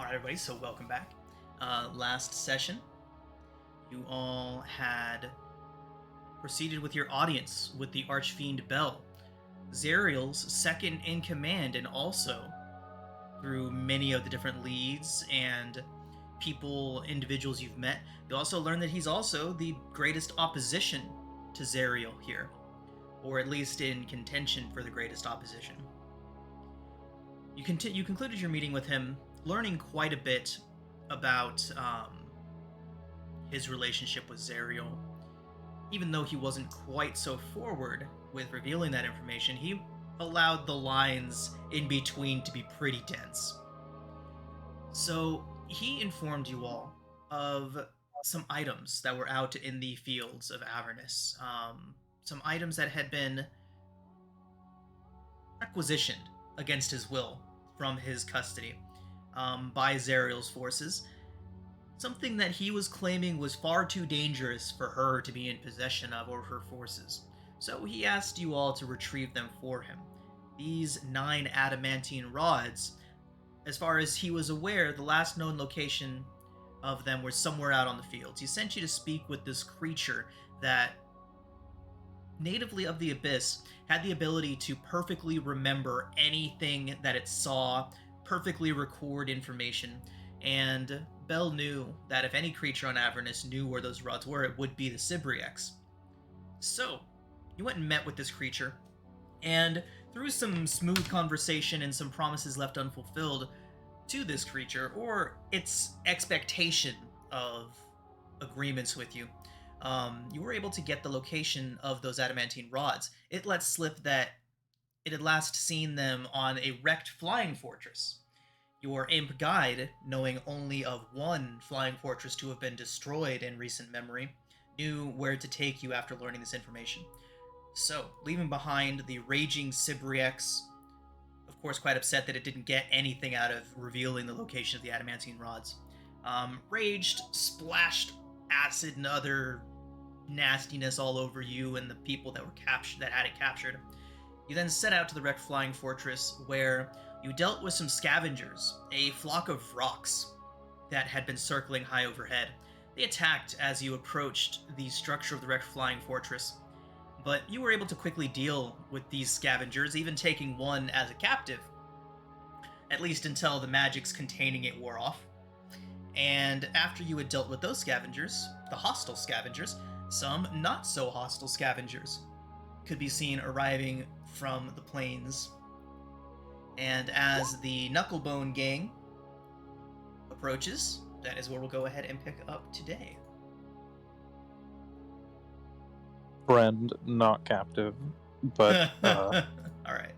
Alright, everybody, so welcome back. Last session, you all had proceeded with your audience with the Archfiend Bell, Zariel's second in command, and also through many of the different leads and individuals you've met, you also learned that he's also the greatest opposition to Zariel here, or at least in contention for the greatest opposition. You concluded your meeting with him, learning quite a bit about his relationship with Zariel. Even though he wasn't quite so forward with revealing that information, he allowed the lines in between to be pretty dense. So he informed you all of some items that were out in the fields of Avernus. Some items that had been requisitioned against his will from his custody by Zariel's forces. Something that he was claiming was far too dangerous for her to be in possession of, or her forces. So he asked you all to retrieve them for him. These 9 adamantine rods, as far as he was aware, the last known location of them was somewhere out on the fields. He sent you to speak with this creature that, natively of the Abyss, had the ability to perfectly remember anything that it saw, perfectly record information, and Bell knew that if any creature on Avernus knew where those rods were, it would be the Cibriex. So, you went and met with this creature, and through some smooth conversation and some promises left unfulfilled to this creature, or its expectation of agreements with you, you were able to get the location of those adamantine rods. It let slip that it had last seen them on a wrecked flying fortress. Your imp guide, knowing only of one flying fortress to have been destroyed in recent memory, knew where to take you after learning this information. So, leaving behind the raging Cibriex, of course quite upset that it didn't get anything out of revealing the location of the adamantine rods, raged, splashed acid and other nastiness all over you and the people that had it captured. You then set out to the wrecked flying fortress, where you dealt with some scavengers, a flock of rocks that had been circling high overhead. They attacked as you approached the structure of the wrecked flying fortress, but you were able to quickly deal with these scavengers, even taking one as a captive, at least until the magics containing it wore off. And after you had dealt with those scavengers, the hostile scavengers, some not so hostile scavengers could be seen arriving from the plains. And as the Knucklebone gang approaches, that is where we'll go ahead and pick up today. Friend, not captive, but Alright.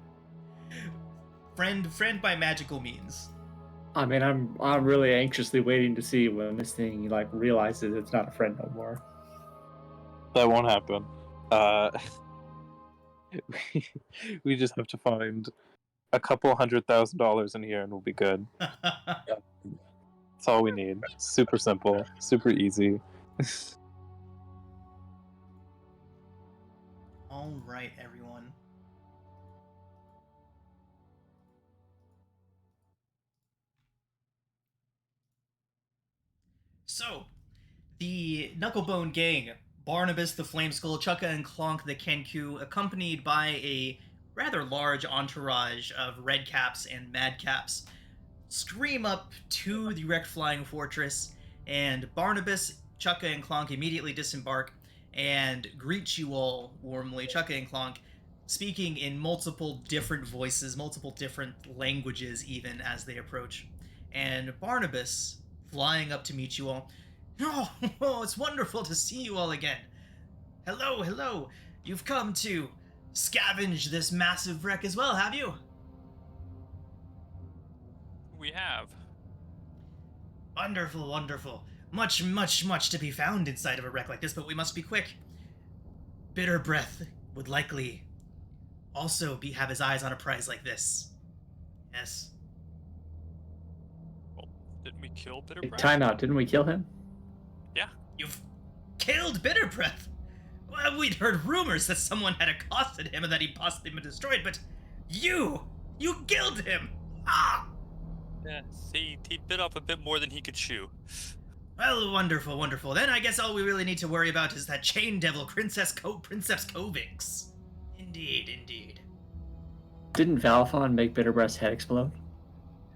Friend by magical means. I mean, I'm really anxiously waiting to see when this thing realizes it's not a friend no more. That won't happen. We just have to find a couple $100,000 in here and we'll be good. That's all we need. Super simple, super easy. All right, everyone. So, the Knucklebone gang, Barnabas the Flameskull, Chukka and Clonk the Kenku, accompanied by a rather large entourage of redcaps and madcaps, scream up to the wrecked flying fortress, and Barnabas, Chukka, and Clonk immediately disembark and greet you all warmly, Chukka and Clonk, speaking in multiple different voices, multiple different languages even as they approach. And Barnabas, flying up to meet you all, oh, it's wonderful to see you all again. Hello. You've come to scavenge this massive wreck as well, have you? We have. Wonderful. Much to be found inside of a wreck like this, but we must be quick. Bitter Breath would likely also have his eyes on a prize like this. Yes. Well, didn't we kill Bitter Breath? Time out, didn't we kill him? Yeah. You've killed Bitter Breath! Well, we'd heard rumors that someone had accosted him and that he'd possibly been destroyed, but you killed him! Ah! Yeah, see, he bit off a bit more than he could chew. Well, wonderful, wonderful. Then I guess all we really need to worry about is that chain devil, Princess Kovix. Indeed, indeed. Didn't Valfon make Bitterbreast's head explode?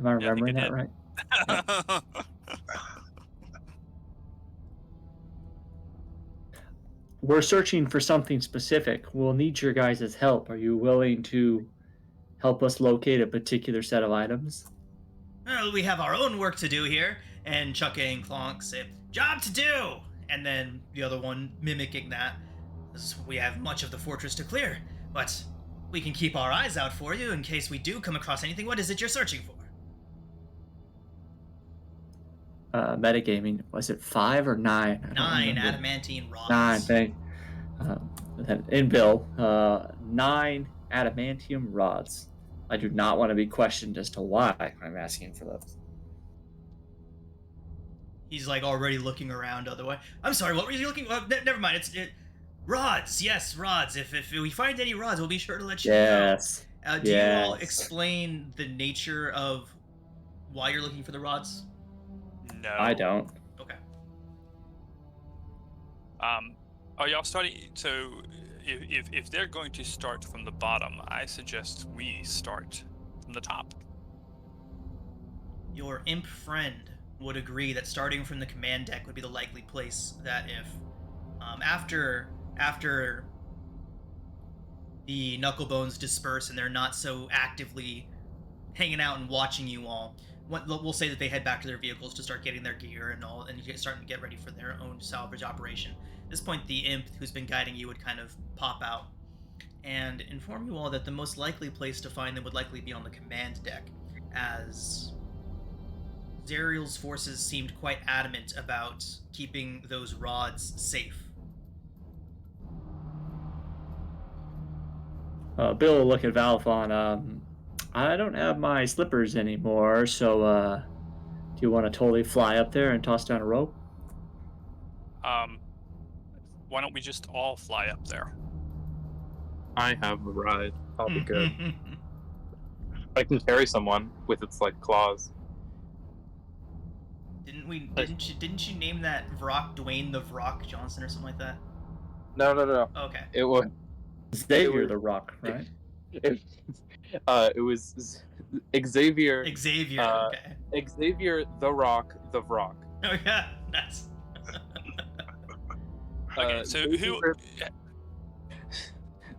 Am I Yeah, I think remembering it that did. right? We're searching for something specific. We'll need your guys' help. Are you willing to help us locate a particular set of items? Well, we have our own work to do here. And Chuck and Clonk say, job to do! And then the other one mimicking that. We have much of the fortress to clear, but we can keep our eyes out for you in case we do come across anything. What is it you're searching for? Metagaming. Was it 5 or 9? I don't 9 remember. adamantine rods. 9, thank. Then in Bill, 9 adamantium rods. I do not want to be questioned as to why I'm asking for those. He's like already looking around other way. I'm sorry, what were you looking? Never mind. It's rods. Yes, rods. If we find any rods, we'll be sure to let you Yes. know. Do you all Yes. explain the nature of why you're looking for the rods? No. I don't. Okay. Are y'all starting? So, if they're going to start from the bottom, I suggest we start from the top. Your imp friend would agree that starting from the command deck would be the likely place that if after the knucklebones disperse and they're not so actively hanging out and watching you all, we'll say that they head back to their vehicles to start getting their gear and all, and starting to get ready for their own salvage operation. At this point, the imp who's been guiding you would kind of pop out and inform you all that the most likely place to find them would likely be on the command deck, as Zariel's forces seemed quite adamant about keeping those rods safe. Bill will look at Valfon. I don't have my slippers anymore, so do you want to totally fly up there and toss down a rope? Why don't we just all fly up there? I have a ride. I'll be good. I can carry someone with its like claws. Didn't you name that Vrock Dwayne the Vrock Johnson or something like that? No. Okay. It was Xavier the Rock, right? it was Xavier. Xavier. Okay. Xavier the Rock the Vrock. Oh yeah, nice. Okay, so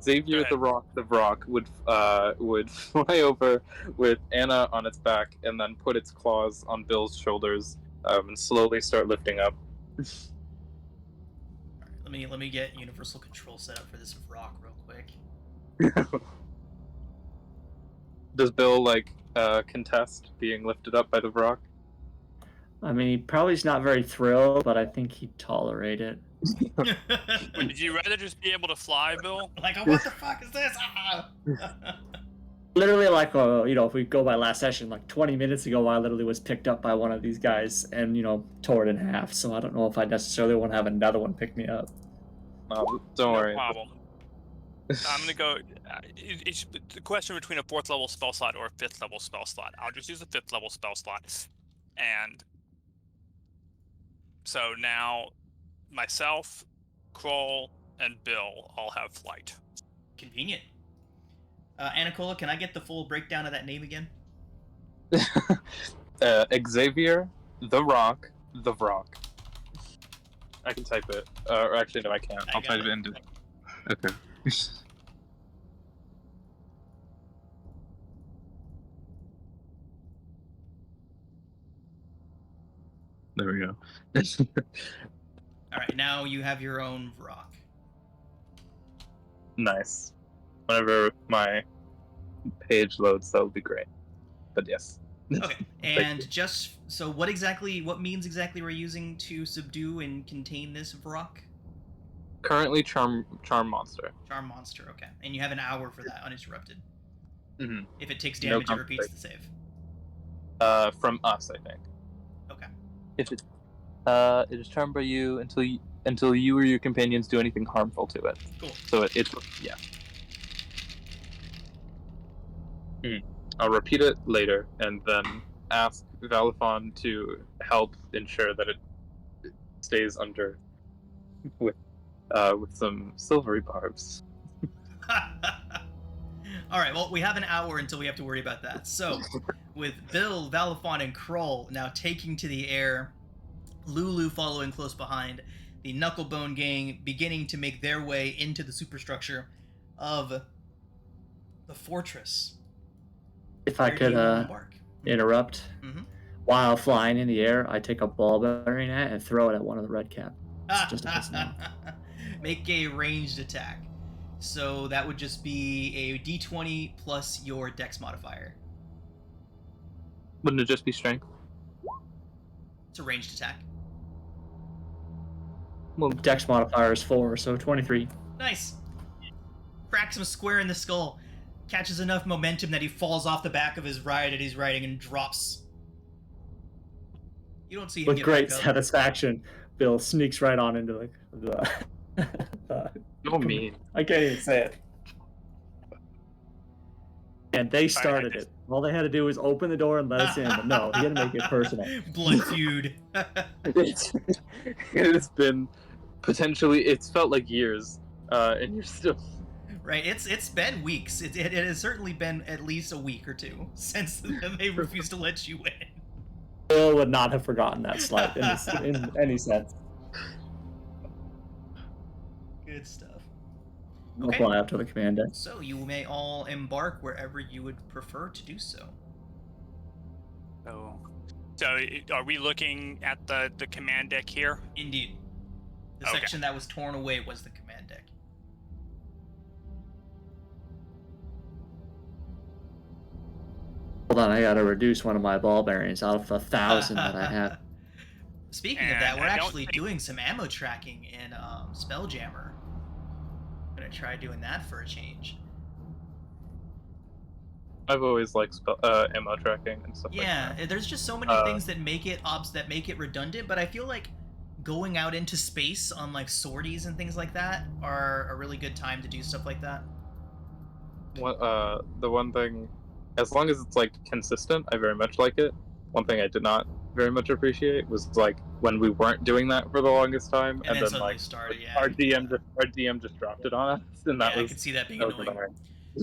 Xavier the Rock the Vrock would fly over with Anna on its back and then put its claws on Bill's shoulders and slowly start lifting up. Alright, let me get universal control set up for this Vrock real quick. Does Bill contest being lifted up by the Vrock? I mean, he probably is not very thrilled, but I think he'd tolerate it. Would you rather just be able to fly, Bill? Like, oh, what the fuck is this? Ah! Literally, if we go by last session, 20 minutes ago, I literally was picked up by one of these guys and, tore it in half. So I don't know if I necessarily want to have another one pick me up. Don't worry. No problem. I'm gonna go. It's the question between a 4th level spell slot or a 5th level spell slot. I'll just use a 5th level spell slot, and so now myself, Kroll, and Bill all have flight. Convenient. Anicola, can I get the full breakdown of that name again? Xavier the Rock the Vrock. I can type it. Or actually, no, I can't. I'll type it into. Okay. There we go. Alright, now you have your own Vrock. Nice. Whenever my page loads, that would be great. But yes. Okay, and just so what means exactly we're using to subdue and contain this Vrock? Currently, charm monster. Charm monster, okay. And you have an hour for that, uninterrupted. Mm-hmm. If it takes damage, it repeats the save. From us, I think. Okay. If it is charmed by you until you or your companions do anything harmful to it. Cool. So it's yeah. I'll repeat it later, and then ask Valifon to help ensure that it stays under with some silvery barbs. All right, well, we have an hour until we have to worry about that. So, with Bill, Valifon, and Kroll now taking to the air, Lulu following close behind, the Knucklebone gang beginning to make their way into the superstructure of the fortress. If I Where could do you all embark? interrupt, Mhm. while flying in the air, I take a ball bearing net and throw it at one of the red cap. Just to piss them off. Make a ranged attack. So that would just be a d20 plus your dex modifier. Wouldn't it just be strength? It's a ranged attack. Well, Dex modifier is 4, so 23. Nice. Cracks him square in the skull. Catches enough momentum that he falls off the back of his ride that he's riding and drops. You don't see him With get great back up. satisfaction, Bill sneaks right on into the no mean. I can't even say it. And they started it. All they had to do was open the door and let us in. But no, he had to make it personal. Blood feud. It's been potentially. It's felt like years, and you're still. Right, it's been weeks. It has certainly been at least a week or two since they refused to let you in. Bill would not have forgotten that slight in any sense. Good stuff. I'll Okay. fly up to the command deck. So you may all embark wherever you would prefer to do so. So are we looking at the command deck here? Indeed. The Okay. section that was torn away was the command deck. Hold on, I gotta reduce one of my ball bearings out of 1,000 that I have. Speaking of And that, we're I don't actually think- doing some ammo tracking in Spelljammer. I'm gonna try doing that for a change. I've always liked ammo tracking and stuff Yeah, like that. there's just so many things that make it redundant, but I feel like going out into space on like sorties and things like that are a really good time to do stuff like that. The one thing, as long as it's like consistent, I very much like it. One thing I did not very much appreciate was like when we weren't doing that for the longest time, And then then suddenly like started, yeah. our DM just dropped it on us, and that I was could see that being that was annoying. annoying.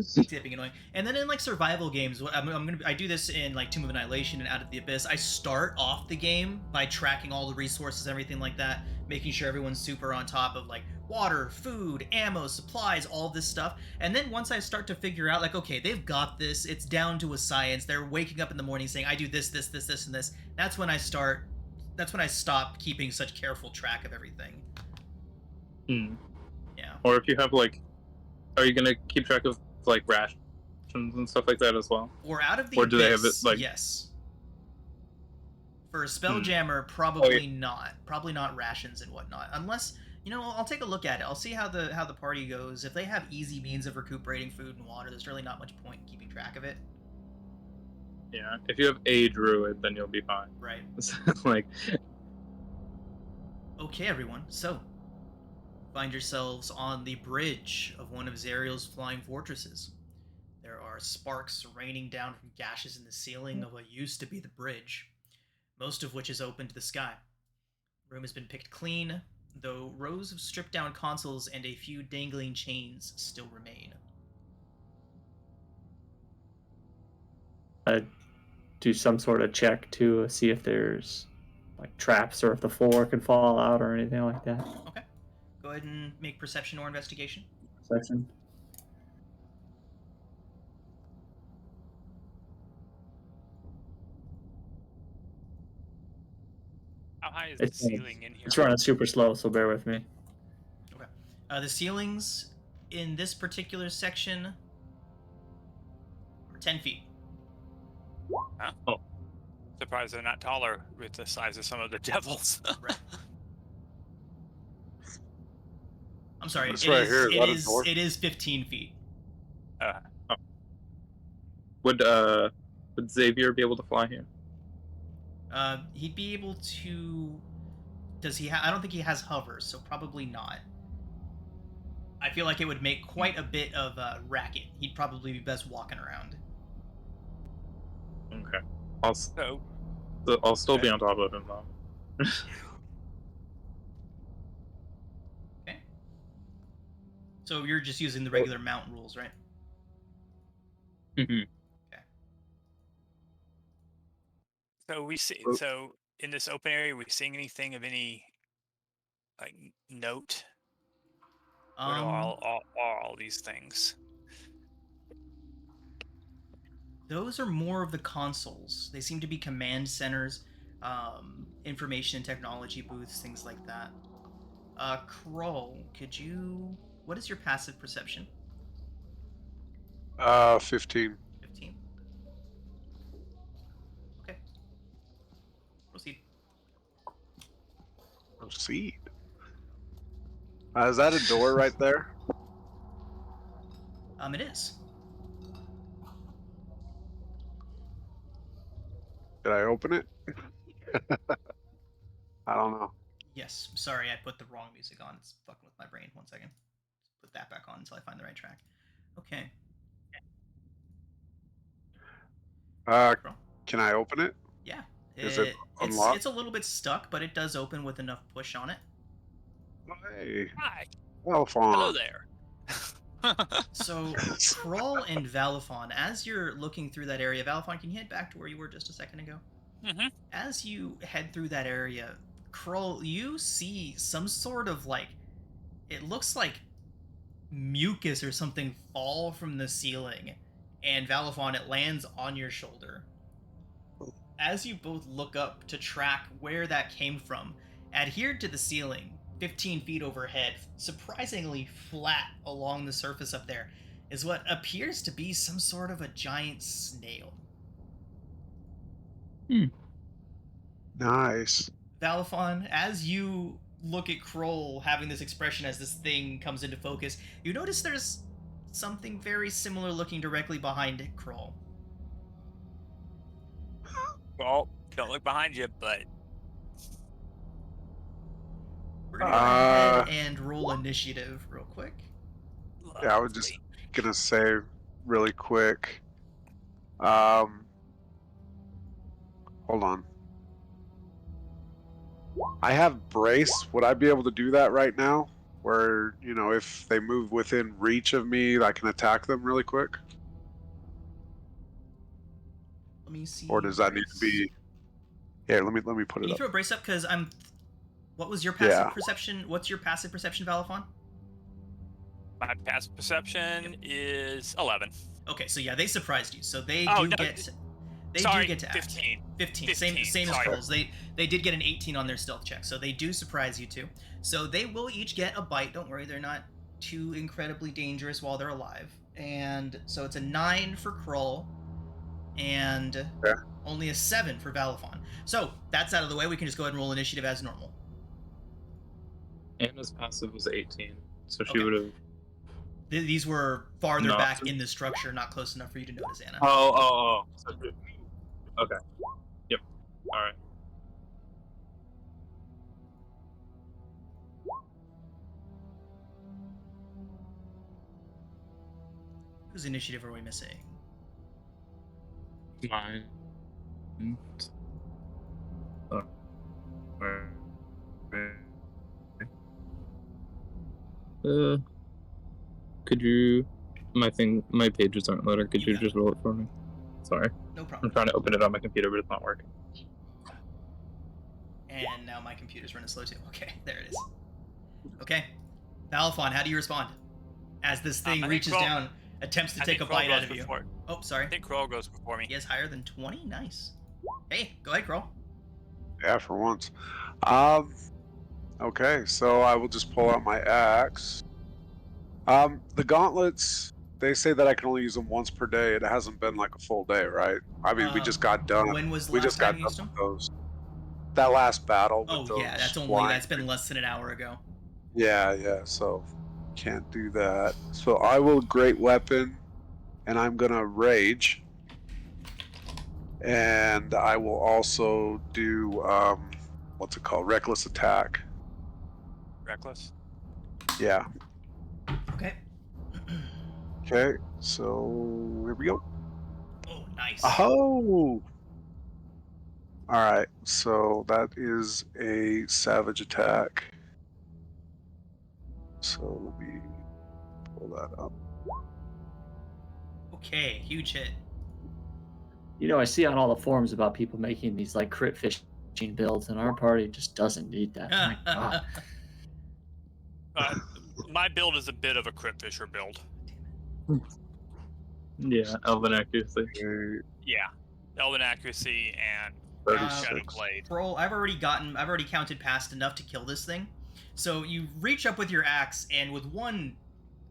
See that being annoying. And then in like survival games, I do this in like Tomb of Annihilation and Out of the Abyss. I start off the game by tracking all the resources, everything like that, making sure everyone's super on top of like water, food, ammo, supplies, all this stuff. And then once I start to figure out like, okay, they've got this, it's down to a science. They're waking up in the morning saying, I do this, this, this, this, and this. That's when I stop keeping such careful track of everything. Hmm. Yeah. Or if you have like, are you gonna keep track of like rations and stuff like that as well? Or Out of the Or do they have Abyss, it, like- yes. For a Spelljammer, probably Oh, yeah. not. Probably not rations and whatnot. Unless, you know, I'll take a look at it. I'll see how the party goes. If they have easy means of recuperating food and water, there's really not much point in keeping track of it. Yeah. If you have a druid, then you'll be fine. Right. Like, Okay, everyone. So, find yourselves on the bridge of one of Zariel's flying fortresses. There are sparks raining down from gashes in the ceiling of what used to be the bridge, most of which is open to the sky. The room has been picked clean, though rows of stripped down consoles and a few dangling chains still remain. I do some sort of check to see if there's like traps or if the floor can fall out or anything like that. Okay. Go ahead and make perception or investigation. Section. How high is the It's ceiling in here? It's running super slow, so bear with me. Okay. The ceilings in this particular section are 10 feet. Huh? Oh. Surprised they're not taller with the size of some of the devils. Right. I'm sorry. This right here is not a door. It is 15 feet. would Xavier be able to fly here? He'd be able to. Does he? I don't think he has hovers, so probably not. I feel like it would make quite a bit of a racket. He'd probably be best walking around. Okay. I'll still be Okay. on top of him though. Okay. So you're just using the regular mount rules, right? Mhm. So we see. Oh. So in this open area, are we seeing anything of any like note? What are all these things? Those are more of the consoles. They seem to be command centers, information and technology booths, things like that. Kroll, could you? What is your passive perception? 15. 15. Okay. Proceed. Proceed. Is that a door right there? It is. Did I open it? I don't know. Yes. Sorry, I put the wrong music on. It's fucking with my brain. 1 second. Put that back on until I find the right track. Okay. Kroll. Can I open it? Yeah. Is it It's unlocked? a little bit stuck, but it does open with enough push on it. Hey, Hi. well, Hello there. So, Kroll and Valifon, as you're looking through that area, Valifon, can you head back to where you were just a second ago? Mm-hmm. As you head through that area, Kroll, you see some sort of like, it looks like mucus or something fall from the ceiling, and Valifon, it lands on your shoulder. As you both look up to track where that came from, adhered to the ceiling, 15 feet overhead, surprisingly flat along the surface up there, is what appears to be some sort of a giant snail. nice. Valifon, as you look at Kroll having this expression as this thing comes into focus, you notice there's something very similar looking directly behind Kroll. Well, don't look behind you, but We're gonna go ahead and roll initiative real quick. Yeah, I was just gonna say really quick. Hold on. I have brace. Would I be able to do that right now? Where, if they move within reach of me, I can attack them really quick? Let me see. Or does that need to be... Here, let me put Can it you up. throw a brace up? Because I'm. What was your passive Yeah. perception? What's your passive perception, Valifon? my passive perception is 11. Okay, so yeah, they surprised you. So they Oh, do no, get. They sorry, do get to act. 15. 15. Same 15, as sorry. Kroll's. They did get an 18 on their stealth check, so they do surprise you too. So they will each get a bite. Don't worry, they're not too incredibly dangerous while they're alive. And so it's a 9 for Kroll, and Yeah. only a 7 for Valifon. So that's out of the way. We can just go ahead and roll initiative as normal. Anna's passive was 18, so she Okay. would have. These were farther Not- back in the structure, not close enough for you to notice, Anna. Oh. So okay. Yep. All right. Whose initiative are we missing? Mine. Could you? My pages aren't loading. Could you just roll it for me? Sorry. No I'm problem. trying to open it on my computer, but it's not working. And now my computer's running slow too. Okay, there it is. Okay. Valifon, how do you respond? As this thing I think reaches Kroll- down, attempts to I take a think Kroll bite goes out of you. before- Oh, sorry. I think Kroll goes before me. He has higher than 20? Nice. Hey, go ahead, Kroll. Yeah, for once. Okay, so I will just pull out my axe. The gauntlets, they say that I can only use them once per day. It hasn't been like a full day, right? I mean, we just got done. When was the We last just time got you used done them? with those. That last battle with Oh, those yeah, flying that's been less than an hour ago. Yeah, so can't do that. So I will great weapon, and I'm gonna rage, and I will also do what's it called? Reckless attack. Reckless. Yeah. Okay. Okay. So here we go. Oh, nice. Oh. Alright, so that is a savage attack. So let me pull that up. Okay, huge hit. You know, I see on all the forums about people making these like crit fishing builds, and our party just doesn't need that. My God. My build is a bit of a crit fisher build. Yeah, Elven accuracy. Okay, Yeah, Elven accuracy and 36. Shadow Blade. Roll. I've already counted past enough to kill this thing. So you reach up with your axe and with one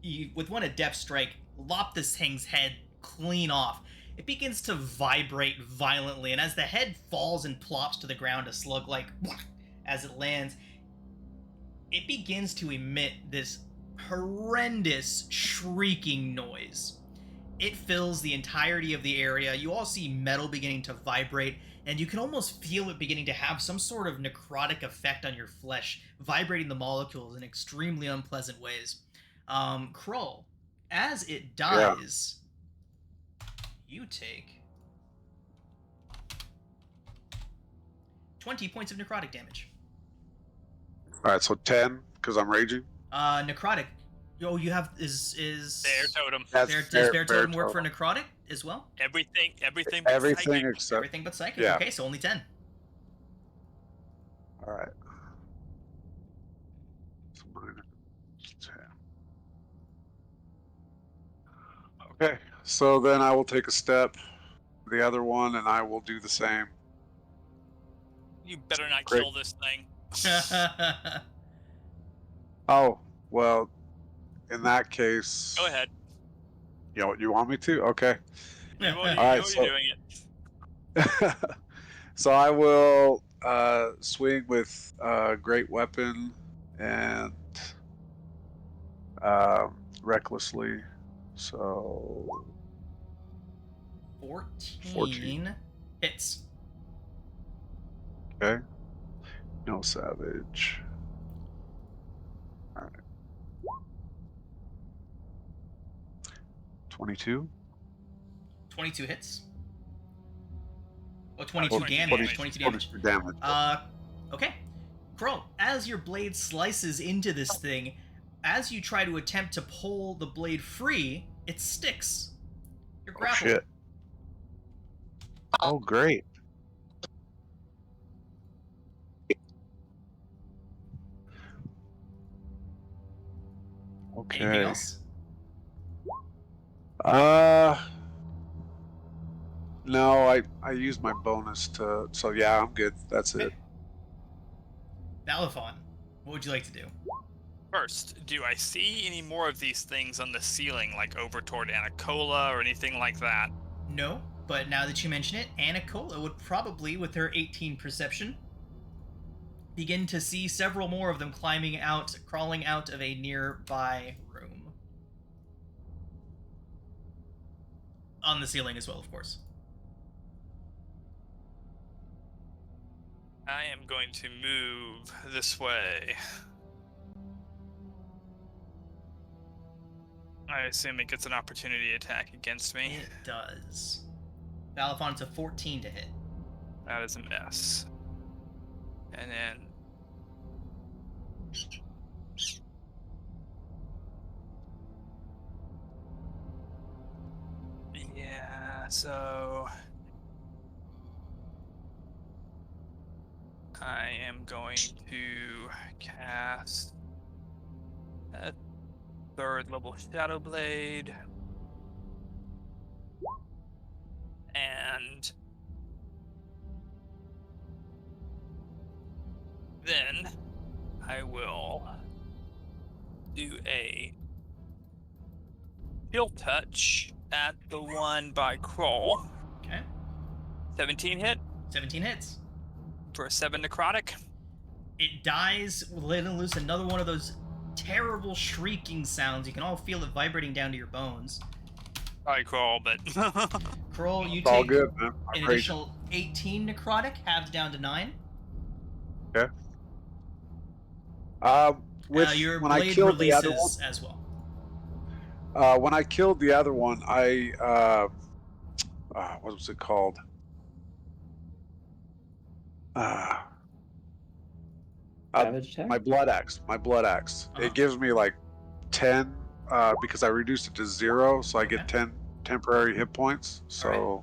adept strike, lop this thing's head clean off. It begins to vibrate violently, and as the head falls and plops to the ground, a slug like as it lands, it begins to emit this horrendous shrieking noise. It fills the entirety of the area. You all see metal beginning to vibrate, and you can almost feel it beginning to have some sort of necrotic effect on your flesh, vibrating the molecules in extremely unpleasant ways. Krull, as it dies, you take 20 points of necrotic damage. Alright, so 10, because I'm raging. Necrotic. Oh, you have is Bear totem. does bear totem work for necrotic as well? Everything but Everything psychic. except. Everything but psychic. Yeah. Okay, so only 10. Alright. So 9, 10. Okay, so then I will take a step to the other one, and I will do the same. You better not Great. kill this thing. Oh, well, in that case. Go ahead. You want me to? Okay. You're Alright, so- doing it. So I will swing with great weapon and recklessly. So 14 hits. okay, no savage. All right, 22. 22 hits. Oh, 22 22 damage. 22 damage. 22 damage. Okay. Crow, as your blade slices into this thing, as you try to attempt to pull the blade free, it sticks. You're Oh grappled. shit. Oh great. Anything Okay. else? No, I used my bonus to, so yeah, I'm good. That's it. Balafon, what would you like to do? First, do I see any more of these things on the ceiling, like over toward Anacola or anything like that? No, but now that you mention it, Anacola would probably, with her 18 perception, begin to see several more of them crawling out of a nearby room. On the ceiling as well, of course. I am going to move this way. I assume it gets an opportunity attack against me. It does. Balafon, it's a 14 to hit. That is a miss. And then... yeah, so... I am going to cast a 3rd level Shadow Blade. And then I will do a Chill Touch at the one by Kroll. Okay. 17 hit 17 hits. for a 7 necrotic. It dies, letting loose another one of those terrible shrieking sounds. You can all feel it vibrating down to your bones. Sorry, Kroll, but Kroll, you It's all take good, man. an I'm raging. additional 18 necrotic, halved down to 9. Okay. Your when I blade killed the other one, releases as well. when I killed the other one, I what was it called? Uh, Savage attack? my blood axe. Uh-huh. It gives me like 10 because I reduced it to 0, so I get 10 temporary hit points. So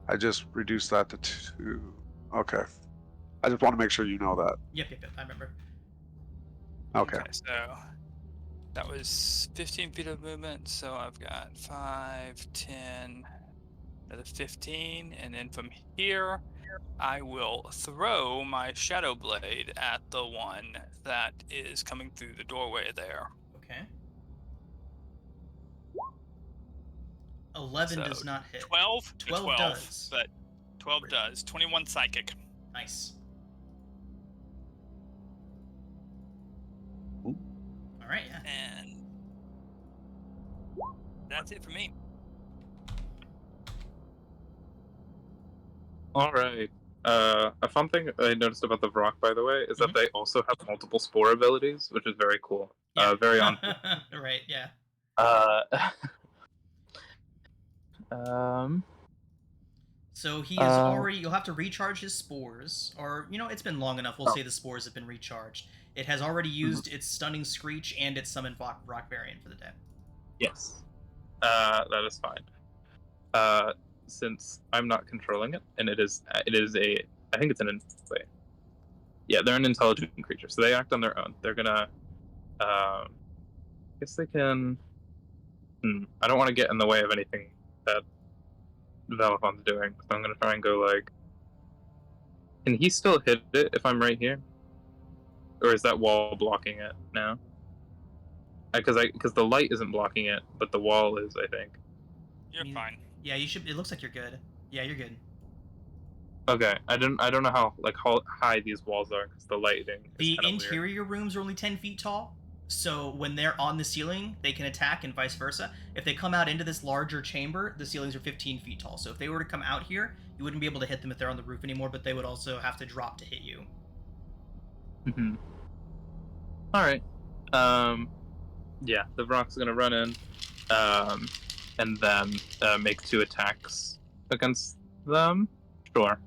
I just reduced that to 2. Okay. I just want to make sure you know that. Yep. I remember. Okay. So that was 15 feet of movement. So I've got 5, 10, another 15, and then from here, I will throw my Shadow Blade at the one that is coming through the doorway there. Okay. 11 So does not hit. 12? 12 does. But 12 does. 21 psychic. Nice. Ooh. All right, yeah. And that's it for me. All right. A fun thing I noticed about the Vrock, by the way, is that they also have multiple spore abilities, which is very cool. Yeah. Very on. Right, yeah. So he is already. You'll have to recharge his spores, or it's been long enough. We'll say the spores have been recharged. It has already used its stunning screech and its summon rock variant for the day. Yes. That is fine. Since I'm not controlling it, and it is a, I think it's wait. Yeah, they're an intelligent creature, so they act on their own. They're gonna, I guess they can. I don't want to get in the way of anything that Velafon's doing, so I'm gonna try and go like. Can he still hit it if I'm right here, or is that wall blocking it now? Because the light isn't blocking it, but the wall is, I think. You're fine. Yeah, you should. It looks like you're good. Yeah, you're good. Okay, I don't know how high these walls are because the lighting. The interior rooms are only 10 feet tall, so when they're on the ceiling, they can attack, and vice versa. If they come out into this larger chamber, the ceilings are 15 feet tall. So if they were to come out here, you wouldn't be able to hit them if they're on the roof anymore, but they would also have to drop to hit you. Mm-hmm. All right. Yeah, the Vrock's gonna run in, and then make 2 attacks against them. Sure.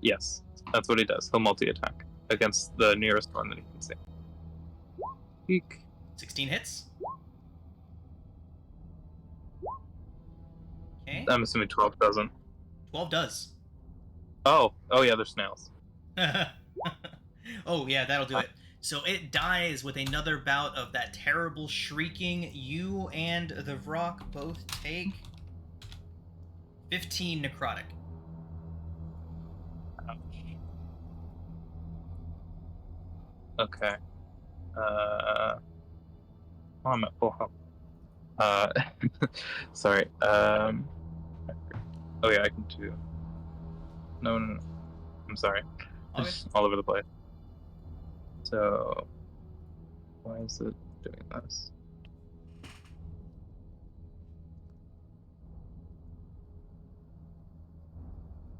Yes, that's what he does. He'll multi-attack against the nearest one that he can see. Eek. 16 hits. Okay. I'm assuming 12 doesn't. 12 does. Oh yeah, they're snails. Oh yeah, that'll do it. So it dies with another bout of that terrible shrieking. You and the Vrock both take 15 necrotic. Okay. I'm at full health. Sorry. Oh yeah, I can do. No. I'm sorry. Okay. All over the place. So, why is it doing this?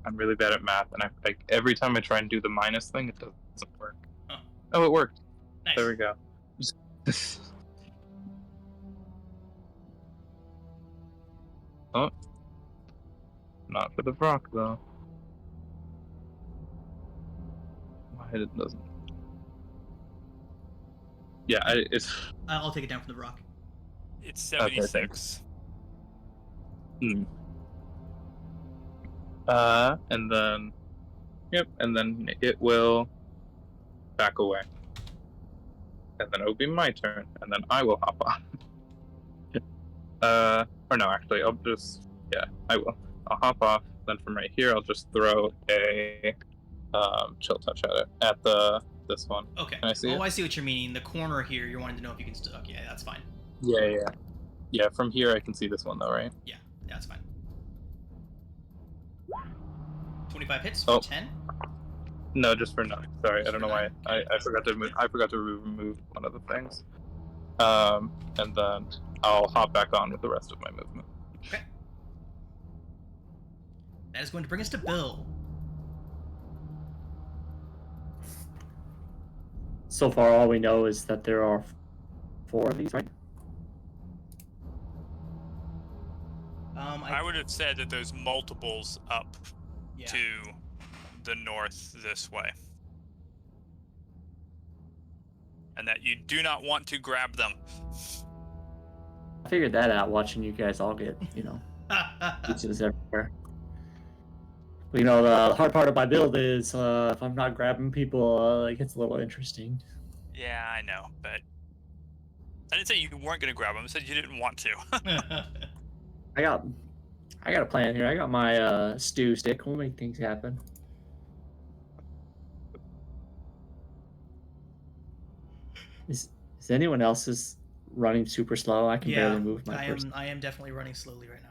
I'm really bad at math, and every time I try and do the minus thing, it doesn't work. Huh. Oh, it worked. Nice. There we go. Oh, not for the Vrock though. Why it doesn't? Yeah, it's. I'll take it down from the Vrock. It's 76. And then, yep, and then it will back away. And then it'll be my turn, and then I will hop on. Or no, actually, I'll just, yeah, I will. I'll hop off, then from right here, I'll just throw a chill touch at it, at this one. Okay. Can I see it? I see what you're meaning. The corner here, you're wanting to know if you can still. Okay, that's fine. Yeah, from here I can see this one though, right? Yeah, that's fine. 25 hits for 10. No, just for 9. Sorry, I don't know why. Okay. I forgot to move. I forgot to remove one of the things. And then I'll hop back on with the rest of my movement. Okay. That is going to bring us to Bill. So far, all we know is that there are 4 of these, right? I would have said that there's multiples up Yeah. to the north this way. And that you do not want to grab them. I figured that out watching you guys all get, pieces everywhere. But, the hard part of my build is if I'm not grabbing people, it gets a little interesting. Yeah, I know, but I didn't say you weren't going to grab them. I said you didn't want to. I got a plan here. I got my stew stick. We'll make things happen. Is anyone else's running super slow? I can barely move my person. I am definitely running slowly right now.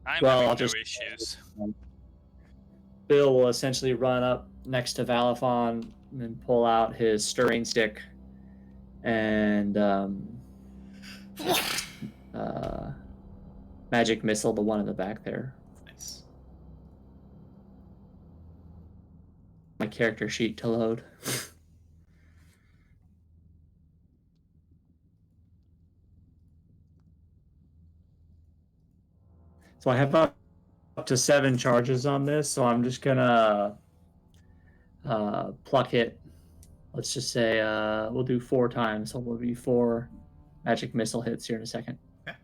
I'm Well, having I'll no just- issues. Bill will essentially run up next to Valifon and pull out his stirring stick and magic missile the one in the back there. Nice. My character sheet to load. So I have up to 7 charges on this, so I'm just gonna pluck it. Let's just say we'll do 4 times, so we'll be 4 magic missile hits here in a second. Okay.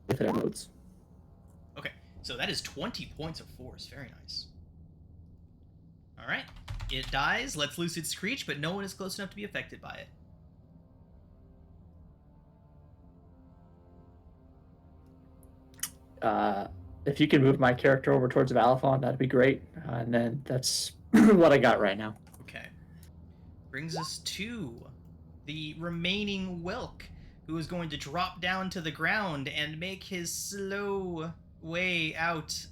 If it loads. Okay, so that is 20 points of force. Very nice. All right, it dies, lets loose its screech, but no one is close enough to be affected by it. If you can move my character over towards Valifon, that'd be great. And then that's what I got right now. Okay. Brings us to the remaining Wilk, who is going to drop down to the ground and make his slow way out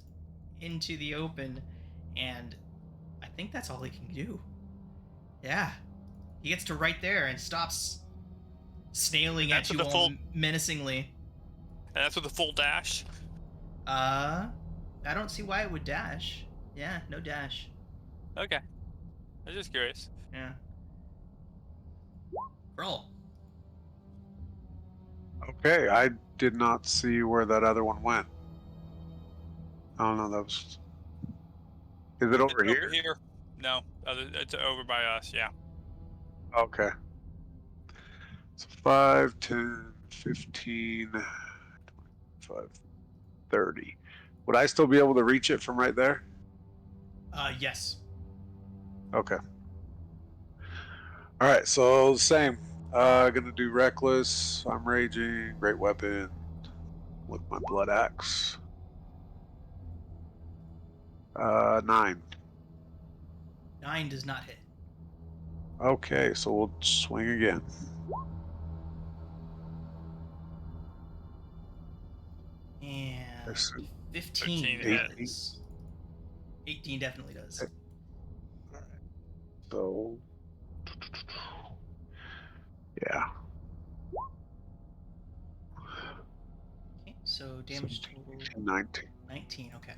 into the open. And I think that's all he can do. Yeah. He gets to right there and stops snailing at you all menacingly. And that's with a full dash. I don't see why it would dash. Yeah, no dash. Okay. I was just curious. Yeah. Roll. Okay, I did not see where that other one went. I don't know. That was. Is it over It's here? Over here. No, it's over by us, yeah. Okay. So 5, 10, 15, 25, 30. Would I still be able to reach it from right there? Yes. Okay. All right, so same. Gonna do reckless. I'm raging. Great weapon with my blood axe. 9. 9 does not hit. Okay, so we'll swing again. And Let's see. 15 13 does. 18 definitely does. So, yeah. Okay, so damage total 19. 19. Okay.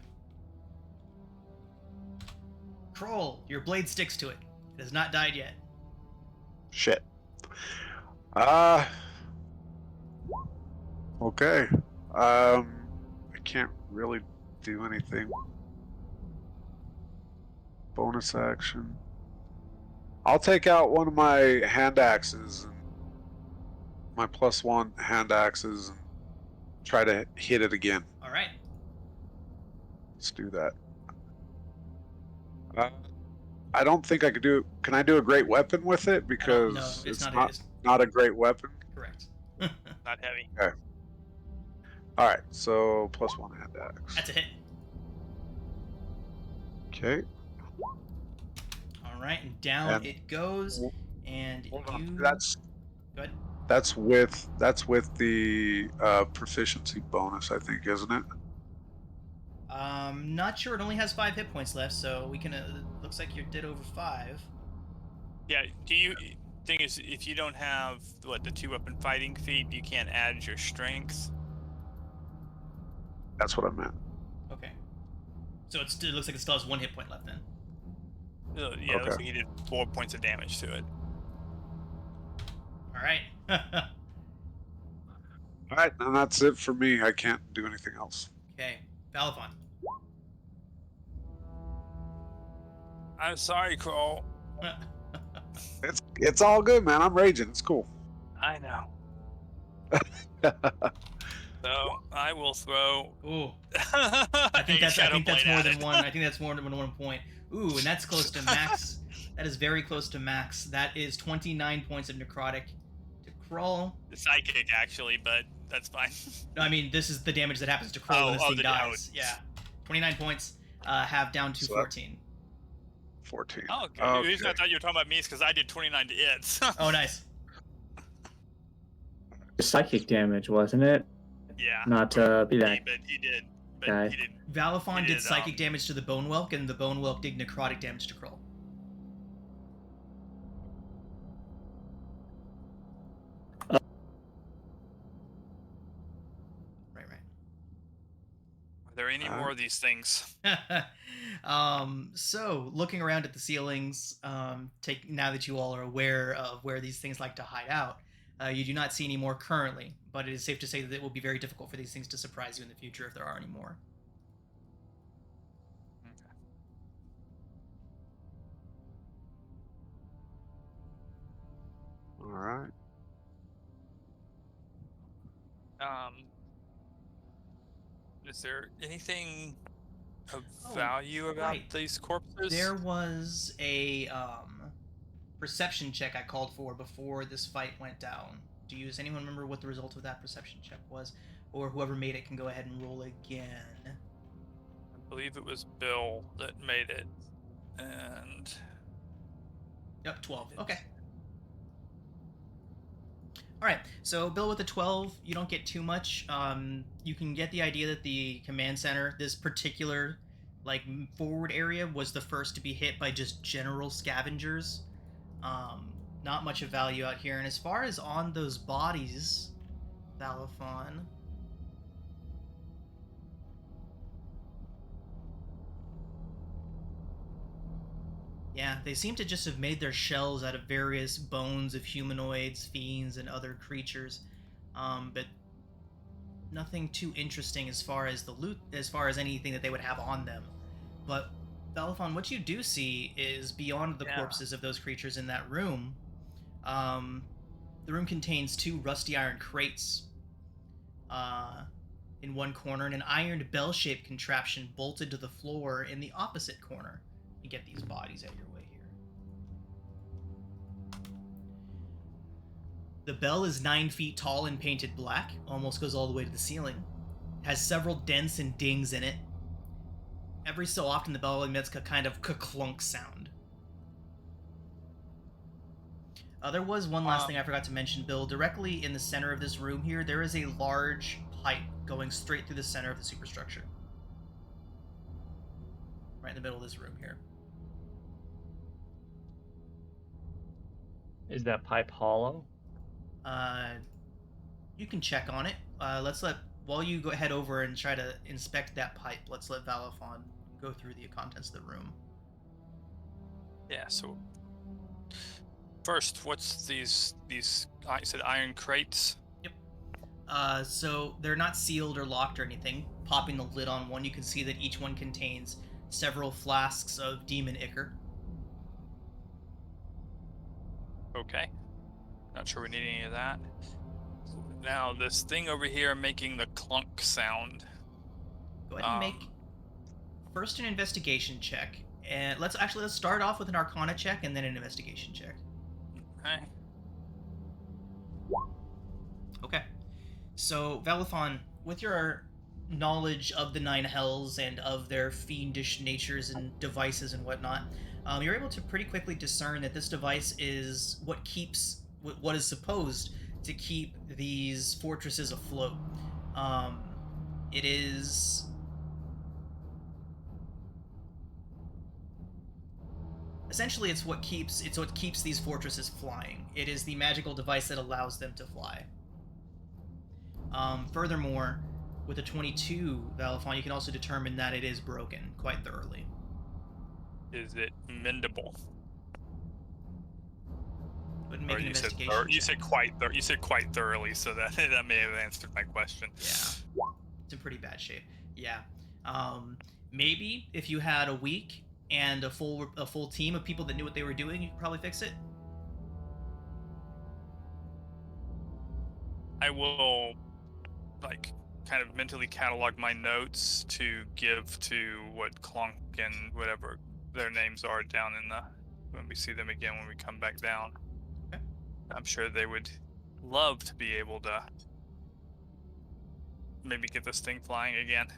Kroll, your blade sticks to it. It has not died yet. Shit. Okay. I can't really do anything. Bonus action. I'll take out one of my hand axes and my +1 hand axes and try to hit it again. All right. Let's do that. I don't think I could do. Can I do a great weapon with it? Because No, it's not. not a great weapon. Correct. Not heavy. All right, so +1 hand axe. That's a hit. Okay. All right, and down And- it goes, and Hold on. you. That's Go ahead. that's with the proficiency bonus, I think, isn't it? Not sure. It only has 5 hit points left, so we can. Looks like you're dead over 5. Yeah, thing is, if you don't have, the 2-weapon fighting feat, you can't add your strength. That's what I meant. Okay. So it looks like it still has 1 hit point left then. Yeah, it looks like he did 4 points of damage to it. All right. All right, and that's it for me. I can't do anything else. Okay, Valifon. I'm sorry, Kroll. It's all good, man. I'm raging. It's cool. I know. So I will throw. Ooh, I I think that's more than one. I think that's more than 1 point. Ooh, and that's close to max. That is very close to max. That is 29 points of necrotic to Krull. Psychic, actually, but that's fine. No, I mean this is the damage that happens to Krull when this thing the dies. Yeah, 29 points. Have down to So 14. 14. Oh, okay. Okay. The reason I thought you were talking about me is because I did 29 to it. So. Oh, nice. Psychic damage, wasn't it? Yeah. Not be that. But he did. But guy. he did. Valifon He did did, psychic damage to the Bone Whelk, and the Bone Whelk did necrotic damage to Krull. Right. Are there any more of these things? So looking around at the ceilings, now that you all are aware of where these things like to hide out, you do not see any more currently, but it is safe to say that it will be very difficult for these things to surprise you in the future if there are any more. All right. Is there anything of Oh, value about right. these corpses? There was a perception check I called for before this fight went down. Does anyone remember what the result of that perception check was? Or whoever made it can go ahead and roll again. I believe it was Bill that made it, and Yep, 12. Okay. Alright, so Bill with a 12, you don't get too much. You can get the idea that the command center, this particular forward area, was the first to be hit by just general scavengers. Not much of value out here. And as far as on those bodies, Valifon, yeah, they seem to just have made their shells out of various bones of humanoids, fiends, and other creatures. But nothing too interesting as far as the loot, as far as anything that they would have on them. But Valifon, what you do see is beyond the corpses of those creatures in that room, the room contains 2 rusty iron crates in one corner and an ironed bell-shaped contraption bolted to the floor in the opposite corner. You get these bodies out your way here. The bell is 9 feet tall and painted black, almost goes all the way to the ceiling. It has several dents and dings in it. Every so often the bell emits a kind of ka-clunk sound. There was one last thing I forgot to mention, Bill. Directly in the center of this room here, there is a large pipe going straight through the center of the superstructure. Right in the middle of this room here. Is that pipe hollow? You can check on it. While you head over and try to inspect that pipe, let's let Valifon go through the contents of the room. Yeah, so first, what's these I said iron crates? Yep. So they're not sealed or locked or anything. Popping the lid on one, you can see that each one contains several flasks of demon ichor. Okay. Not sure we need any of that. Now, this thing over here making the clunk sound. Go ahead and make first an investigation check. And let's start off with an arcana check and then an investigation check. Okay. Okay. So, Valifon, with your knowledge of the 9 hells and of their fiendish natures and devices and whatnot, you're able to pretty quickly discern that this device is what is supposed to keep these fortresses afloat. It is essentially it's what keeps these fortresses flying. It is the magical device that allows them to fly. Furthermore, with a 22, Valifon, you can also determine that it is broken quite thoroughly. Is it mendable? But make Or an you said investigation. you said quite thoroughly, so that that may have answered my question. Yeah, it's in pretty bad shape. Yeah, maybe if you had a week and a full team of people that knew what they were doing, you could probably fix it. I will, like, kind of mentally catalog my notes to give to what Clunk and whatever their names are down in the when we see them again when we come back down. Okay. I'm sure they would love to be able to maybe get this thing flying again.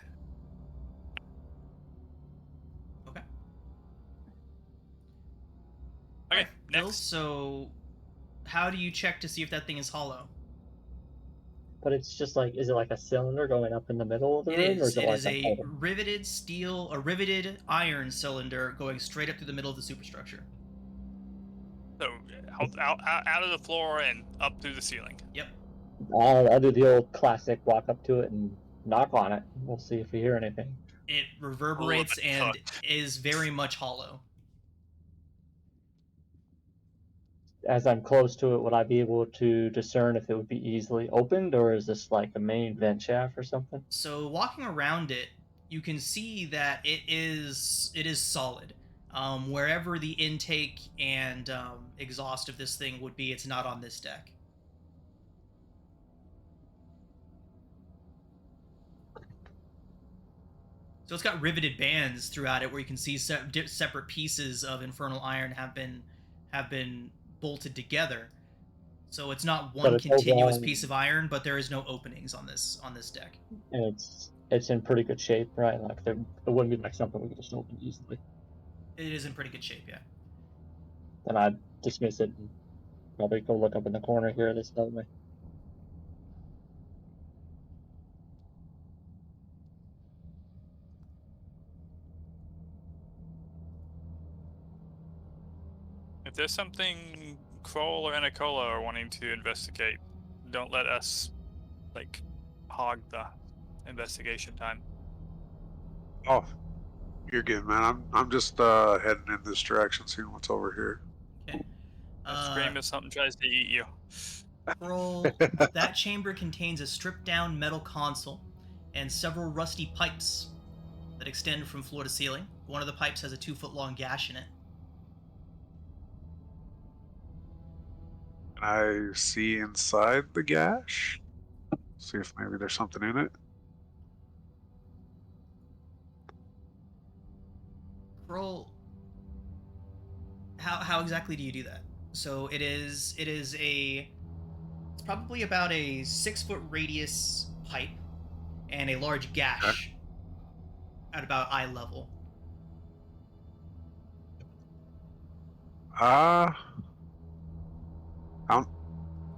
Okay. Okay, Alright, Bill, next. so how do you check to see if that thing is hollow? But it's just like, is it like a cylinder going up in the middle of the It room, or is. is it It like is a a riveted iron cylinder going straight up through the middle of the superstructure. So out of the floor and up through the ceiling. Yep. I'll do the old classic walk up to it and knock on it. We'll see if we hear anything. It reverberates and is very much hollow. As I'm close to it, would I be able to discern if it would be easily opened, or is this like a main vent shaft or something? So walking around it, you can see that it is solid. Wherever the intake and exhaust of this thing would be, it's not on this deck. So it's got riveted bands throughout it, where you can see separate pieces of infernal iron have been bolted together. So it's not one continuous piece of iron, but there is no openings on this deck. And it's in pretty good shape, right? Like it wouldn't be like something we could just open easily. It is in pretty good shape, yeah. Then I'd dismiss it and probably go look up in the corner here this way. If there's something Kroll or Anacola are wanting to investigate, don't let us, like, hog the investigation time. Oh, you're good, man. I'm just heading in this direction, seeing what's over here. Okay. Scream if something tries to eat you. Roll. That chamber contains a stripped-down metal console and several rusty pipes that extend from floor to ceiling. One of the pipes has a 2-foot-long gash in it. Can I see inside the gash? See if maybe there's something in it. Roll. How exactly do you do that? So it's probably about a 6-foot radius pipe and a large gash at about eye level.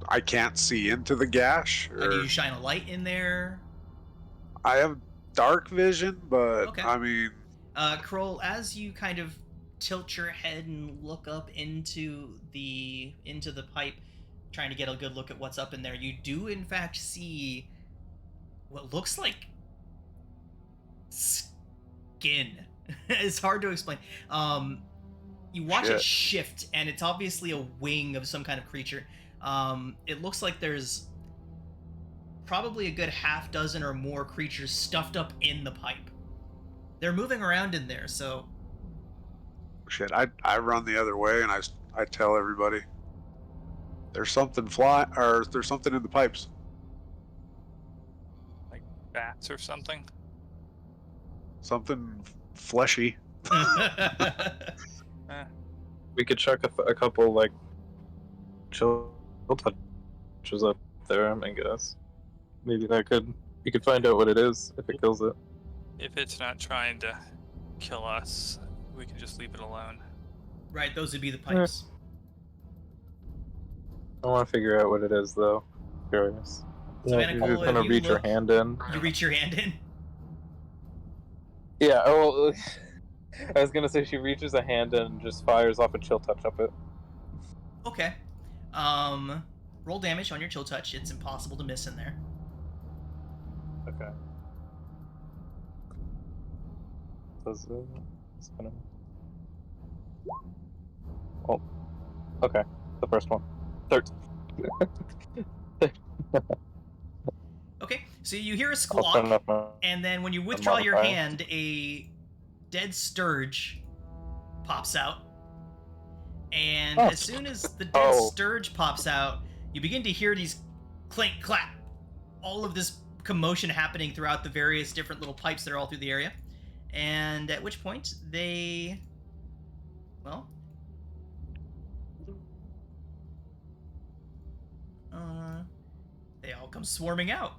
I can't see into the gash. Do you shine a light in there? I have dark vision, but Okay. I mean, Kroll, as you kind of tilt your head and look up into the pipe, trying to get a good look at what's up in there, you do in fact see what looks like skin. It's hard to explain. You watch it shift, and it's obviously a wing of some kind of creature. It looks like there's probably a good half dozen or more creatures stuffed up in the pipe. They're moving around in there, so... Shit, I run the other way, and I tell everybody, there's something or there's something in the pipes. Like bats or something? Something fleshy. We could chuck a couple, like, chill touches up there, I guess. Maybe you could find out what it is if it kills it. If it's not trying to kill us, we can just leave it alone. Right, those would be the pipes. I want to figure out what it is, though. Curious. So, You Anacola, just kind of reach your hand in. You reach your hand in? Yeah, well, I was gonna say she reaches a hand in and just fires off a chill touch up it. Okay. Roll damage on your chill touch. It's impossible to miss in there. Okay. It's gonna... Oh. Okay. The first one. 13. Okay, so you hear a I'll turn squawk, off my and then when you withdraw your modifier. hand, a dead sturge pops out. And Oh. as soon as the dead Oh. sturge pops out, you begin to hear these clink, clap, all of this commotion happening throughout the various different little pipes that are all through the area. And at which point they, well, they all come swarming out.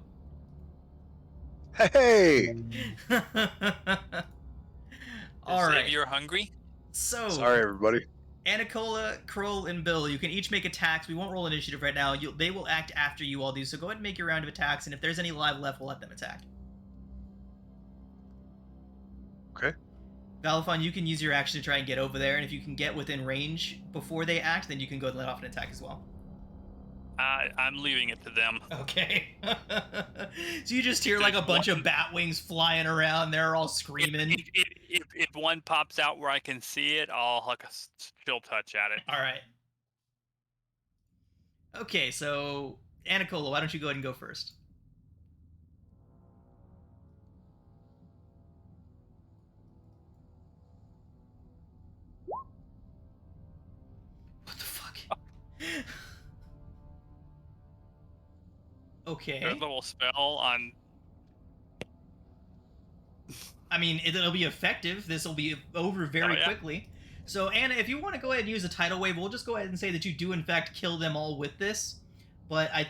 Hey! All Is right. Xavier hungry? So, Sorry, everybody. Anicola, Kroll, and Bill, you can each make attacks. We won't roll initiative right now. They will act after you all do. So go ahead and make your round of attacks, and if there's any live left, we'll let them attack. Okay. Valifon, you can use your action to try and get over there, and if you can get within range before they act, then you can go and let off an attack as well. I'm leaving it to them. Okay. So you just hear like a bunch of bat wings flying around. They're all screaming. If one pops out where I can see it, I'll hook a chill touch at it. All right. Okay, so Anicola, why don't you go ahead and go first? What the fuck? Okay. There's a little spell on. I mean, it'll be effective. This will be over very quickly. So, Anna, if you want to go ahead and use a tidal wave, we'll just go ahead and say that you do, in fact, kill them all with this. But I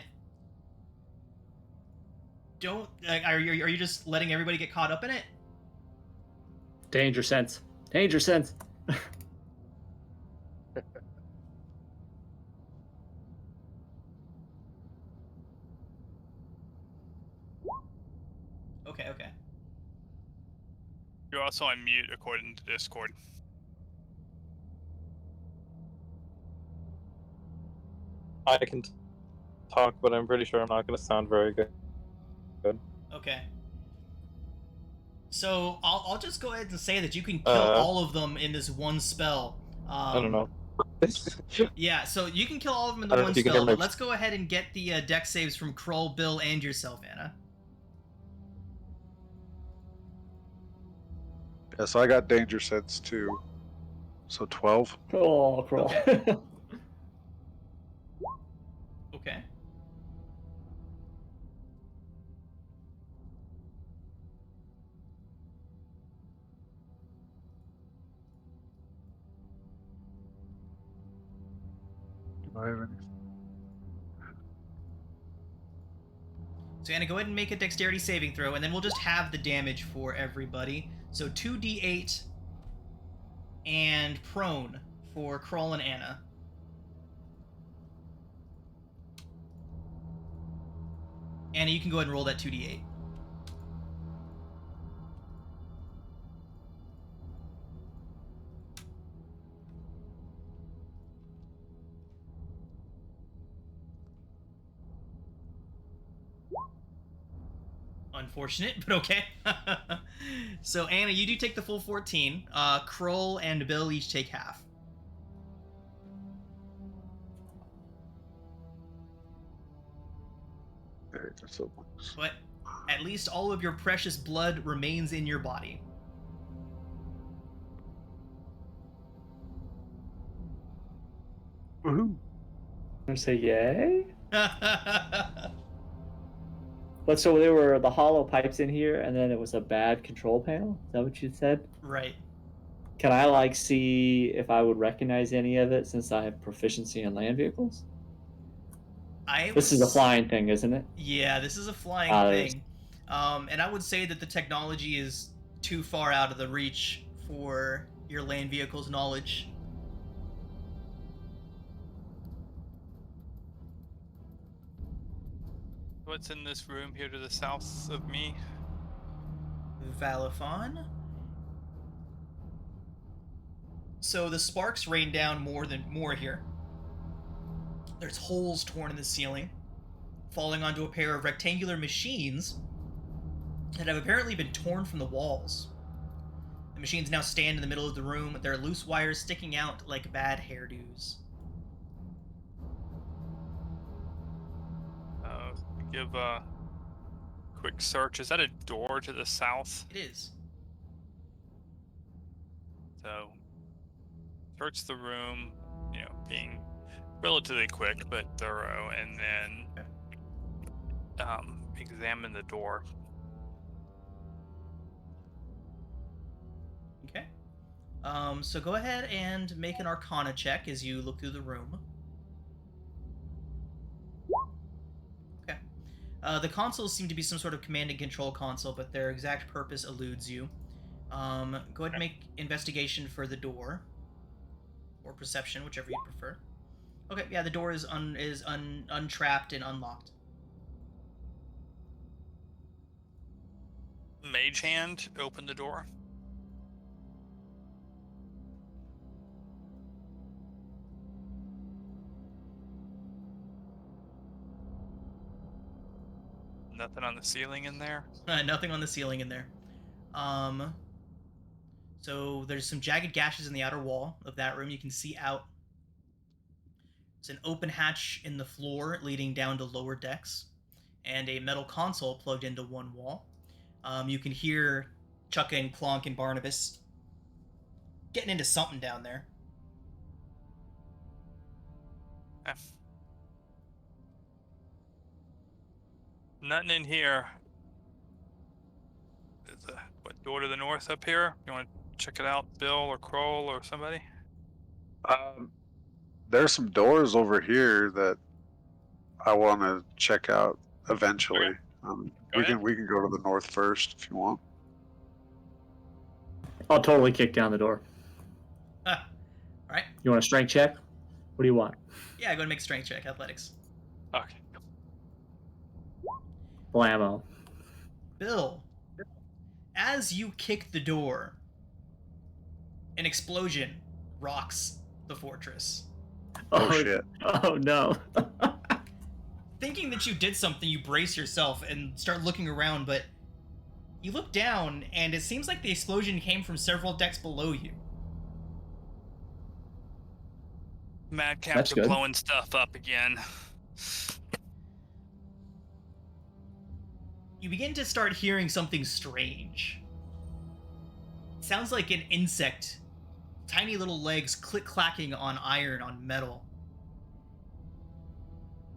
don't... Are you just letting everybody get caught up in it? Danger sense. Danger sense. Okay. You're also on mute according to Discord. I can talk, but I'm pretty sure I'm not going to sound very good. Okay. So, I'll just go ahead and say that you can kill all of them in this one spell. I don't know. Yeah, so you can kill all of them in the one spell, but let's go ahead and get the dex saves from Kroll, Bill, and yourself, Anna. Yeah, so I got danger sense too. So 12. Oh, Kroll. Okay. Do I have any? So Anna, go ahead and make a dexterity saving throw, and then we'll just have the damage for everybody. So 2d8 and prone for Kroll and Anna. Anna, you can go ahead and roll that 2d8. Unfortunate, but okay. So Anna, you do take the full 14. Kroll and Bill each take half. But at least all of your precious blood remains in your body. Woohoo! I say yay. But so there were the hollow pipes in here, and then it was a bad control panel. Is that what you said? Right. Can I see if I would recognize any of it since I have proficiency in land vehicles? This is a flying thing, isn't it? Yeah, this is a flying thing. And I would say that the technology is too far out of the reach for your land vehicles knowledge. What's in this room here to the south of me? Valifon. So the sparks rain down more here. There's holes torn in the ceiling, falling onto a pair of rectangular machines that have apparently been torn from the walls. The machines now stand in the middle of the room with their loose wires sticking out like bad hairdos. give a quick search. Is that a door to the south? It is. So, search the room, being relatively quick but thorough, and then examine the door. Okay. So go ahead and make an Arcana check as you look through the room. Okay. The consoles seem to be some sort of command and control console, but their exact purpose eludes you. Go ahead and make investigation for the door, or perception, whichever you prefer. Okay, yeah, the door is untrapped and unlocked. Mage hand, open the door. Nothing on the ceiling in there? Nothing on the ceiling in there. So there's some jagged gashes in the outer wall of that room. You can see out. There's an open hatch in the floor leading down to lower decks, and a metal console plugged into one wall. You can hear Chucka and Clonk and Barnabas getting into something down there. Nothing in here. There's a door to the north up here? You want to check it out, Bill or Kroll or somebody? There's some doors over here that I want to check out eventually. Okay. We can go to the north first if you want. I'll totally kick down the door. Right? You want a strength check? What do you want? Yeah, go ahead and make a strength check, athletics. Okay. Blammo. Bill, as you kick the door, an explosion rocks the fortress. Oh shit. Oh no. Thinking that you did something, you brace yourself and start looking around, but you look down, and it seems like the explosion came from several decks below you. Madcaps are blowing stuff up again. You begin to start hearing something strange. It sounds like an insect. Tiny little legs click-clacking on iron, on metal.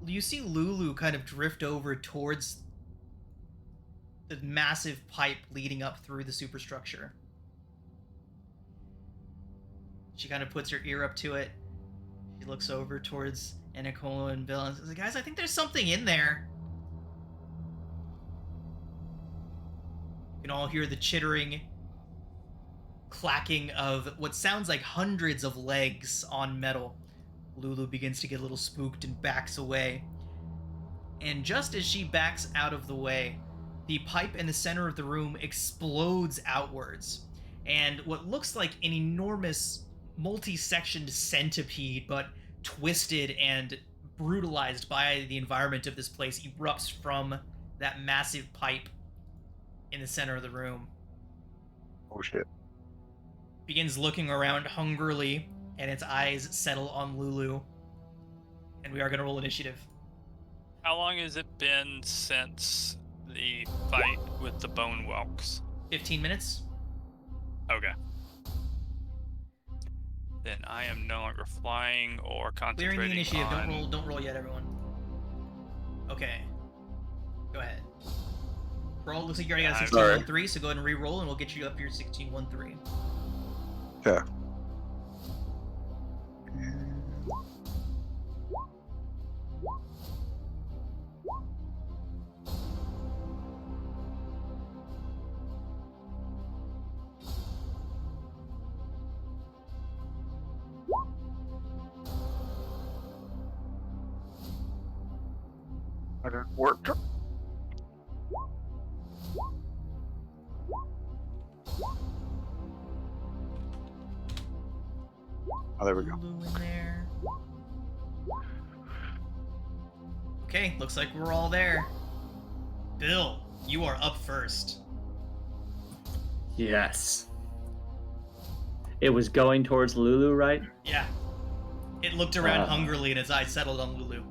You see Lulu kind of drift over towards the massive pipe leading up through the superstructure. She kind of puts her ear up to it. She looks over towards Anicola and Bill and says, "Guys, I think there's something in there." You can all hear the chittering, clacking of what sounds like hundreds of legs on metal. Lulu begins to get a little spooked and backs away. And just as she backs out of the way, the pipe in the center of the room explodes outwards. And what looks like an enormous multi-sectioned centipede, but twisted and brutalized by the environment of this place, erupts from that massive pipe in the center of the room. Oh shit. Begins looking around hungrily, and its eyes settle on Lulu. And we are going to roll initiative. How long has it been since the fight with the Bone Whelks? 15 minutes. Okay. Then I am no longer flying or concentrating. Clearing the initiative. on... Don't roll yet, everyone. Okay. Go ahead. Roll. Looks like you already got a 16-1-3, so go ahead and re-roll, and we'll get you up your 16-1-3. Yeah. That didn't work. Oh, there we go. Lulu in there. Okay, looks like we're all there. Bill, you are up first. Yes. It was going towards Lulu, right? Yeah. It looked around hungrily and its eyes settled on Lulu.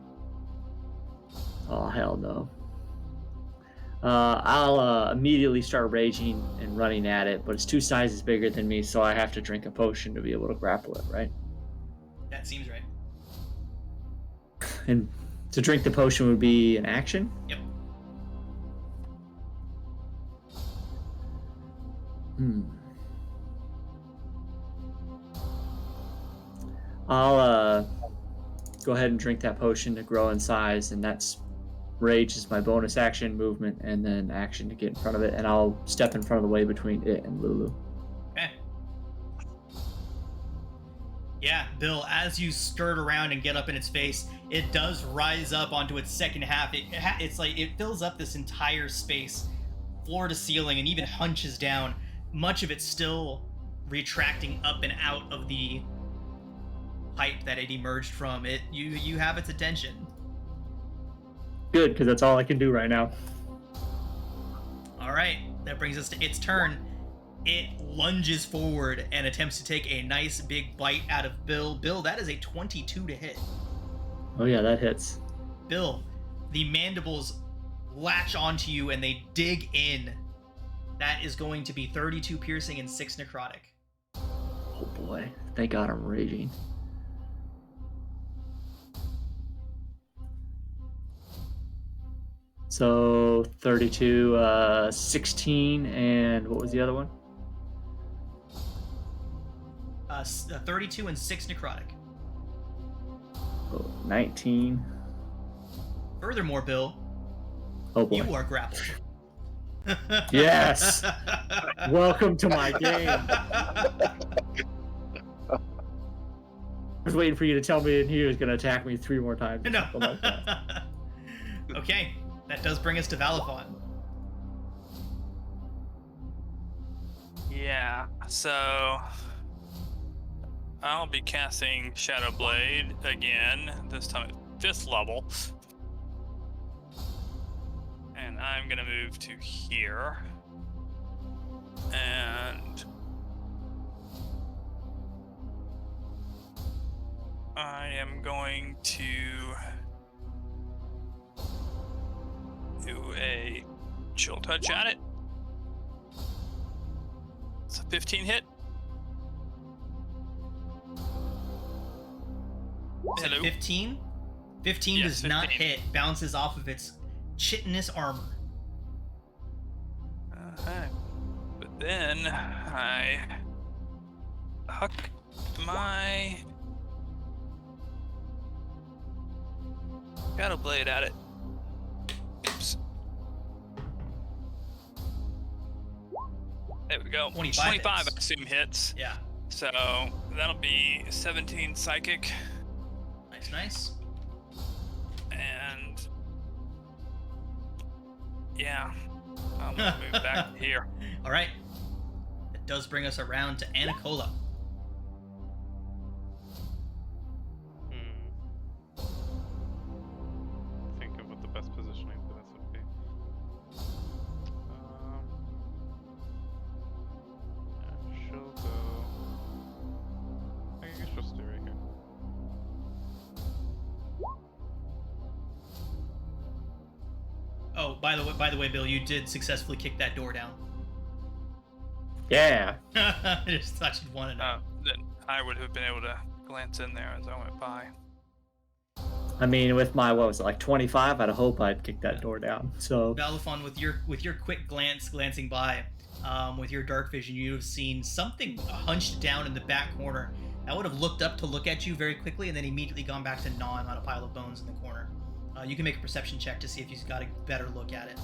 Oh, hell no. I'll immediately start raging and running at it, but it's 2 sizes bigger than me, so I have to drink a potion to be able to grapple it, right? That seems right. And to drink the potion would be an action? Yep. I'll go ahead and drink that potion to grow in size, and that's rage is my bonus action, movement, and then action to get in front of it, and I'll step in front of the way between it and Lulu. Okay. Yeah, Bill, as you skirt around and get up in its face, it does rise up onto its second half. It's like it fills up this entire space, floor to ceiling, and even hunches down. Much of it still retracting up and out of the pipe that it emerged from. You have its attention. Good, because that's all I can do right now. All right, that brings us to its turn. It lunges forward and attempts to take a nice big bite out of Bill. Bill, that is a 22 to hit. Oh yeah, that hits. Bill, the mandibles latch onto you and they dig in. That is going to be 32 piercing and 6 necrotic. Oh boy, thank God I'm raging. So 32, 16, and what was the other one? 32 and 6 necrotic. Oh, 19. Furthermore, Bill, Oh boy. you are grappled. Yes. Welcome to my game. I was waiting for you to tell me he was going to attack me 3 more times. Or No. something like that. Okay, that does bring us to Valifon. Yeah, so I'll be casting Shadow Blade again, this time at 5th level. And I'm gonna move to here. And I am going to do a chill touch at it. It's a 15 hit. Is it Hello? 15? 15 Yes, does not 15. hit. Bounces off of its chitinous armor. But then I huck my Shadow Blade at it. Oops. There we go. 25 I hits. assume hits. Yeah. So that'll be 17 psychic Nice. and yeah. I'm gonna move back to here. All right. That does bring us around to Anacola. Think of what the best positioning for this would be. Yeah, she'll go. I guess she'll stay right here. Oh, by the way, Bill, you did successfully kick that door down. Yeah. I just thought you'd want to know. Then I would have been able to glance in there as I went by. I mean, with my, what was it, like 25, I'd hope I'd kick that door down. So, Valifon, with your quick glancing by, with your dark vision, you have seen something hunched down in the back corner. That would have looked up to look at you very quickly, and then immediately gone back to gnawing on a pile of bones in the corner. You can make a perception check to see if you've got a better look at it.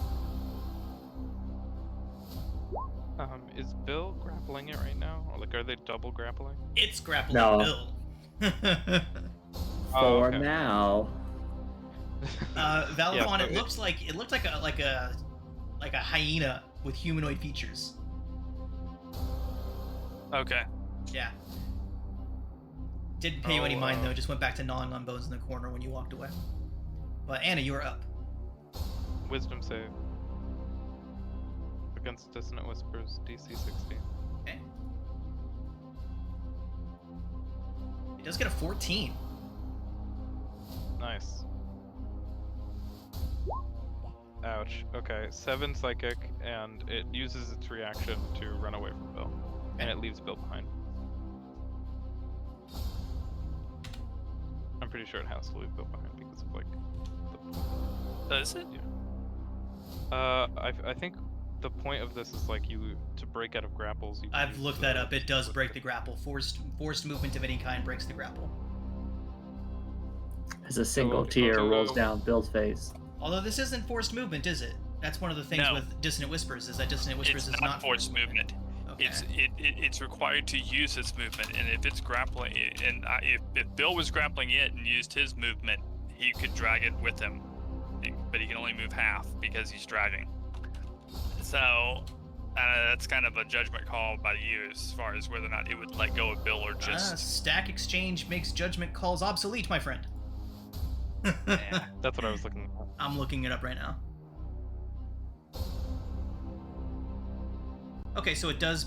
Is Bill grappling it right now? Or like, are they double grappling? It's grappling No. Bill. Oh, for okay. now. Valifon, Yeah, it looked like a hyena with humanoid features. Okay. Yeah. Didn't pay you any mind though. Just went back to gnawing on bones in the corner when you walked away. But Anna, you are up. Wisdom save. Against Dissonant Whispers, DC 16. Okay. It does get a 14. Nice. Ouch. Okay, 7 psychic, and it uses its reaction to run away from Bill, and it leaves Bill behind. I'm pretty sure it has to leave Bill behind because of like. Does it? I think the point of this is like to break out of grapples. You I've use looked that up. It does break the grapple. Forced movement of any kind breaks the grapple. As a single okay, tear okay, rolls well- down Bill's face. Although this isn't forced movement, is it? That's one of the things No. with Dissonant Whispers, is that Dissonant Whispers It's is not forced movement. Okay. It's required to use its movement, and if it's grappling, and if Bill was grappling it and used his movement, he could drag it with him, but he can only move half because he's dragging. So that's kind of a judgment call by you as far as whether or not it would let go of Bill or just. Stack exchange makes judgment calls obsolete, my friend. Yeah. That's what I was looking at. I'm looking it up right now. Okay, so it does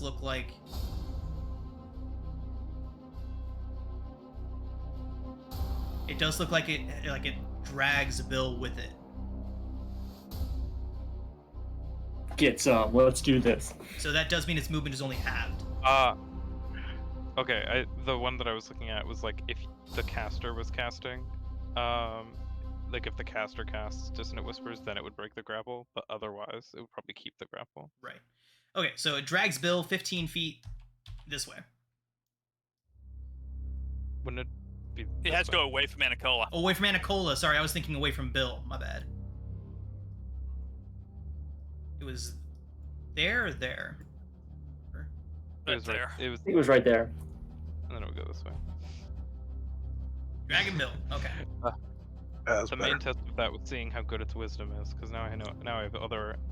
look like it drags Bill with it. Get some. Let's do this. So that does mean its movement is only halved. Okay. The one that I was looking at was like if the caster was casting, like if the caster casts Dissonant Whispers, then it would break the grapple, but otherwise it would probably keep the grapple. Right. Okay, so it drags Bill 15 feet this way. Wouldn't it be? He this has to way? go away from Anacola. Away from Anacola. Sorry, I was thinking away from Bill. My bad. It was there or there? It was there. Right, it was, He was right there. and then it would go this way. Dragon Bill. Okay. That's The better. main test of that was seeing how good its wisdom is, because now I know. Now I have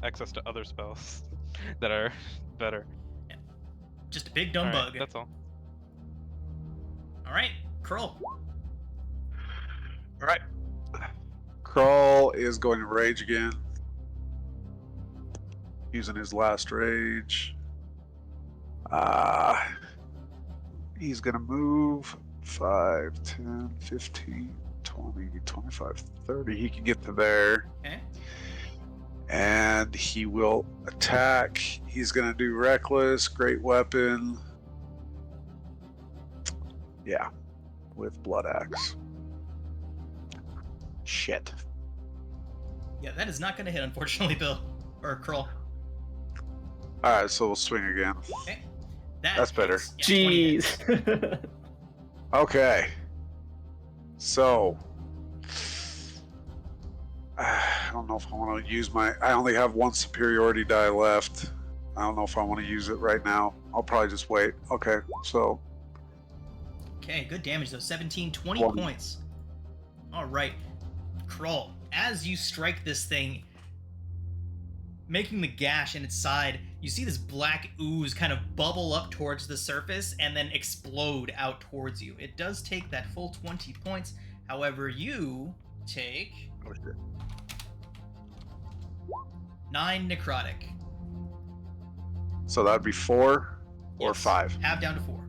access to other spells that are better. Just a big dumb Alright, bug. That's all. All right, Kroll. All right. Crawl is going to rage again. Using his last rage. He's going to move 5, 10, 15, 20, 25, 30. He can get to there. Okay. And he will attack. He's going to do Reckless, Great Weapon. Yeah, with Blood Axe. Shit. Yeah, that is not going to hit, unfortunately, Bill. Or Kroll. Alright, so we'll swing again. Okay. That's better. hits. Yeah, 20 hits. Jeez. Okay. So. I don't know if I want to use I only have one superiority die left. I don't know if I want to use it right now. I'll probably just wait. Okay, so. Okay, good damage though. 17, 20 One. points. All right, Kroll. As you strike this thing, making the gash in its side, you see this black ooze kind of bubble up towards the surface and then explode out towards you. It does take that full 20 points. However, you take Oh, shit. 9 necrotic. So that'd be 4 or Yes. 5. Half down to 4.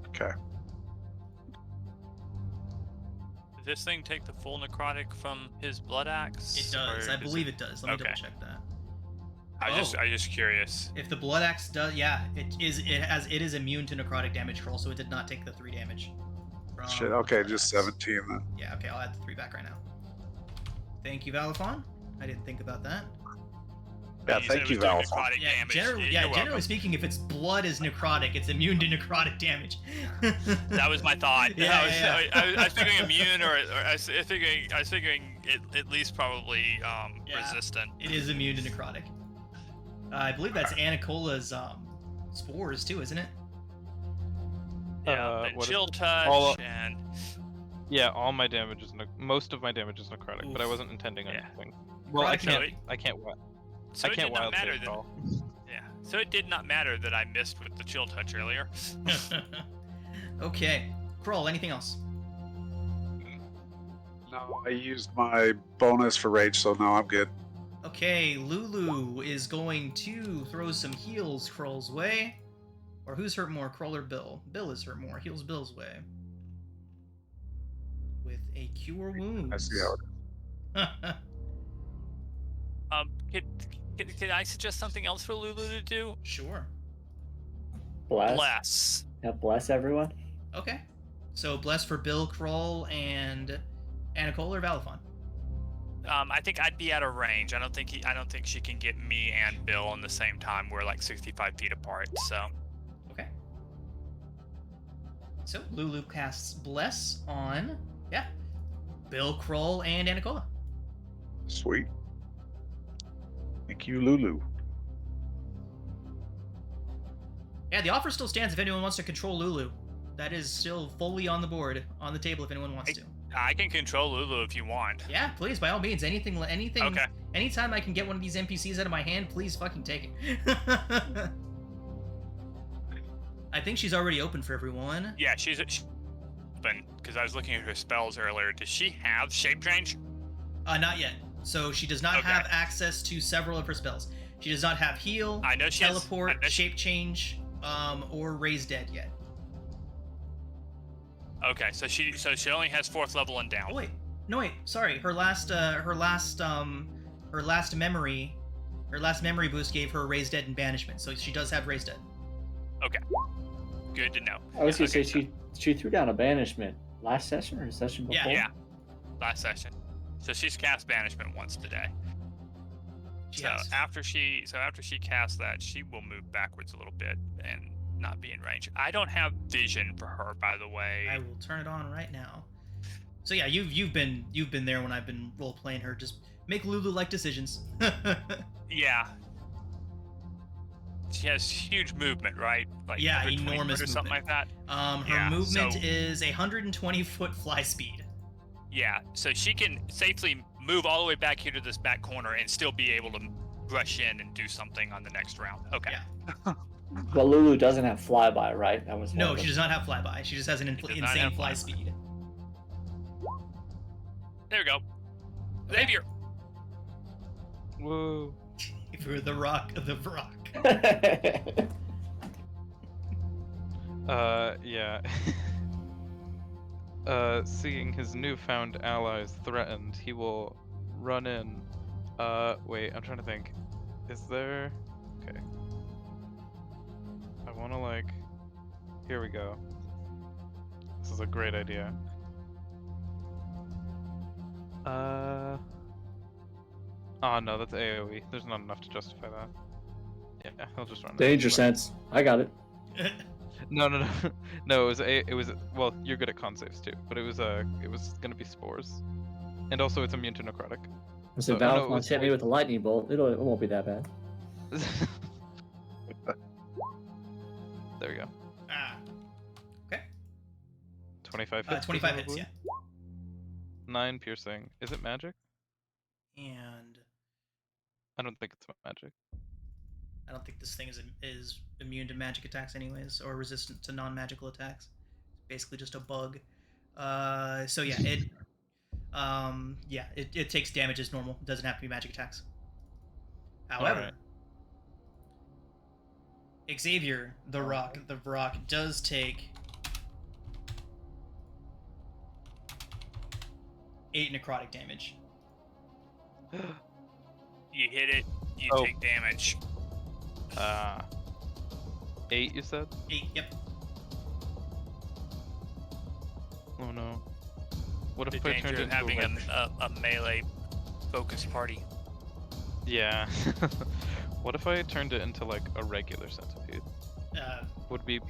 Okay. Does this thing take the full necrotic from his blood axe? It does. or I believe it does. Let me Okay. double check that. I just curious. If the blood axe does, yeah, it is immune to necrotic damage, Kroll, so it did not take the 3 damage. From Shit, okay, blood just axe. 17 then. Yeah, okay, I'll add the 3 back right now. Thank you, Valifon. I didn't think about that. Yeah, You said thank it you, was doing Valifon. necrotic Yeah, damage. generally You're welcome. speaking, if its blood is necrotic, it's immune to necrotic damage. That was my thought. Yeah, I was figuring immune, or I was figuring it at least probably Yeah. resistant. It is immune to necrotic. I believe that's Anacola's spores too, isn't it? Yeah, and what is chill it? touch All- and Yeah, all my damage is most of my damage is necrotic, but I Oof. wasn't intending on Yeah. anything. Well, I Necrotic- can't. So I can't. so I it can't did not wild matter save that. at all. Yeah, so it did not matter that I missed with the chill touch earlier. Okay, Kroll. Anything else? No, I used my bonus for rage, so no, I'm good. Okay, Lulu is going to throw some heals Kroll's way. Or who's hurt more, Kroll or Bill? Bill is hurt more. Heals Bill's way. With a cure wounds. I see how it is. Can I suggest something else for Lulu to do? Sure. Bless. Yeah, bless everyone. Okay. So bless for Bill, Kroll, and Nicole or Valifon. I think I'd be out of range. I don't think she can get me and Bill in the same time. We're like 65 feet apart. So. Okay. So Lulu casts bless on Bill, Kroll, and Anicola. Sweet. Thank you, Lulu. Yeah, the offer still stands if anyone wants to control Lulu. That is still fully on the board, on the table if anyone wants to. I can control Lulu if you want. Yeah, please, by all means. Anything. Okay. Anytime I can get one of these NPCs out of my hand, please fucking take it. I think she's already open for everyone. Yeah, she's open because I was looking at her spells earlier. Does she have shape change? Not yet. So she does not have access to several of her spells. She does not have heal, I know she teleport, has, shape change, or raise dead yet. Okay, so she only has 4th level and down. Oh wait, no wait, sorry. Her last memory boost gave her raise dead and banishment, so she does have raise dead. Okay, good to know. I was gonna say she threw down a banishment last session or the session before. Yeah, last session. So she's cast banishment once today. After she casts that, she will move backwards a little bit and not be in range. I don't have vision for her, by the way. I will turn it on right now. So yeah, you've been there when I've been role playing her. Just make Lulu-like decisions. Yeah. She has huge movement, right? Like yeah, enormous or something movement. like that. Her movement is 120-foot fly speed. Yeah, so she can safely move all the way back here to this back corner and still be able to rush in and do something on the next round. Okay. Yeah. But Lulu doesn't have flyby, right? That was no, she does not have flyby. She just has an insane fly speed. There we go. Xavier. Whoa. For the rock. Yeah. Seeing his newfound allies threatened, he will run in. Wait, I'm trying to think. Is there... Okay. I wanna Here we go. This is a great idea. Oh no, that's AoE. There's not enough to justify that. Yeah, he'll just run. Danger sense. I got it. No. No, it was well, you're good at con saves too, but it was gonna be spores. And also it's immune to necrotic. So Valve hit me with a lightning bolt. It won't be that bad. There we go. Okay. 25 hits. 25 hits, yeah. 9 piercing. Is it magic? And I don't think it's magic. I don't think this thing is immune to magic attacks anyways, or resistant to non-magical attacks. It's basically just a bug. So yeah, it takes damage as normal. It doesn't have to be magic attacks. However, Xavier, the Rock, does take 8 necrotic damage. You hit it, you take damage. 8, you said? 8, yep. Oh no. What The if I turned danger it of into having a melee focus party. Yeah. What if I turned it into a regular centipede? Would we?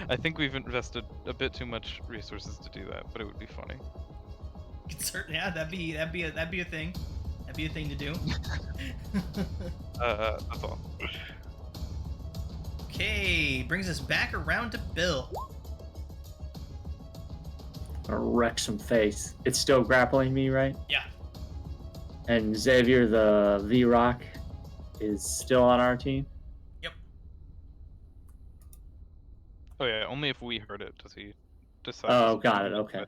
I think we've invested a bit too much resources to do that, but it would be funny. Yeah, that'd be a thing. That'd be a thing to do. That's all. Okay, brings us back around to Bill. Gonna wreck some face. It's still grappling me, right? Yeah. And Xavier, the V-Rock, is still on our team? Yep. Oh yeah, only if we heard it does he decide. Oh, got it. Okay.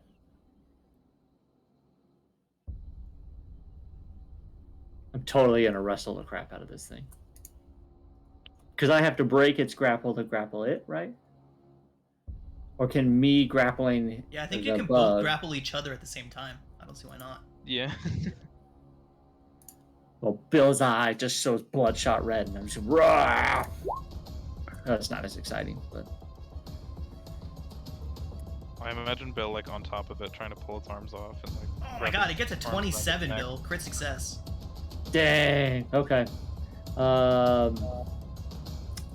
I'm totally gonna wrestle the crap out of this thing. Because I have to break its grapple to grapple it, right? Or can me grappling? Yeah, I think you can both grapple each other at the same time. I don't see why not. Yeah. Well, Bill's eye just shows bloodshot red, and I'm just raw. That's not as exciting, but I imagine Bill like on top of it, trying to pull its arms off, and like. Oh my god, it gets a 27, Bill. Crit success. dang. Okay. I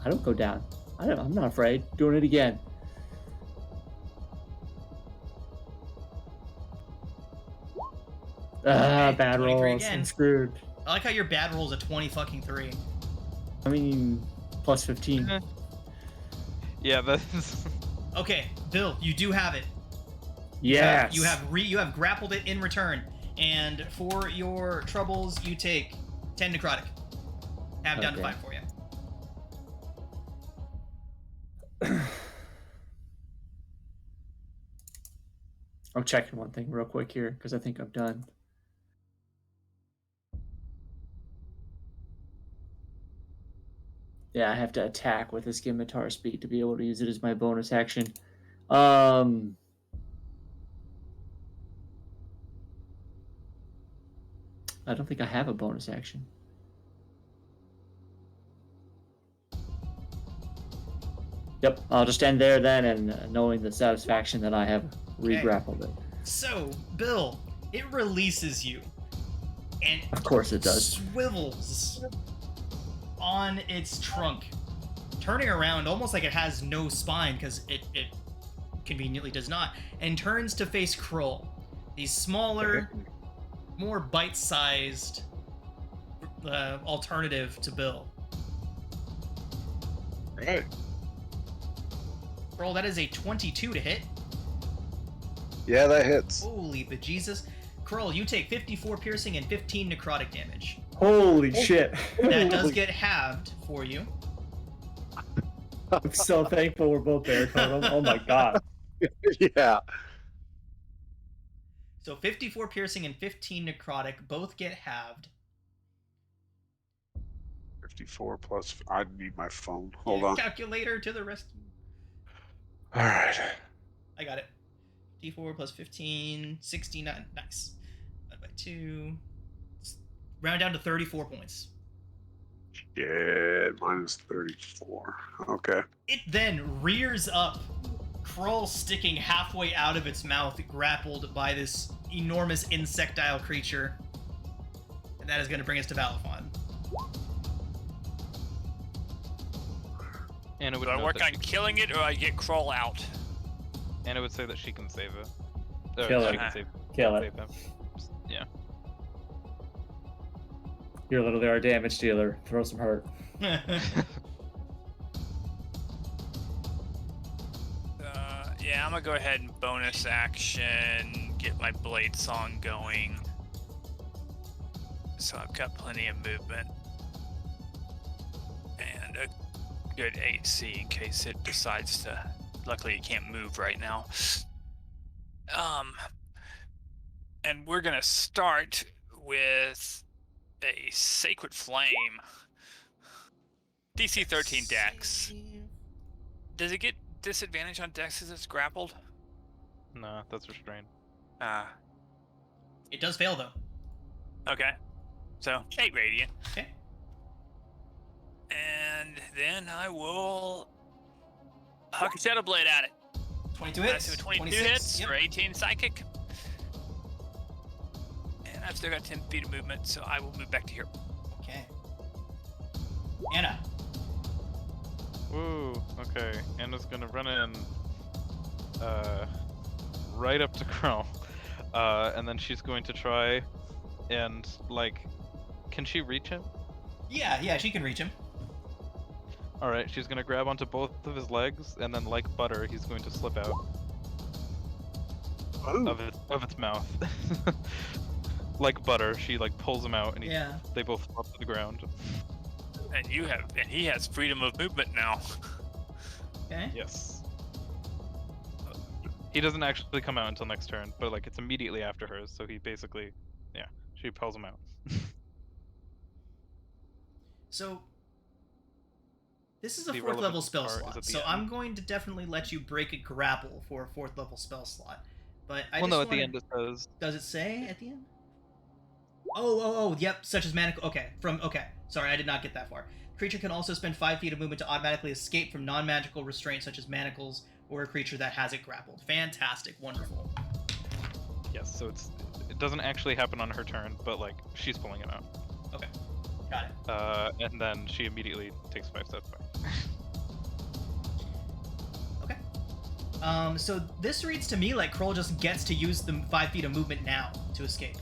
don't go down. I'm not afraid. Doing it again. Bad rolls. Again. I'm screwed. I like how your bad roll is a 20 fucking 3. I mean, plus 15. Yeah, that's. Okay, Bill, you do have it. Yes. You have grappled it in return, and for your troubles, you take 10 necrotic. Have down to 5 for you. I'm checking one thing real quick here because I think I'm done. Yeah, I have to attack with a scimitar speed to be able to use it as my bonus action. I don't think I have a bonus action. Yep, I'll just end there then, and knowing the satisfaction that I have re-grappled it. So, Bill, it releases you, and of course it does. Swivels on its trunk, turning around almost like it has no spine because it conveniently does not, and turns to face Krull, the smaller, more bite-sized alternative to Bill. Right. Krull, that is a 22 to hit. Yeah, that hits. Holy bejesus. Krull, you take 54 piercing and 15 necrotic damage. Holy shit. That does get halved for you. I'm so thankful we're both there, Totem. Oh my god. Yeah. So 54 piercing and 15 necrotic both get halved. 54 plus. I need my phone. Hold on. Calculator to the rescue. All right. I got it. 54 plus 15, 69. Nice. Divided by 2. Round down to 34 points. Shit, minus 34. Okay. It then rears up, Krull sticking halfway out of its mouth, grappled by this enormous insectile creature. And that is going to bring us to Valifon. Anna would Do I note work that on killing it, or I get Krull out? Anna would say that she can save it. Kill she it. can save, Kill it. save them. Yeah. You're literally our damage dealer. Throw some hurt. Yeah, I'm gonna go ahead and bonus action, get my blade song going. So I've got plenty of movement. And a good AC in case it decides to... Luckily it can't move right now. And we're gonna start with a Sacred Flame. DC 13 Dex. Does it get disadvantage on Dex as it's grappled? No, that's restrained. It does fail, though. Okay. So, 8 radiant. Okay. And then I will huck a Shadow Blade at it. 22 hits. That's 22 26, hits yep. for 18 psychic. And I've still got 10 feet of movement, so I will move back to here. Okay. Anna. Woo, okay. Anna's gonna run in right up to Krull. And then she's going to try and, like, can she reach him? Yeah, she can reach him. Alright, she's gonna grab onto both of his legs, and then, like butter, he's going to slip out of its mouth. Like butter, she, like, pulls him out, and they both fall to the ground. And he has freedom of movement now. Okay. Yes. He doesn't actually come out until next turn, but, like, it's immediately after hers, so he basically, she pulls him out. So, this is a The 4th level relevant spell part is slot, at the so end. I'm going to definitely let you break a grapple for a 4th level spell slot. But I Well, just no, at the wanna- end it says... Does it say at the end? Yep, such as manacle. Okay, sorry, I did not get that far. Creature can also spend 5 feet of movement to automatically escape from non-magical restraints such as manacles or a creature that has it grappled. Fantastic, wonderful. Yes, so it doesn't actually happen on her turn, but like she's pulling it out. Okay, got it. And then she immediately takes 5 steps back. Okay. So this reads to me like Kroll just gets to use the 5 feet of movement now to escape.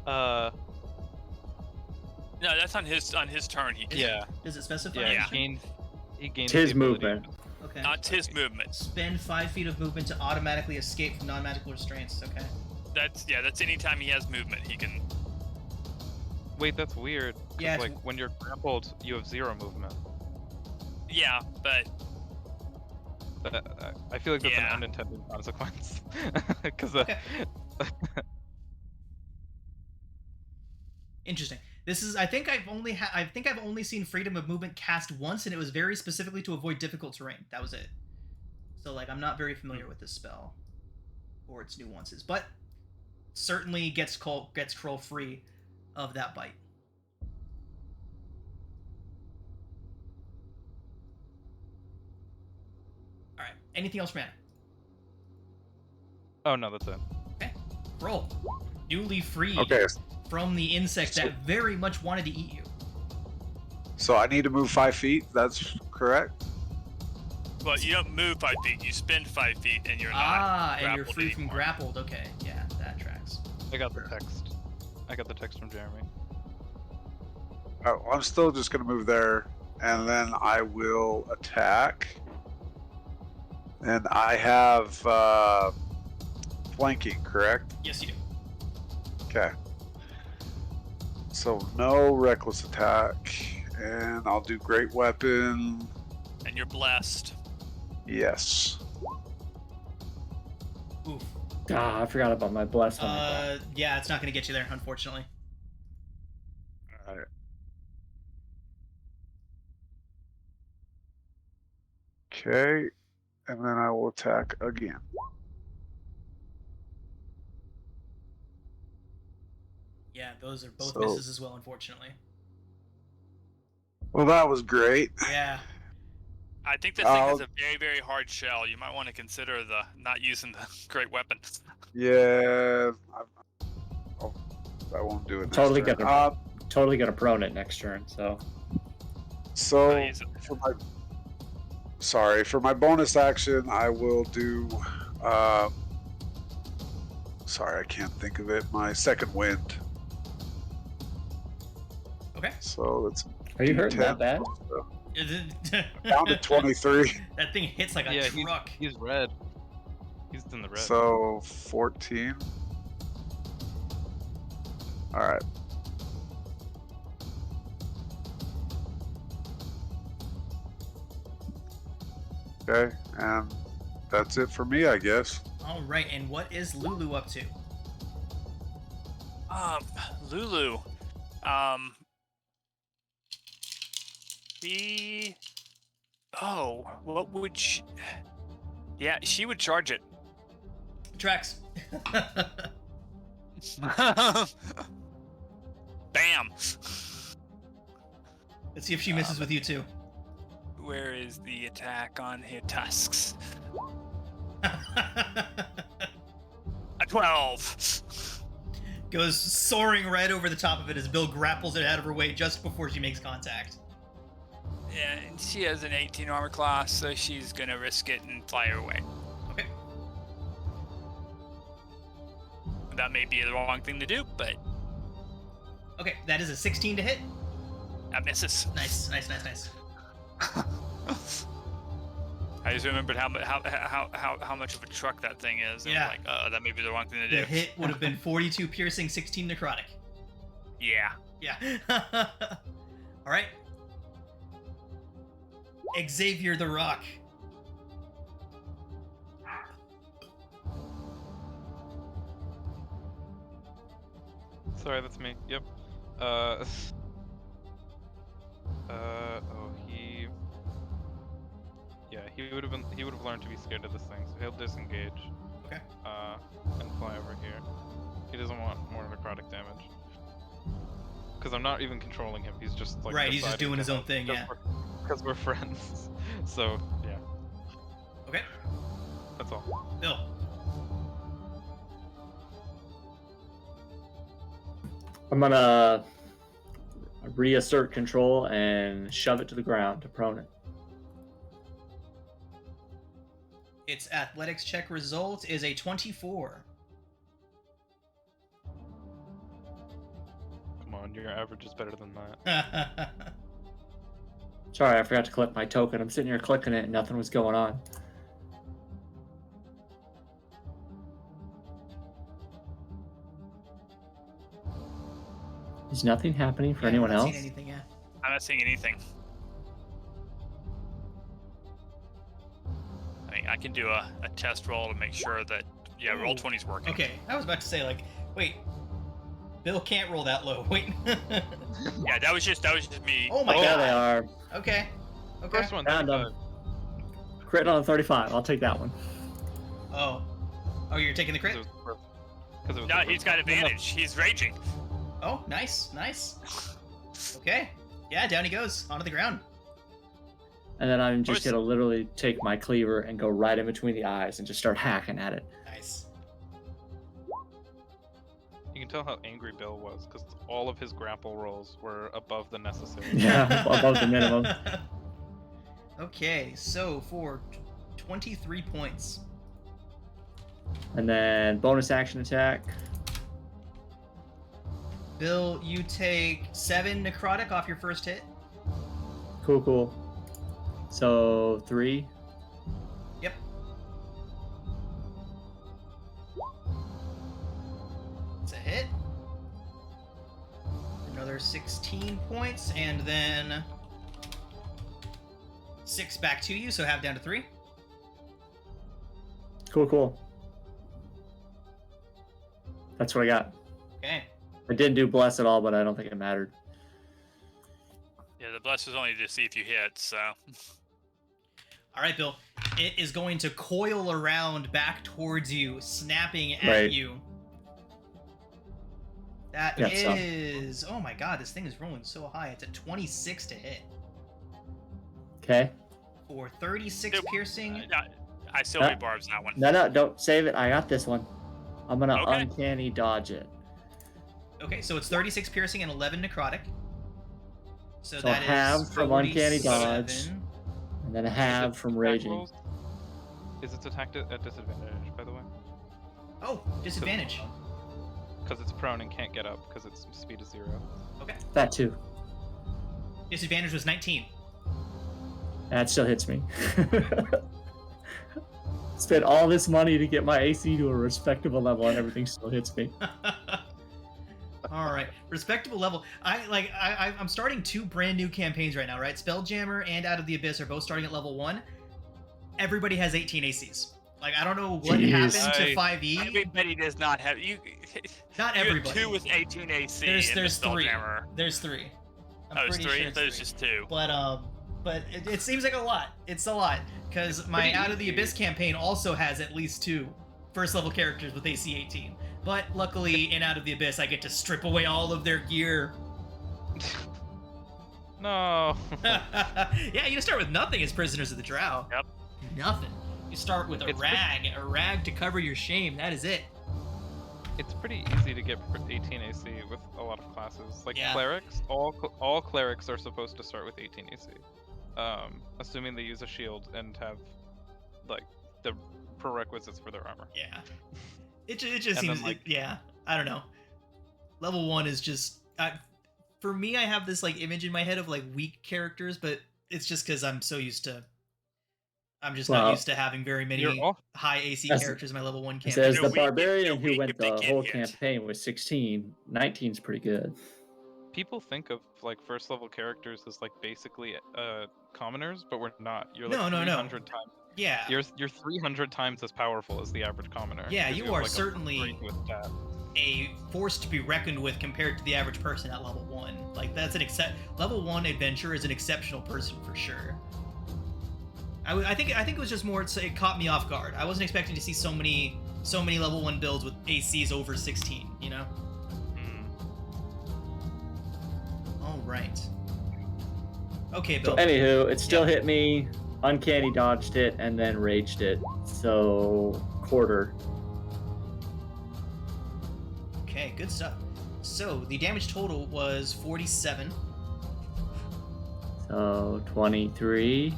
No, that's on his turn. Yeah. Does it specify? Yeah, anything? he gains His the ability. movement. Okay. Not his movement. Spend 5 feet of movement to automatically escape from non-magical restraints. Okay. That's anytime he has movement, he can. Wait, that's weird. 'Cause, Yeah, it's- like when you're grappled, you have 0 movement. Yeah, but I feel like that's Yeah. an unintended consequence. Because Okay. Interesting. This is. I think I've only seen freedom of movement cast once, and it was very specifically to avoid difficult terrain. That was it. So like, I'm not very familiar with this spell or its nuances, but certainly gets Kroll free of that bite. All right. Anything else, man? Oh no, that's it. Okay. Kroll, newly freed Okay, from the insect that very much wanted to eat you. so I need to move 5 feet. That's correct. well, you don't move 5 feet. You spend 5 feet, and you're not. And you're grappled free from anymore. grappled. Okay, yeah, that tracks. I got the text. I got the text from Jeremy. Oh, I'm still just gonna move there, and then I will attack. And I have flanking, correct? Yes, you do. Okay. So no reckless attack, and I'll do great weapon. And you're blessed. Yes. Oof. Ah, I forgot about my blessed on the Yeah, it's not going to get you there, unfortunately. All right. Okay, and then I will attack again. Yeah, those are both So- misses as well, unfortunately. Well, that was great. Yeah. I think this thing has a very, very hard shell. You might want to consider not using the great weapon. Yeah, I won't do it. Totally next turn. gonna- Totally gonna prone it next turn. So So use it. for my bonus action, I will do. Sorry, I can't think of it. My second wind. Okay. So it's are you hurting that bad? down to 23. That thing hits like a Yeah, truck. he's red. He's in the red. So 14. All right. Okay, and that's it for me, I guess. All right, and what is Lulu up to? Lulu. She. Oh, what would she? Yeah, she would charge it. Tracks. Bam. Let's see if she misses with you too. Where is the attack on his tusks? A 12. Goes soaring right over the top of it as Bill grapples it out of her way just before she makes contact. Yeah, and she has an 18 armor class, so she's gonna risk it and fly her way. Okay. That may be the wrong thing to do, but Okay, that is a 16 to hit. that misses. Nice. I just remembered how much of a truck that thing is. And Yeah. I'm like, that may be the wrong thing to The do. hit would have been 42 piercing, 16 necrotic. Yeah. Yeah. All right. Xavier the Rock. Sorry, that's me. Yep. He would have learned to be scared of this thing, so he'll disengage. Okay. And fly over here. He doesn't want more necrotic damage. Because I'm not even controlling him. He's just like right. He's just doing his own thing. Yeah. Because we're friends. So yeah. Okay. That's all. Bill. I'm gonna reassert control and shove it to the ground to prone it. Its athletics check result is a 24. Come on, your average is better than that. Sorry, I forgot to click my token. I'm sitting here clicking it and nothing was going on. Is nothing happening for anyone else? Anything, yeah. I'm not seeing anything. I mean, I can do a test roll to make sure that, yeah, roll 20's working. Okay, I was about to say, like, wait, Bill can't roll that low. Wait. Yeah, that was just me. Oh my There god. they are. Okay. First one. Found them. Crit on 35. I'll take that one. Oh, you're taking the crit? No, he's got advantage. He's raging. Oh, nice. Okay. Yeah, down he goes, onto the ground. And then I'm just gonna literally take my cleaver and go right in between the eyes and just start hacking at it. Nice. You can tell how angry Bill was because all of his grapple rolls were above the necessary. Yeah, above the minimum. Okay, so for 23 points. And then bonus action attack. Bill, you take 7 necrotic off your first hit. Cool. So 3. Yep. It's a hit. Another 16 points, and then 6 back to you, so half down to 3. Cool. That's what I got. Okay. I didn't do bless at all, but I don't think it mattered. Yeah, the bless was only to see if you hit, so. All right, Bill. It is going to coil around back towards you, snapping at Right. you. That is... Oh my god, this thing is rolling so high. It's a 26 to hit. Okay. For 36 piercing. I still need barbs in that one. No, don't save it. I got this one. I'm gonna Okay. uncanny dodge it. Okay, so it's 36 piercing and 11 necrotic. So So that half is from uncanny 47. dodge. And then a half from raging. Is its attack at disadvantage, by the way? Oh, disadvantage. Because it's prone and can't get up because its speed is 0. Okay. That too. Disadvantage was 19. That still hits me. Spent all this money to get my AC to a respectable level, and everything still hits me. All right, respectable level. I'm starting 2 brand new campaigns right now, right? Spelljammer and Out of the Abyss are both starting at level 1. Everybody has 18 ACs. Like, I don't know what happened to 5e. Everybody does not have you. Not you have everybody. 2 with 18 AC. There's in 3. the Spelljammer. There's 3. There's pretty 3. sure it's There's 3. just 2. But it seems like a lot. It's a lot because my Out of the Abyss campaign also has at least 2 first level characters with AC 18. But luckily, in Out of the Abyss, I get to strip away all of their gear. No. Yeah, you start with nothing as Prisoners of the Drow. Yep. Nothing. You start with a rag to cover your shame. That is it. It's pretty easy to get 18 AC with a lot of classes. Like Yeah. clerics, all clerics are supposed to start with 18 AC. Assuming they use a shield and have like the prerequisites for their armor. Yeah. It just And seems then, like- yeah. I don't know. Level 1 is just for me. I have this like image in my head of like weak characters, but it's just because I'm so used to. I'm just not used to having very many high AC characters in my level 1 campaign. Says the They're weak barbarian if who went they the get whole hit. campaign with 16. 19's pretty good. People think of like first level characters as like basically commoners, but we're not. You're like No. 300 times. Yeah. You're 300 times as powerful as the average commoner. Yeah, 'cause you have, are like, a certainly break with that. a force to be reckoned with compared to the average person at level 1. Like that's an level 1 adventurer is an exceptional person for sure. I think it was just more it caught me off guard. I wasn't expecting to see so many level 1 builds with AC is over 16, you know? All right. Okay, Bill. So anywho, it still Yeah. hit me, uncanny dodged it, and then raged it. So quarter. Okay, good stuff. So the damage total was 47. So 23.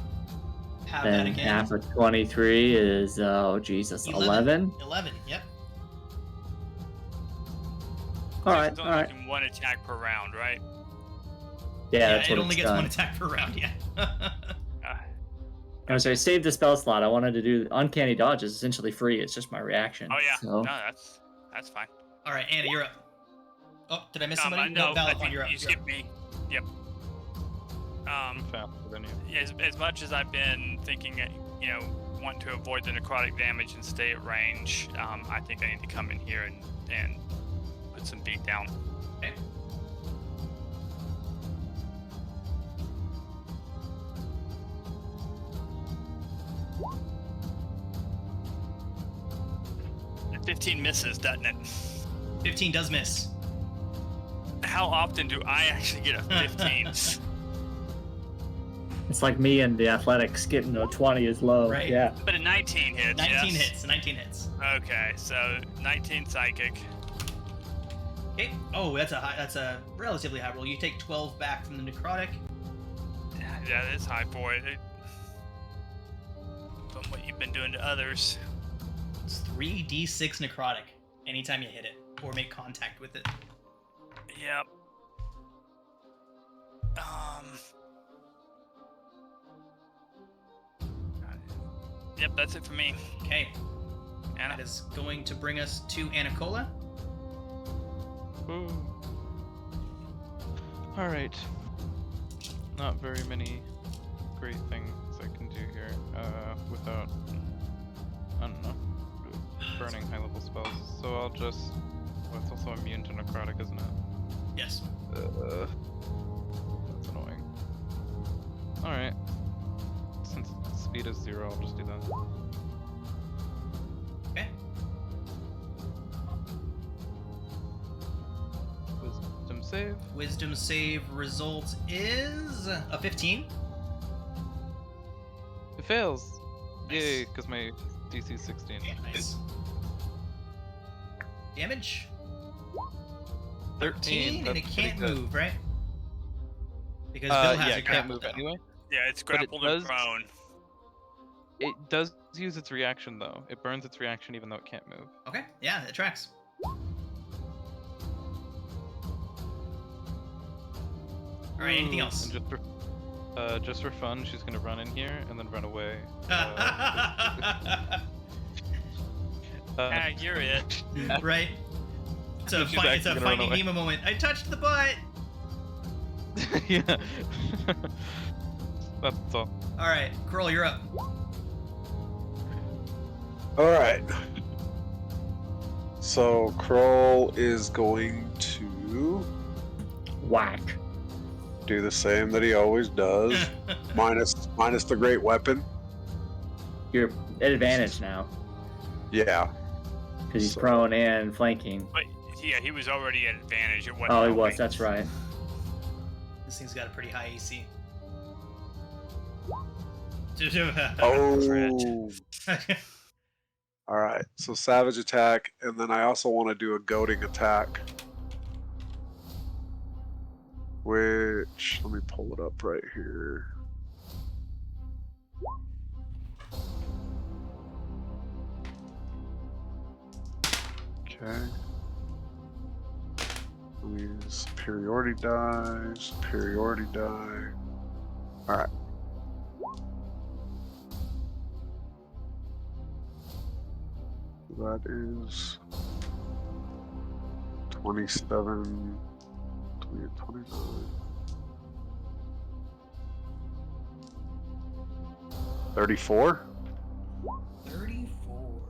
Have Then that again. half of 23 is, oh Jesus, 11? 11, yep. It's only making one attack per round, right? Yeah, that's it what only it's gets done. one attack per round, yeah. I'm sorry, save the spell slot. I wanted to do uncanny dodge is essentially free. It's just my reaction. Oh yeah, So. no, that's fine. All right, Anna, you're up. Oh, did I miss somebody? No, I think you're up. you skipped me. Yep. I'm faster than you. As much as I've been thinking, want to avoid the necrotic damage and stay at range, I think I need to come in here and put some beat down. Okay. The 15 misses, doesn't it? 15 does miss. How often do I actually get a 15? It's like me and the athletics getting a 20 is low. Right. Yeah. But a 19 hits. 19 yes? hits. Okay, so 19 psychic. Okay. Oh, that's a relatively high roll. You take 12 back from the necrotic. Yeah, that's high for it. From what you've been doing to others. It's 3d6 necrotic anytime you hit it or make contact with it. Yep. Yep, that's it for me. Okay. Anna. That is going to bring us to Anacola. Ooh. Alright. Not very many great things I can do here without, I don't know, burning high level spells. So I'll just, it's also immune to necrotic, isn't it? Yes. That's annoying. Alright. Since speed is 0, I'll just do that. Okay. Wisdom save. Wisdom save result is a 15. It fails! Nice. Yay, because my DC is 16. Nice. Damage? 13, and it that's can't pretty good. move, right? Because Bill has yeah, a it can't grapple move now. anyway. Yeah, it's But it grappled and does- prone. It does use its reaction though. It burns its reaction even though it can't move. Okay, yeah, it tracks. Alright, anything else? And just for fun, she's gonna run in here and then run away. You're it. Right? It's a, She's it's a actually gonna run Finding away. Nemo moment. I touched the butt! Yeah. That's all. Alright, Kroll, you're up. All right. So Kroll is going to Whack. do the same that he always does, minus the great weapon. You're at advantage now Yeah. because he's So- prone and flanking. But yeah, he was already at advantage. It wasn't Oh, he helping. was. That's right. This thing's got a pretty high AC. Oh. All right. So savage attack, and then I also want to do a goading attack, which let me pull it up right here. Okay. Superiority die, superiority die. All right. That is 27, 28, 29. 34? 34.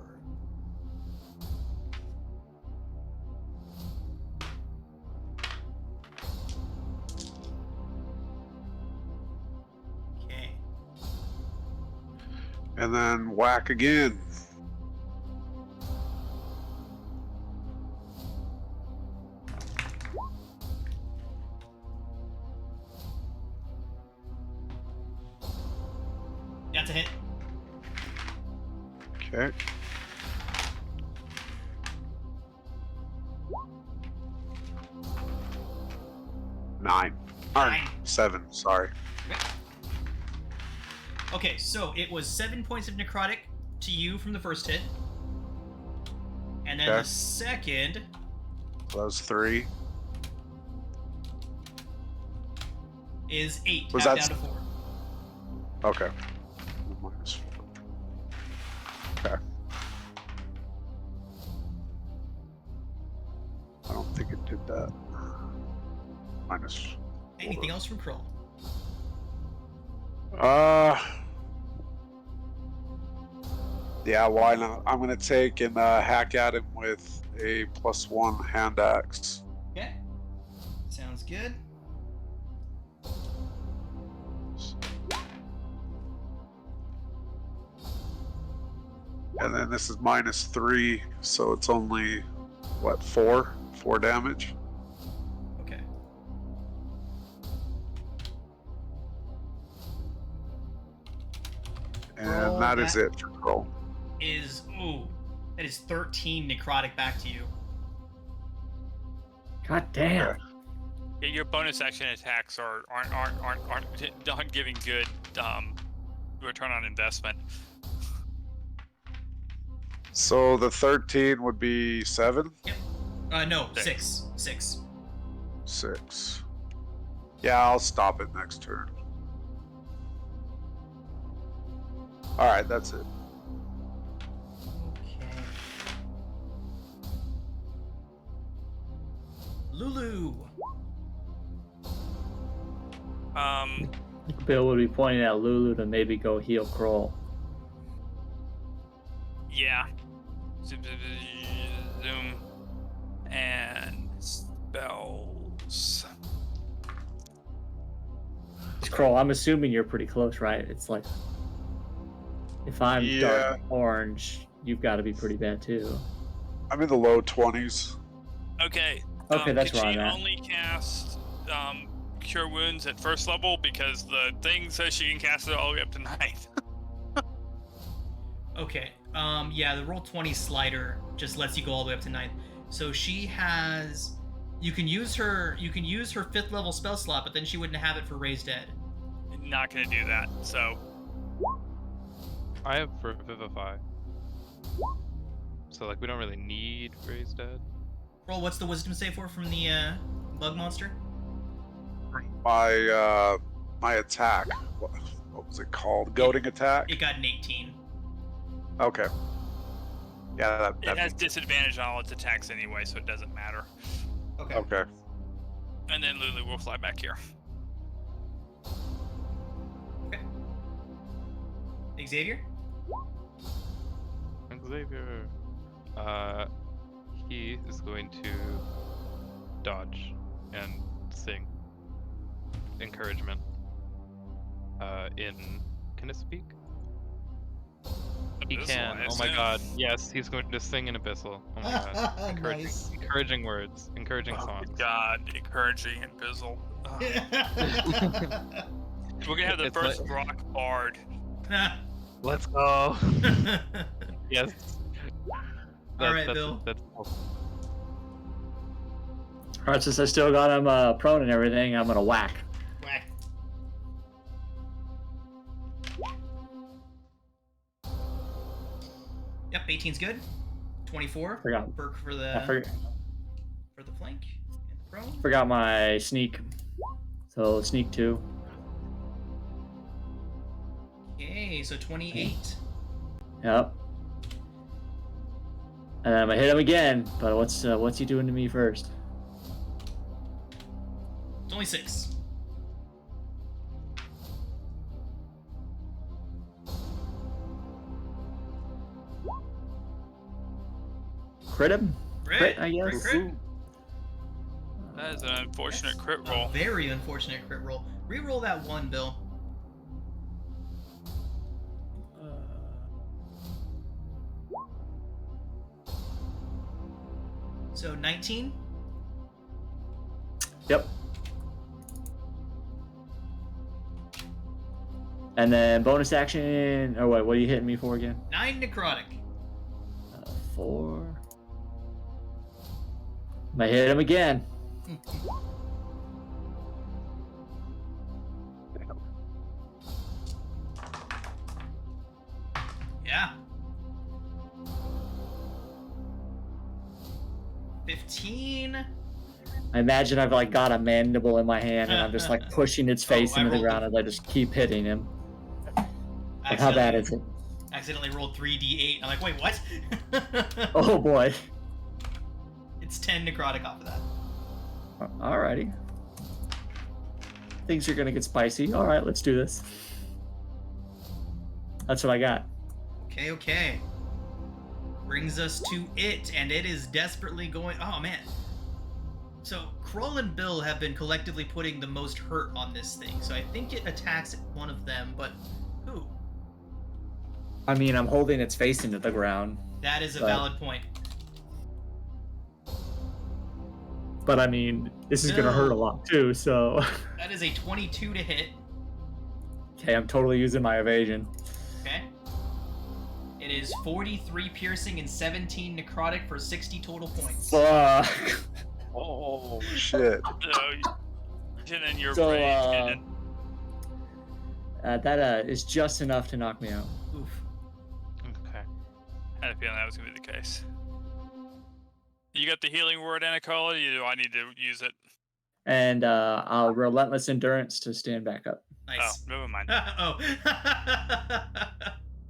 Okay. And then whack again. That's a hit. Okay. Nine. Or 9. 7, sorry. Okay, so it was 7 points of necrotic to you from the first hit. And then Okay. the second So that was 3. is 8. Was Half that down to 4. Okay. -4. Okay. I don't think it did that. -4. Anything else from Kroll? Yeah, why not? I'm gonna take and hack at him with a +1 hand axe. Okay. Sounds good. And then this is -3, so it's only what, 4? 4 damage. Okay. And Roll that is that. it for Kroll. That is 13 necrotic back to you. God damn. Okay. Yeah, your bonus action attacks aren't giving good return on investment. So the 13 would be 7? No, Six. 6. 6. Yeah, I'll stop it next turn. Alright, that's it. Okay. Lulu. Bill would be pointing at Lulu to maybe go heal Kroll. Yeah. Zoom. And spells. Kroll, I'm assuming you're pretty close, right? It's like, if I'm dark orange, you've got to be pretty bad too. I'm in the low 20s. Okay. Okay, that's where where I'm I'm at. only cast Cure Wounds at first level because the thing says she can cast it all the way up to 9th. Okay. Yeah, the roll 20 slider just lets you go all the way up to 9th. So she has. You can use her 5th level spell slot, but then she wouldn't have it for Raised Dead. Not gonna do that. So I have Revivify. So like we don't really need Raised Dead. Roll. What's the wisdom save for from the bug monster? My attack. What was it called? Goading attack? It got an 18. Okay. Yeah, it has disadvantage on all its attacks anyway, so it doesn't matter. Okay. Okay. And then Lulu will fly back here. Okay. Xavier? Xavier. He is going to dodge and sing encouragement. Can it speak? He Abyssal, can. I Oh my assume. god. Yes, he's going to sing in Abyssal. Oh my god. Nice. Encouraging words. Encouraging Oh songs. God, encouraging and Bizzle. We're gonna have the It's first like- rock bard. Let's go. Yes. All right, Bill. Alright, since I still got him prone and everything, I'm gonna whack. Whack. Yep, 18's good. 24. Forgot. Perk for I the flank and the prone. forgot my sneak. So sneak 2. Okay, so 28. Yep. And I'm gonna hit him again, but what's he doing to me first? It's only 6. Crit him? Crit, I guess. Crit. That is an unfortunate That's crit roll. A very unfortunate crit roll. Reroll that 1, Bill. So 19. Yep. And then bonus action. Oh wait, what are you hitting me for again? 9 necrotic. 4. I'm gonna hit him again. Yeah. 15. I imagine I've like got a mandible in my hand and I'm just like pushing its face into the ground as I just keep hitting him. Like, how bad is it? Accidentally rolled 3d8. I'm like, wait, what? Oh boy. It's 10 necrotic off of that. Alrighty. Things are gonna get spicy. Alright, let's do this. That's what I got. Okay. Brings us to it, and it is desperately going... Oh, man. So, Krull and Bill have been collectively putting the most hurt on this thing, so I think it attacks one of them, but who? I mean, I'm holding its face into the ground. That is a valid point. But I mean, this is gonna hurt a lot too, so... That is a 22 to hit. Okay, I'm totally using my evasion. Okay. It is 43 piercing and 17 necrotic for 60 total points. Fuck. Oh, shit. Get in your So, brain. that is just enough to knock me out. Oof. Okay. I had a feeling that was going to be the case. You got the healing word, Anacola? Do I need to use it? And I'll relentless endurance to stand back up. Nice. Oh, never mind. Oh.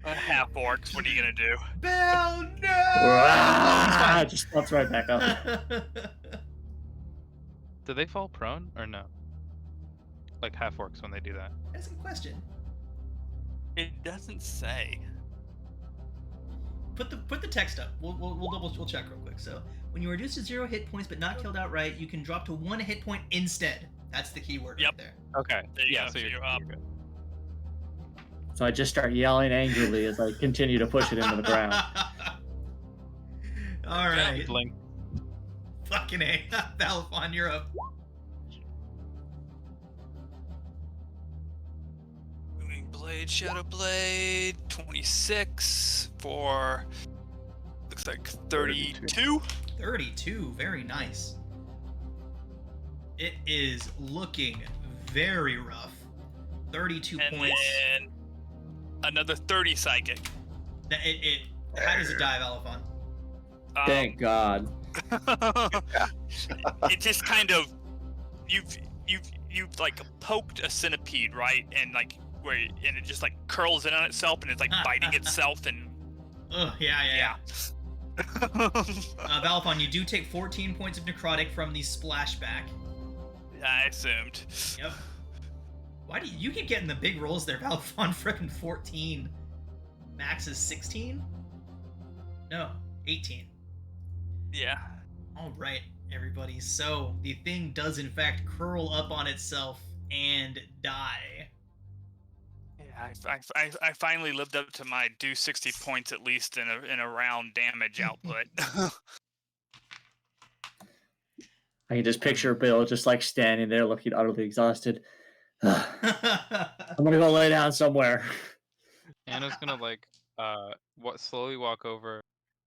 Half orcs, what are you going to do? Bill, no! Ah, just pops right back up. Do they fall prone or no? Like half orcs when they do that. That's a good question. It doesn't say. Put the text up. We'll check real quick. So when you reduce to 0 hit points but not killed outright, you can drop to 1 hit point instead. That's the key word right there. Okay. There you Yeah, go, so you're up. good. So I just start yelling angrily as I continue to push it into the ground. All right. Blink. Fucking A. Balafon, you're up. Booming Blade, Shadow Blade, 26 for, looks like 32. 32. Very nice. It is looking very rough. 32 And points. then another 30 psychic. How does it die, Balafon? Thank God. It just kind of, you've like poked a centipede, right? And like and it just like curls in on itself and it's like biting itself and Oh, yeah. Balafon, you do take 14 points of necrotic from the splashback. I assumed. Yep. Why do you keep getting the big rolls there, Balafon? Frickin' 14. Max is 16? No, 18. Yeah. All right, everybody. So the thing does in fact curl up on itself and die. Yeah, I finally lived up to my do 60 points at least in a round damage output. I can just picture Bill just like standing there looking utterly exhausted. I'm gonna go lay down somewhere. Anna's gonna like slowly walk over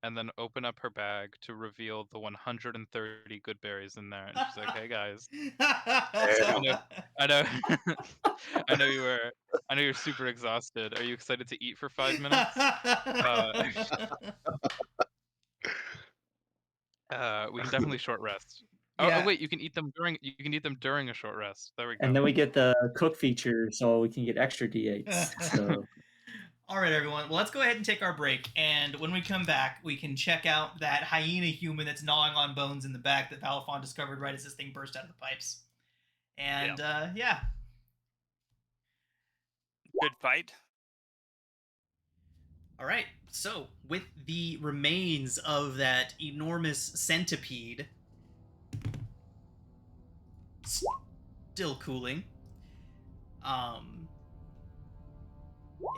and then open up her bag to reveal the 130 good berries in there. And she's like, "Hey guys, I know, I know you're super exhausted. Are you excited to eat for 5 minutes? We can definitely short rest. Yeah. Oh wait, you can eat them during a short rest. There we go. And then we get the cook feature, so we can get extra D8s. So. All right, everyone. Well, let's go ahead and take our break. And when we come back, we can check out that hyena human that's gnawing on bones in the back that Balafon discovered right as this thing burst out of the pipes. And, yeah. Good fight. All right. So, with the remains of that enormous centipede still cooling,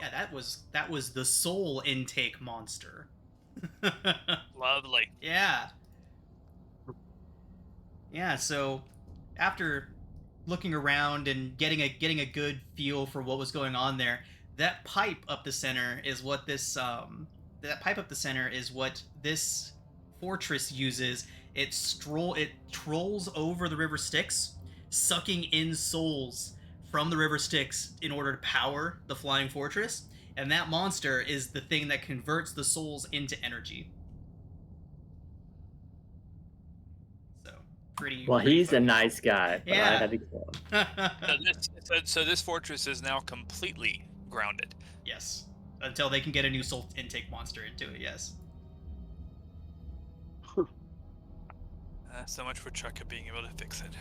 yeah, that was the soul intake monster. Lovely. Yeah. Yeah, so after looking around and getting a good feel for what was going on there, that pipe up the center is what this fortress uses. It trolls over the river Styx, sucking in souls from the river Styx in order to power the flying fortress, and that monster is the thing that converts the souls into energy. So pretty. Well, pretty he's a fucking nice guy, but I had to kill him. So this fortress is now completely grounded. Yes, until they can get a new soul intake monster into it. Yes. So much for Chukka being able to fix it.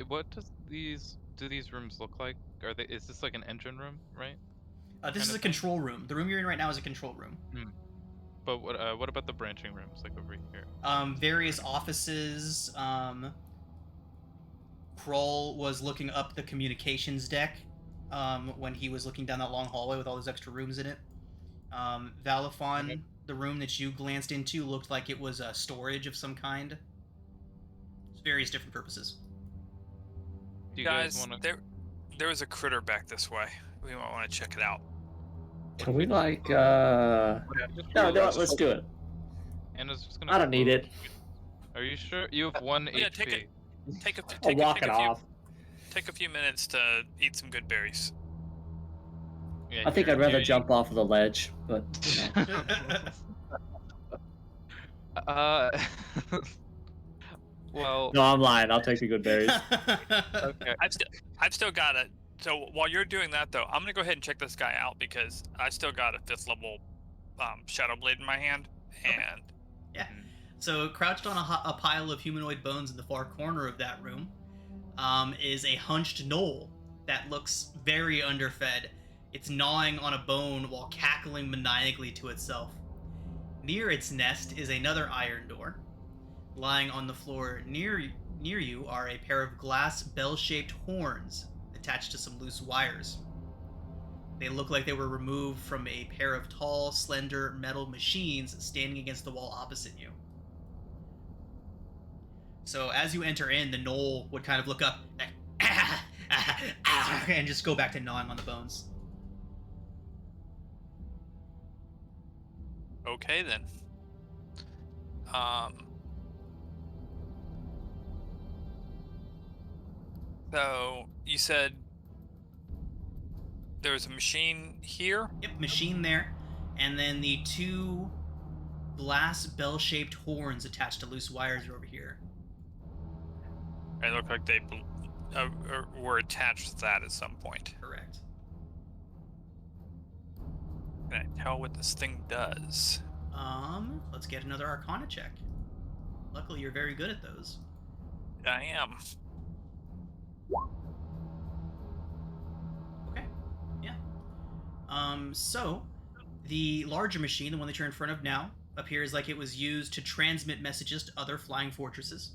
What do these rooms look like? Is this like an engine room, right? This is a control room. The room you're in right now is a control room. But what about the branching rooms, like over here? Various offices. Kroll was looking up the communications deck when he was looking down that long hallway with all those extra rooms in it. Valifon, the room that you glanced into, looked like it was a storage of some kind. It's various different purposes. Do you guys want to... there was a critter back this way. We might want to check it out. Can we No, let's do it. Anna's just gonna. I don't need it. Are you sure? You have 1 HP. I'll walk it off. Take a few minutes to eat some good berries. Yeah, I think I'd rather jump off of the ledge, but. Well. No, I'm lying. I'll take the good berries. Okay. I've still got it. So while you're doing that, though, I'm gonna go ahead and check this guy out because I still got a 5th level Shadow Blade in my hand, and yeah. So crouched on a pile of humanoid bones in the far corner of that room is a hunched gnoll that looks very underfed. It's gnawing on a bone while cackling maniacally to itself. Near its nest is another iron door. Lying on the floor near you are a pair of glass bell-shaped horns attached to some loose wires. They look like they were removed from a pair of tall, slender metal machines standing against the wall opposite you. So as you enter in, the gnoll would kind of look up and just go back to gnawing on the bones. Okay then. So you said there was a machine here? Yep, machine there, and then the 2 glass bell-shaped horns attached to loose wires are over here. They look like they were attached to that at some point. Correct. Can I tell what this thing does? Let's get another Arcana check. Luckily, you're very good at those. I am. Okay. Yeah. So the larger machine, the one that you're in front of now, appears like it was used to transmit messages to other flying fortresses.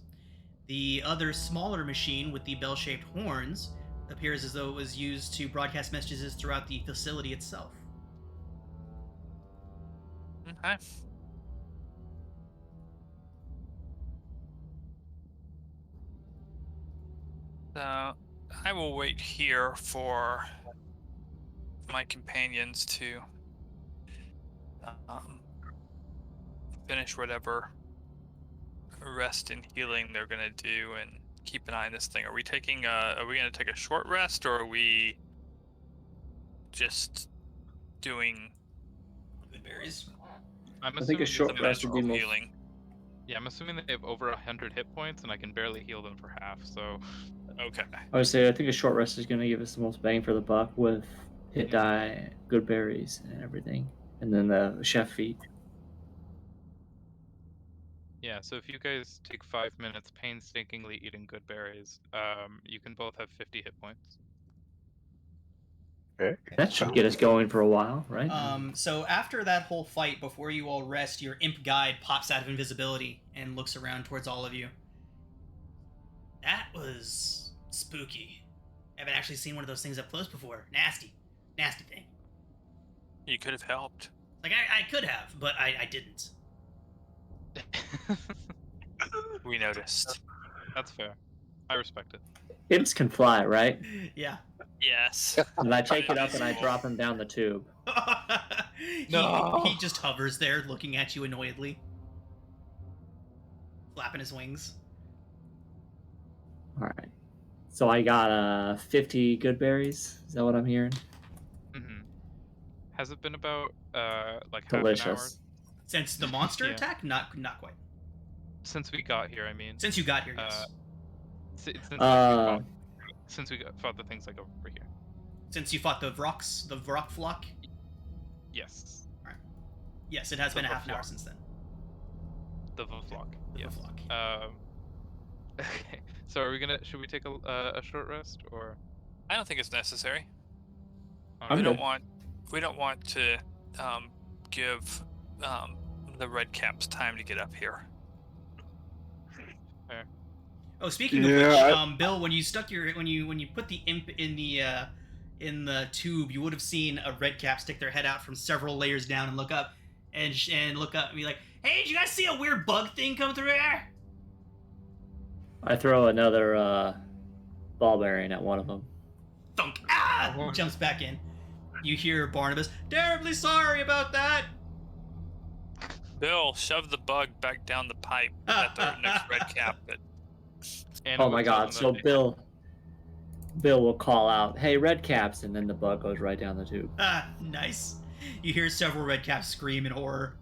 The other smaller machine with the bell-shaped horns appears as though it was used to broadcast messages throughout the facility itself. Okay. So I will wait here for my companions to finish whatever rest and healing they're gonna do, and keep an eye on this thing. Are we gonna take a short rest, or are we just doing Good berries? I think a short rest would be more. Healing. Yeah, I'm assuming they have over 100 hit points, and I can barely heal them for half. So. Okay. I would say I think a short rest is going to give us the most bang for the buck with hit die, good berries, and everything, and then the chef feat. Yeah, so if you guys take 5 minutes painstakingly eating good berries, you can both have 50 hit points. Okay. That should get us going for a while, right? So after that whole fight, before you all rest, your imp guide pops out of invisibility and looks around towards all of you. That was spooky. I haven't actually seen one of those things up close before. Nasty thing. You could have helped. Like, I could have, but I didn't. We noticed. That's fair. I respect it. Imps can fly, right? Yeah. Yes. And I take it up and I drop him down the tube. No. He just hovers there, looking at you annoyedly, flapping his wings. All right. So I got 50 good berries. Is that what I'm hearing? Mm-hmm. Has it been about like Delicious. half an hour Since the monster Yeah. attack, not quite. since we got here? I mean, Since you got here, yes. Since we fought the things like over here. Since you fought the rock flock. Yes. Yes, it has been a half an hour Vaflock. since then. The Vaflock. The Yes. Vaflock. Okay. So should we take a short rest or? I don't think it's necessary. I'm We good. don't want to give the red caps time to get up here. Oh, speaking of which, Bill, when you put the imp in the tube, you would have seen a red cap stick their head out from several layers down and look up, and be like, "Hey, did you guys see a weird bug thing come through there?" I throw another ball bearing at one of them. Thunk! Ah! Jumps back in. You hear Barnabas, "Terribly sorry about that." Bill, shove the bug back down the pipe at the next red cap. And Oh we'll my tell god! them So that Bill will call out, "Hey, red caps!" and then the bug goes right down the tube. Ah, nice. You hear several red caps scream in horror.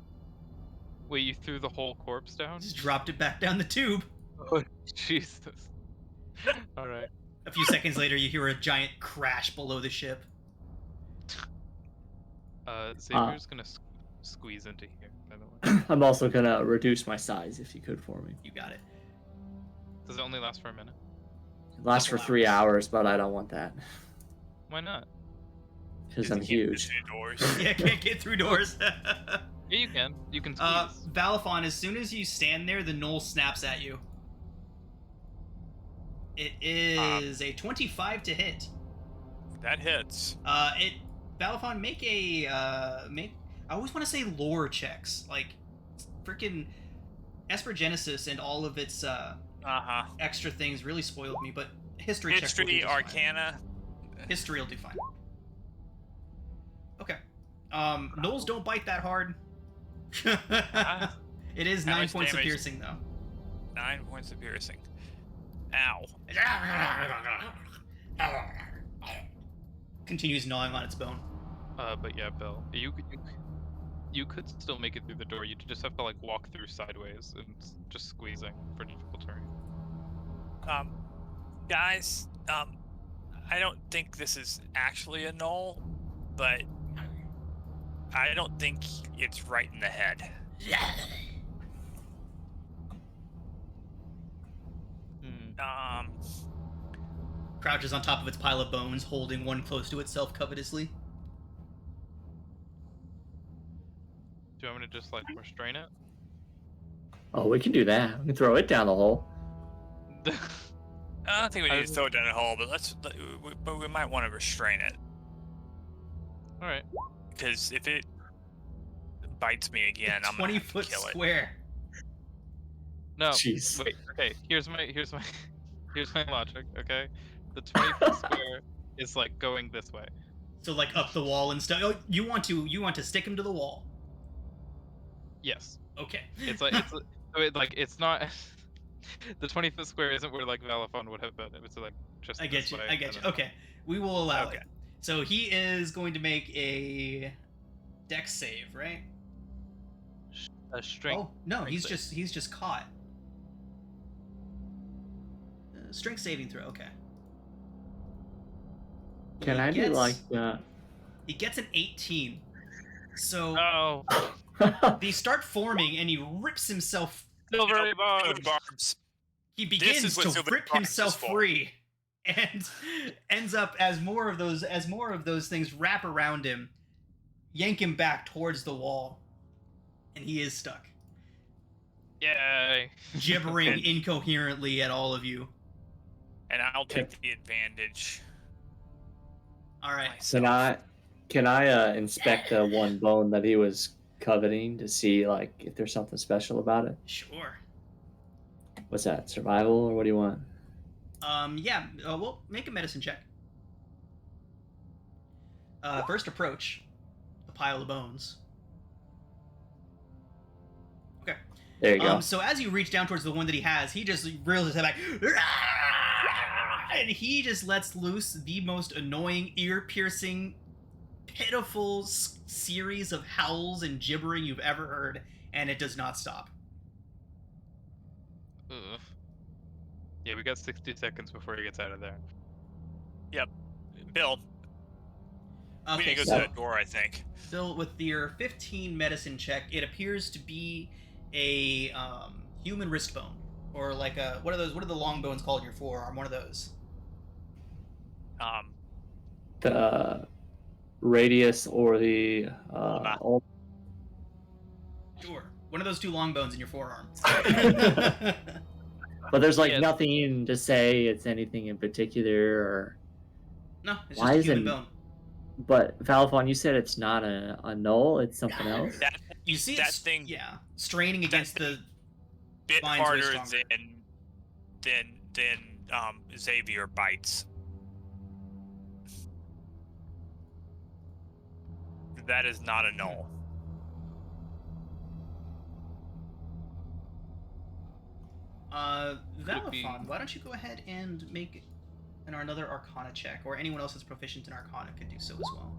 Wait, you threw the whole corpse down? Just dropped it back down the tube. Oh, Jesus. All right. A few seconds later, you hear a giant crash below the ship. Xavier's gonna squeeze into here, by the way. I'm also gonna reduce my size if you could for me. You got it. Does it only last for a minute? It lasts for 3 hours, but I don't want that Why not? because I'm huge. Yeah, can't get through doors. Yeah, you can. You can squeeze. Balafon, as soon as you stand there, the knoll snaps at you. It is a 25 to hit. That hits. Balafon, make a I always want to say lore checks, like freaking Espergenesis and all of its extra things really spoiled me, but history checks. History, Arcana. History will do fine. Okay. Gnolls don't bite that hard. It is 9 points of piercing, though. 9 points of piercing. Ow. Continues gnawing on its bone. But yeah, Bill, you could still make it through the door. You just have to like walk through sideways and just squeezing for difficult terrain. Guys, I don't think this is actually a gnoll, but I don't think it's right in the head. Crouches on top of its pile of bones, holding one close to itself covetously. Do you want me to just like restrain it? Oh, we can do that. We can throw it down the hole. I don't think we need to throw it down the hole, but we might want to restrain it. All right. Because if it bites me again, I'm gonna 20 have to foot kill it. square. No. Jeez. Wait. Okay. Here's my logic. Okay. The 20-foot square is like going this way. So like up the wall and stuff. Oh, you want to stick him to the wall. Yes. Okay. It's not. The 20-foot square isn't where like Valafon would have been. It was like just. I get you. Okay. We will allow it. So he is going to make a dex save, right? A strength. Oh no, he's save. just caught. Strength saving throw. Okay. Can I do like He gets an 18. So Oh. they start forming, and he rips himself. Silvery Barbs. He begins to rip himself free, and ends up as more of those things wrap around him, yank him back towards the wall, and he is stuck. Yay. Gibbering incoherently at all of you. And I'll take the advantage. All right. Can I inspect the one bone that he was coveting to see like if there's something special about it? Sure. What's that? Survival, or what do you want? Yeah. Well, make a medicine check. First approach the pile of bones. Okay. There you go. So as you reach down towards the one that he has, he just reels his head back, and he just lets loose the most annoying, ear-piercing, pitiful series of howls and gibbering you've ever heard, and it does not stop. Ugh. Yeah, we got 60 seconds before he gets out of there. Yep. Bill. We need Okay, to go so to that door, I think. Bill, with your 15 medicine check, it appears to be a human wrist bone, or like a what are the long bones called in your forearm? One of those. The radius or the Sure, one of those two long bones in your forearm. But there's like nothing to say it's anything in particular, or no, it's just a human bone. But Valifon, you said it's not a null; it's something else. You see that thing, yeah, straining against the bit spine's harder way stronger. than Xavier bites. That is not a null. Valifon, why don't you go ahead and make another Arcana check, or anyone else that's proficient in Arcana could do so as well.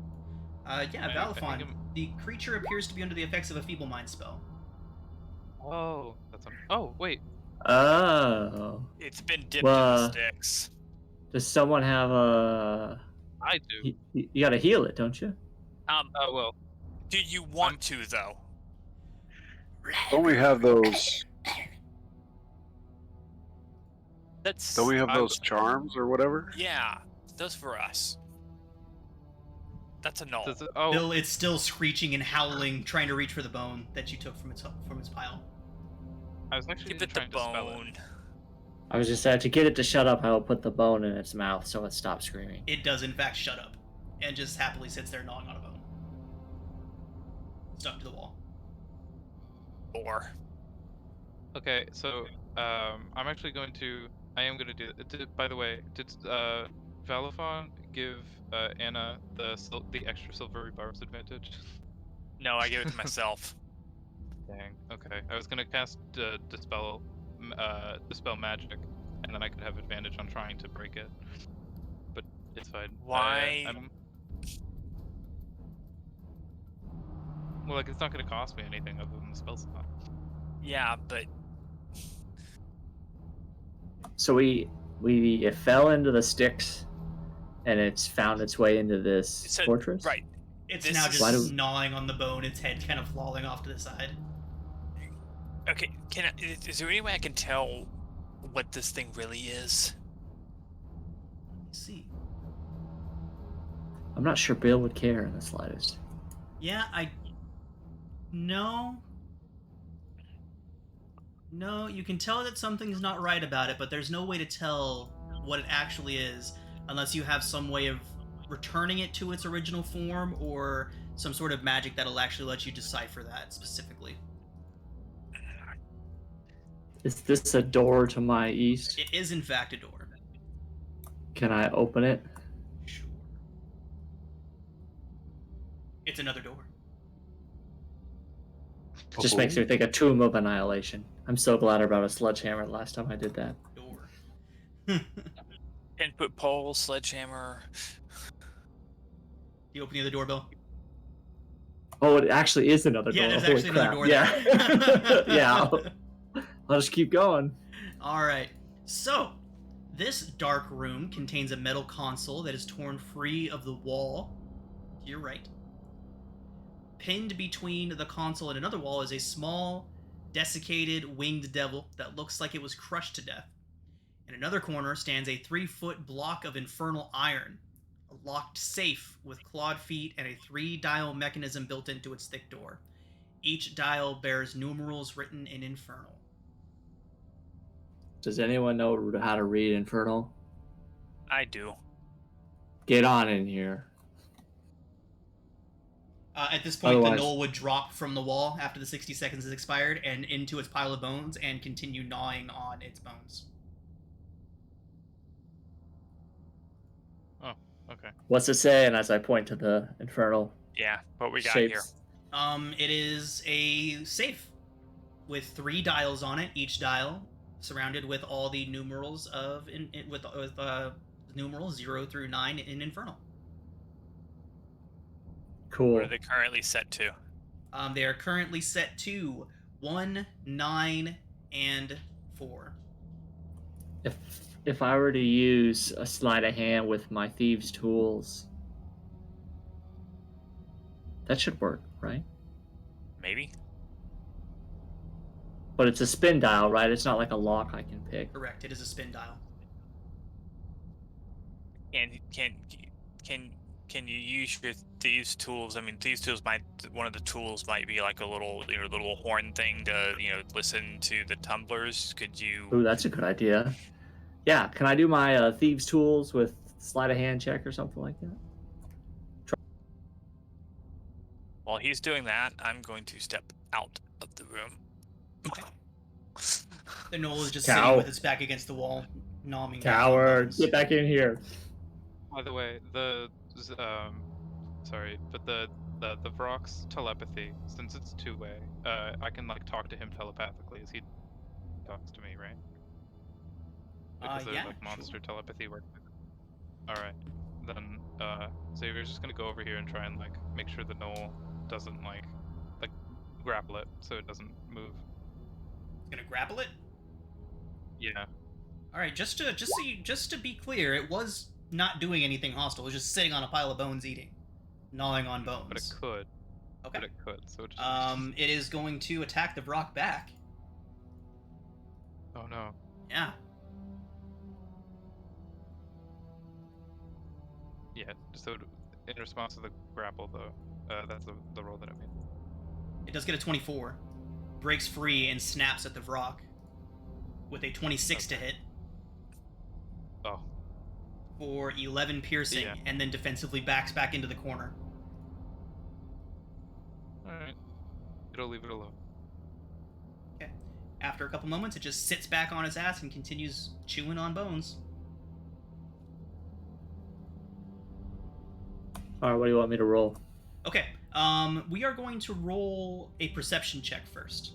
Yeah, Valifon, the creature appears to be under the effects of a feeble mind spell. Oh, oh, wait. Oh. It's been dipped in the sticks. Does someone have a... I do. You gotta heal it, don't you? Well. Do you want to, though? Don't we have those... Don't we have those charms or whatever? Yeah, those for us. That's a null. Bill, it's still screeching and howling, trying to reach for the bone that you took from its pile. I was actually Give it trying the to spell bone. it. I was just saying, to get it to shut up, I will put the bone in its mouth so it stops screaming. It does, in fact, shut up, and just happily sits there gnawing on a bone. Stuck to the wall. Or. Okay, so I'm actually going to. I am going to do it. By the way, did Valifon give Anna the extra silvery barbs advantage? No, I gave it to myself. Dang. Okay, I was going to cast dispel magic, and then I could have advantage on trying to break it. But it's fine. Why? Well, like, it's not going to cost me anything other than the spell slot. Yeah, but... So it fell into the sticks, and it's found its way into this fortress? Right. It's now just gnawing on the bone, its head kind of lolling off to the side. Okay, is there any way I can tell what this thing really is? Let's see. I'm not sure Bill would care in the slightest. Yeah, No, you can tell that something's not right about it, but there's no way to tell what it actually is unless you have some way of returning it to its original form or some sort of magic that'll actually let you decipher that specifically. Is this a door to my east? It is, in fact, a door. Can I open it? Sure. It's another door. Just makes me think of Tomb of Annihilation. I'm so glad about a sledgehammer last time I did that. Door. Input pole, sledgehammer. You open the other door, Bill? Oh, it actually is another door. Yeah, there's Holy actually crap. another door there. Yeah. I'll just keep going. Alright. So, this dark room contains a metal console that is torn free of the wall to your right. Pinned between the console and another wall is a small, desiccated, winged devil that looks like it was crushed to death. In another corner stands a 3-foot block of infernal iron, a locked safe with clawed feet and a 3-dial mechanism built into its thick door. Each dial bears numerals written in infernal. Does anyone know how to read infernal? I do. Get on in here. At this point, Otherwise... the knoll would drop from the wall after the 60 seconds has expired and into its pile of bones and continue gnawing on its bones. Oh, okay. What's it saying as I point to the infernal? Yeah, what we got shapes? here? It is a safe with 3 dials on it. Each dial surrounded with all the numerals of numerals 0 through 9 in infernal. Cool. What are they currently set to? They are currently set to 1, 9, and 4. If I were to use a sleight of hand with my thieves' tools, that should work, right? Maybe. But it's a spin dial, right? It's not like a lock I can pick. Correct. It is a spin dial. And can you use your thieves tools? I mean, thieves tools one of the tools might be like a little little horn thing to listen to the tumblers. Could you? Ooh, that's a good idea. Yeah, can I do my thieves tools with sleight of hand check or something like that? While he's doing that, I'm going to step out of the room. The knoll is just Cow. sitting with its back against the wall, gnawing. Coward, get back in here. By the way, the Vrock's telepathy, since it's 2-way, I can like talk to him telepathically as he talks to me, right? Because there's like monster telepathy work. Alright. Then Xavier's just gonna go over here and try and like make sure the knoll doesn't like grapple it so it doesn't move. It's gonna grapple it? Yeah. Alright, just to be clear, it was not doing anything hostile. It was just sitting on a pile of bones eating. Gnawing on bones. But it could. Okay. But it could, so it just... It is going to attack the Vrock back. Oh no. Yeah. Yeah, so in response to the grapple though, that's the roll that I made. It does get a 24. Breaks free and snaps at the Vrock. With a 26 to hit. Oh. For 11 piercing, and then defensively backs back into the corner. Alright. It'll leave it alone. Okay. After a couple moments, it just sits back on its ass and continues chewing on bones. Alright, what do you want me to roll? Okay. We are going to roll a perception check first.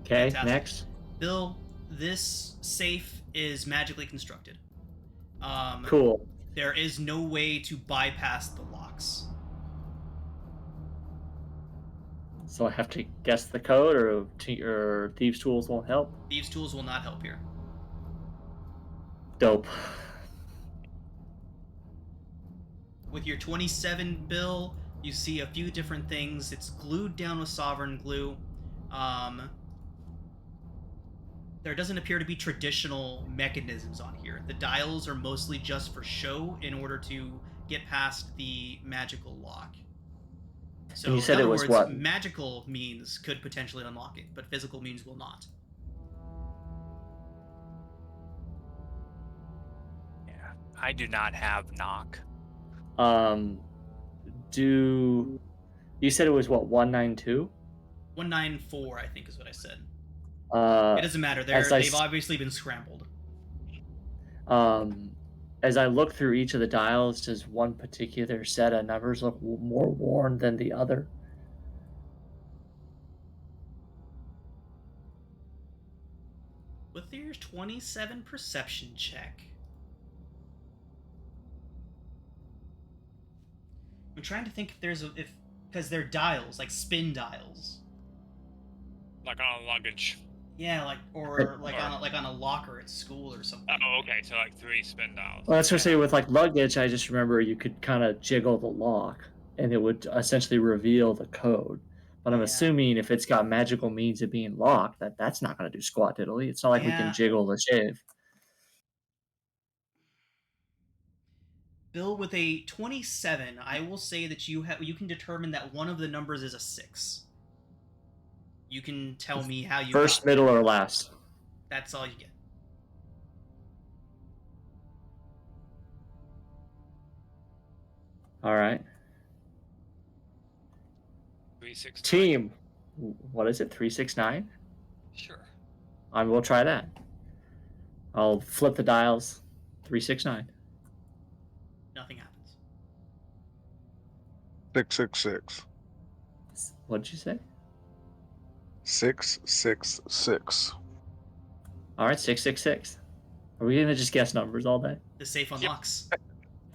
Okay, Fantastic. next. Bill, this safe is magically constructed. Cool. There is no way to bypass the locks. So I have to guess the code, or thieves' tools won't help? Thieves' tools will not help here. Dope. With your 27, Bill, you see a few different things. It's glued down with sovereign glue. There doesn't appear to be traditional mechanisms on here. The dials are mostly just for show in order to get past the magical lock. So you said in other it was words, what? Magical means could potentially unlock it, but physical means will not. Yeah, I do not have knock. You said it was what, 192? 194, I think is what I said. It doesn't matter. They've obviously been scrambled. As I look through each of the dials, does one particular set of numbers look more worn than the other? With your 27 perception check, I'm trying to think if there's because they're dials, like spin dials. Like on a luggage. Yeah, on a locker at school or something. Oh, okay. So like 3 spin dials. Well, that's what I say with like luggage. I just remember you could kind of jiggle the lock, and it would essentially reveal the code. But I'm assuming if it's got magical means of being locked, that's not going to do squat diddly. It's not like we can jiggle the shave. Bill, with a 27, I will say that you can determine that one of the numbers is a 6. You can tell me how you first, got middle, there. or last. That's all you get. All right. 369. Team, what is it? 369? Sure. We'll try that. I'll flip the dials. 369. Nothing happens. 666. What'd you say? 666. All right, 666. Are we gonna just guess numbers all day? The safe unlocks.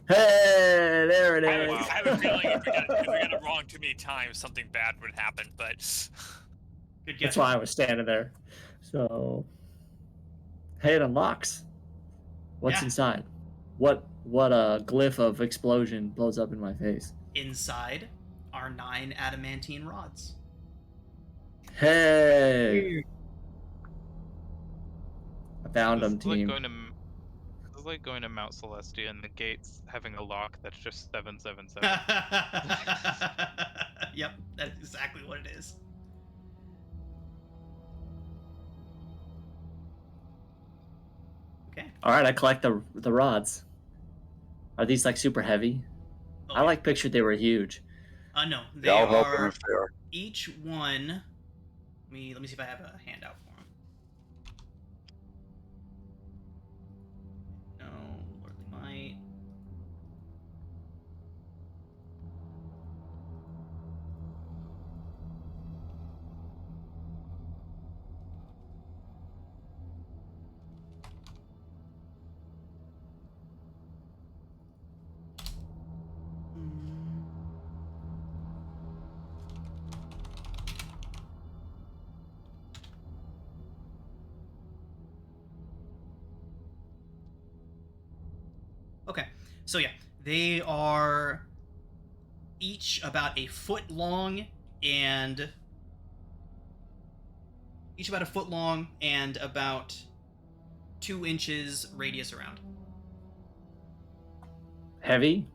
Hey, there it I is. have a feeling if we got it wrong too many times, something bad would happen. But Good guess. That's why I was standing there. So, hey, it unlocks. What's Yeah. inside? What glyph of explosion blows up in my face? Inside are 9 adamantine rods. Hey, I found them, This is like team. this is like going to Mount Celestia and the gates having a lock that's just 777. Yep, that's exactly what it is. Okay. All right, I collect the rods. Are these like super heavy? Oh, I like pictured they were huge. No, they Yeah, I'll help them are if they are. each one. Let me see if I have a handout for them. No, Lordly Might. Okay, so yeah, they are each about a foot long and about 2 inches radius around. Heavy?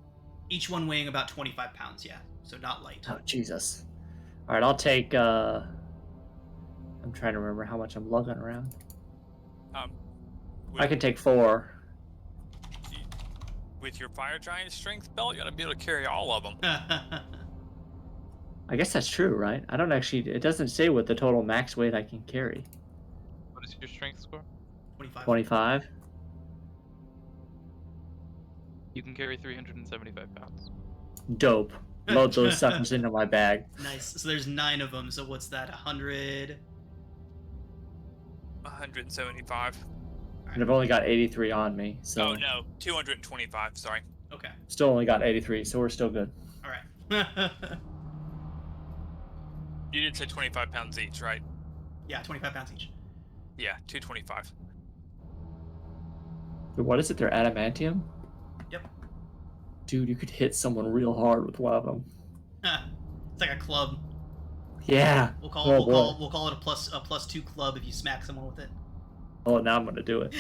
Each one weighing about 25 pounds, yeah, so not light. Oh, Jesus. All right, I'll take. I'm trying to remember how much I'm lugging around. I can take 4. with your fire giant strength belt, you ought to be able to carry all of them. I guess that's true, right? I don't actually. It doesn't say what the total max weight I can carry. What is your strength score? 25. 25. You can carry 375 pounds. Dope. Load those suckers into my bag. Nice. So there's 9 of them. So what's that? 100. 175. And I've only got 83 on me, so. Oh no, 225. Sorry. Okay. Still only got 83, so we're still good. All right. You did say 25 pounds each, right? Yeah, 25 pounds each. Yeah, 225. What is it? They're adamantium? Yep. Dude, you could hit someone real hard with one of them. It's like a club. Yeah. We'll call it a +2 club if you smack someone with it. Oh, now I'm gonna do it.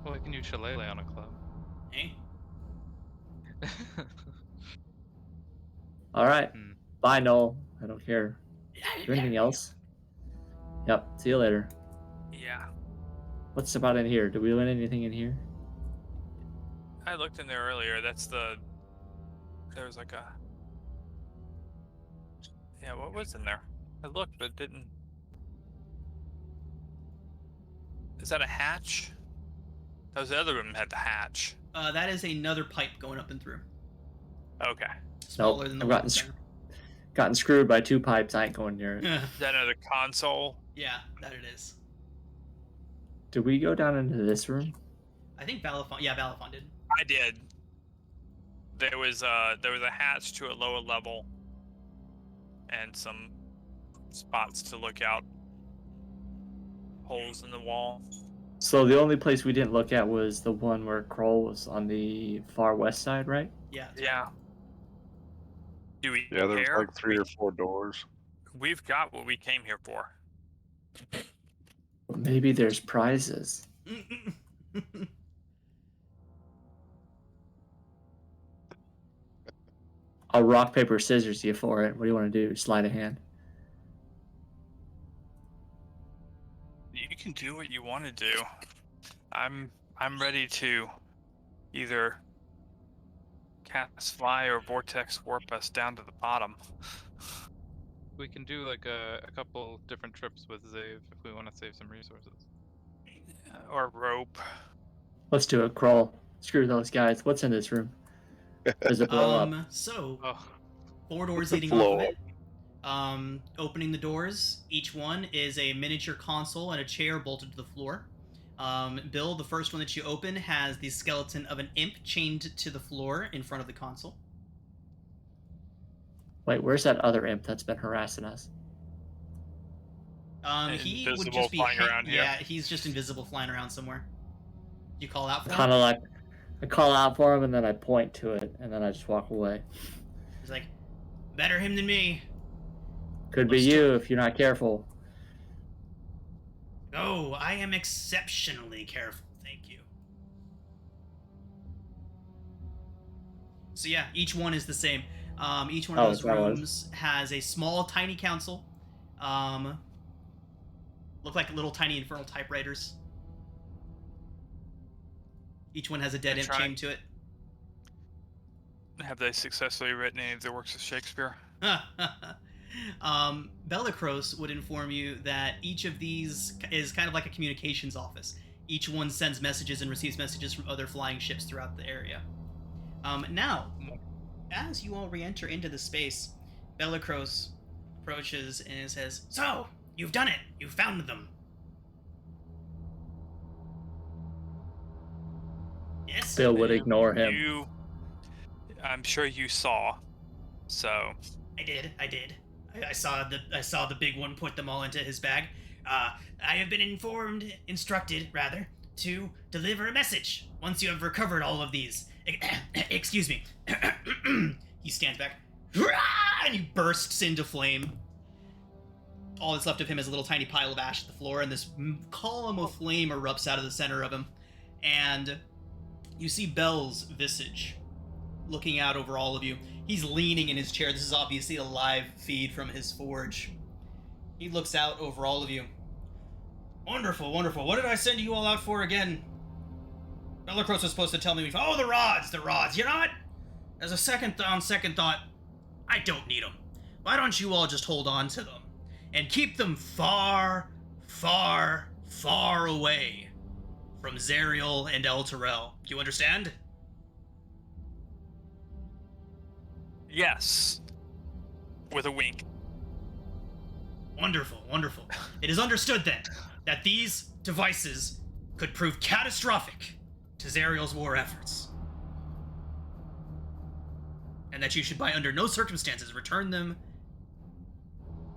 Well, I can use Shillelagh on a club. Eh? All right. Hmm. Bye, Noel. I don't care. Is there anything else? Yep. See you later. Yeah. What's about in here? Did we win anything in here? I looked in there earlier. There was like a... Yeah, what was in there? I looked, but didn't... Is that a hatch? That was the other room that had the hatch. That is another pipe going up and through. Okay. Smaller than the I've one gotten, there. gotten screwed by 2 pipes. I ain't going near it. Is that another console? Yeah, that it is. Did we go down into this room? I think Balafon. Yeah, Balafon did. I did. There was a hatch to a lower level, and some spots to look out. Holes in the wall. So the only place we didn't look at was the one where Kroll was on the far west side, right? Yeah. Yeah. Do we Yeah, there's care? like 3 or 4 doors. We've got what we came here for. Maybe there's prizes. I'll rock, paper, scissors you for it. What do you want to do? Slide a hand? You can do what you want to do. I'm ready to either cast fly or vortex warp us down to the bottom. We can do like a couple different trips with Zave if we want to save some resources. Or rope. Let's do it. Crawl. Screw those guys. What's in this room? Does it blow up? So, Oh, 4 doors leading off of it. Opening the doors, each one is a miniature console and a chair bolted to the floor. Bill, the first one that you open has the skeleton of an imp chained to the floor in front of the console. Wait, where's that other imp that's been harassing us? He would Invisible just be flying around here. Yeah, he's just invisible flying around somewhere. You call out for him? Kind of like, I call out for him and then I point to it and then I just walk away. He's like, better him than me. Could be you if you're not careful. Oh, I am exceptionally careful, thank you. So yeah, each one is the same. Each one of those rooms has a small, tiny console. Look like little tiny infernal typewriters. Each one has a dead imp chained to it. Have they successfully written any of the works of Shakespeare? Bellicros would inform you that each of these is kind of like a communications office. Each one sends messages and receives messages from other flying ships throughout the area. Now, as you all re-enter into the space, Bellicros approaches and says, "So, you've done it! You found them!" Yes? Bill would ignore him. I'm sure you saw. So I did. I saw the big one put them all into his bag. I have been instructed, to deliver a message once you have recovered all of these. Excuse me. He stands back, and he bursts into flame. All that's left of him is a little tiny pile of ash at the floor, and this column of flame erupts out of the center of him. And you see Bell's visage looking out over all of you. He's leaning in his chair. This is obviously a live feed from his forge. He looks out over all of you. Wonderful, wonderful. What did I send you all out for again? Bellicros was supposed to tell me, oh, the rods. You know what? As a second thought, I don't need them. Why don't you all just hold on to them and keep them far, far, far away from Zariel and El Terrell? Do you understand? Yes. With a wink. Wonderful, wonderful. It is understood then that these devices could prove catastrophic to Zariel's war efforts. And that you should by under no circumstances return them,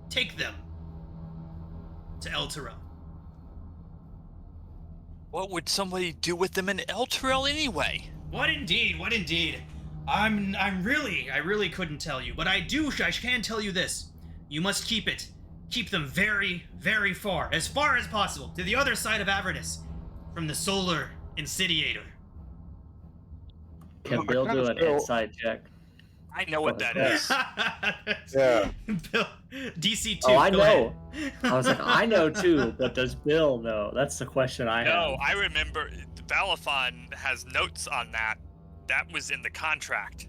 take them to El Terrell. What would somebody do with them in El Terrell anyway? What indeed? I really couldn't tell you, but I can tell you this. You must keep them very, very far as possible, to the other side of Avernus, from the solar incendiator. Can Bill do an insight check? I know what that is. Yeah. Bill, DC 2. Oh, I know. Ahead. I was like, I know too, but does Bill know? That's the question I have. No, I remember Balafon has notes on that. That was in the contract.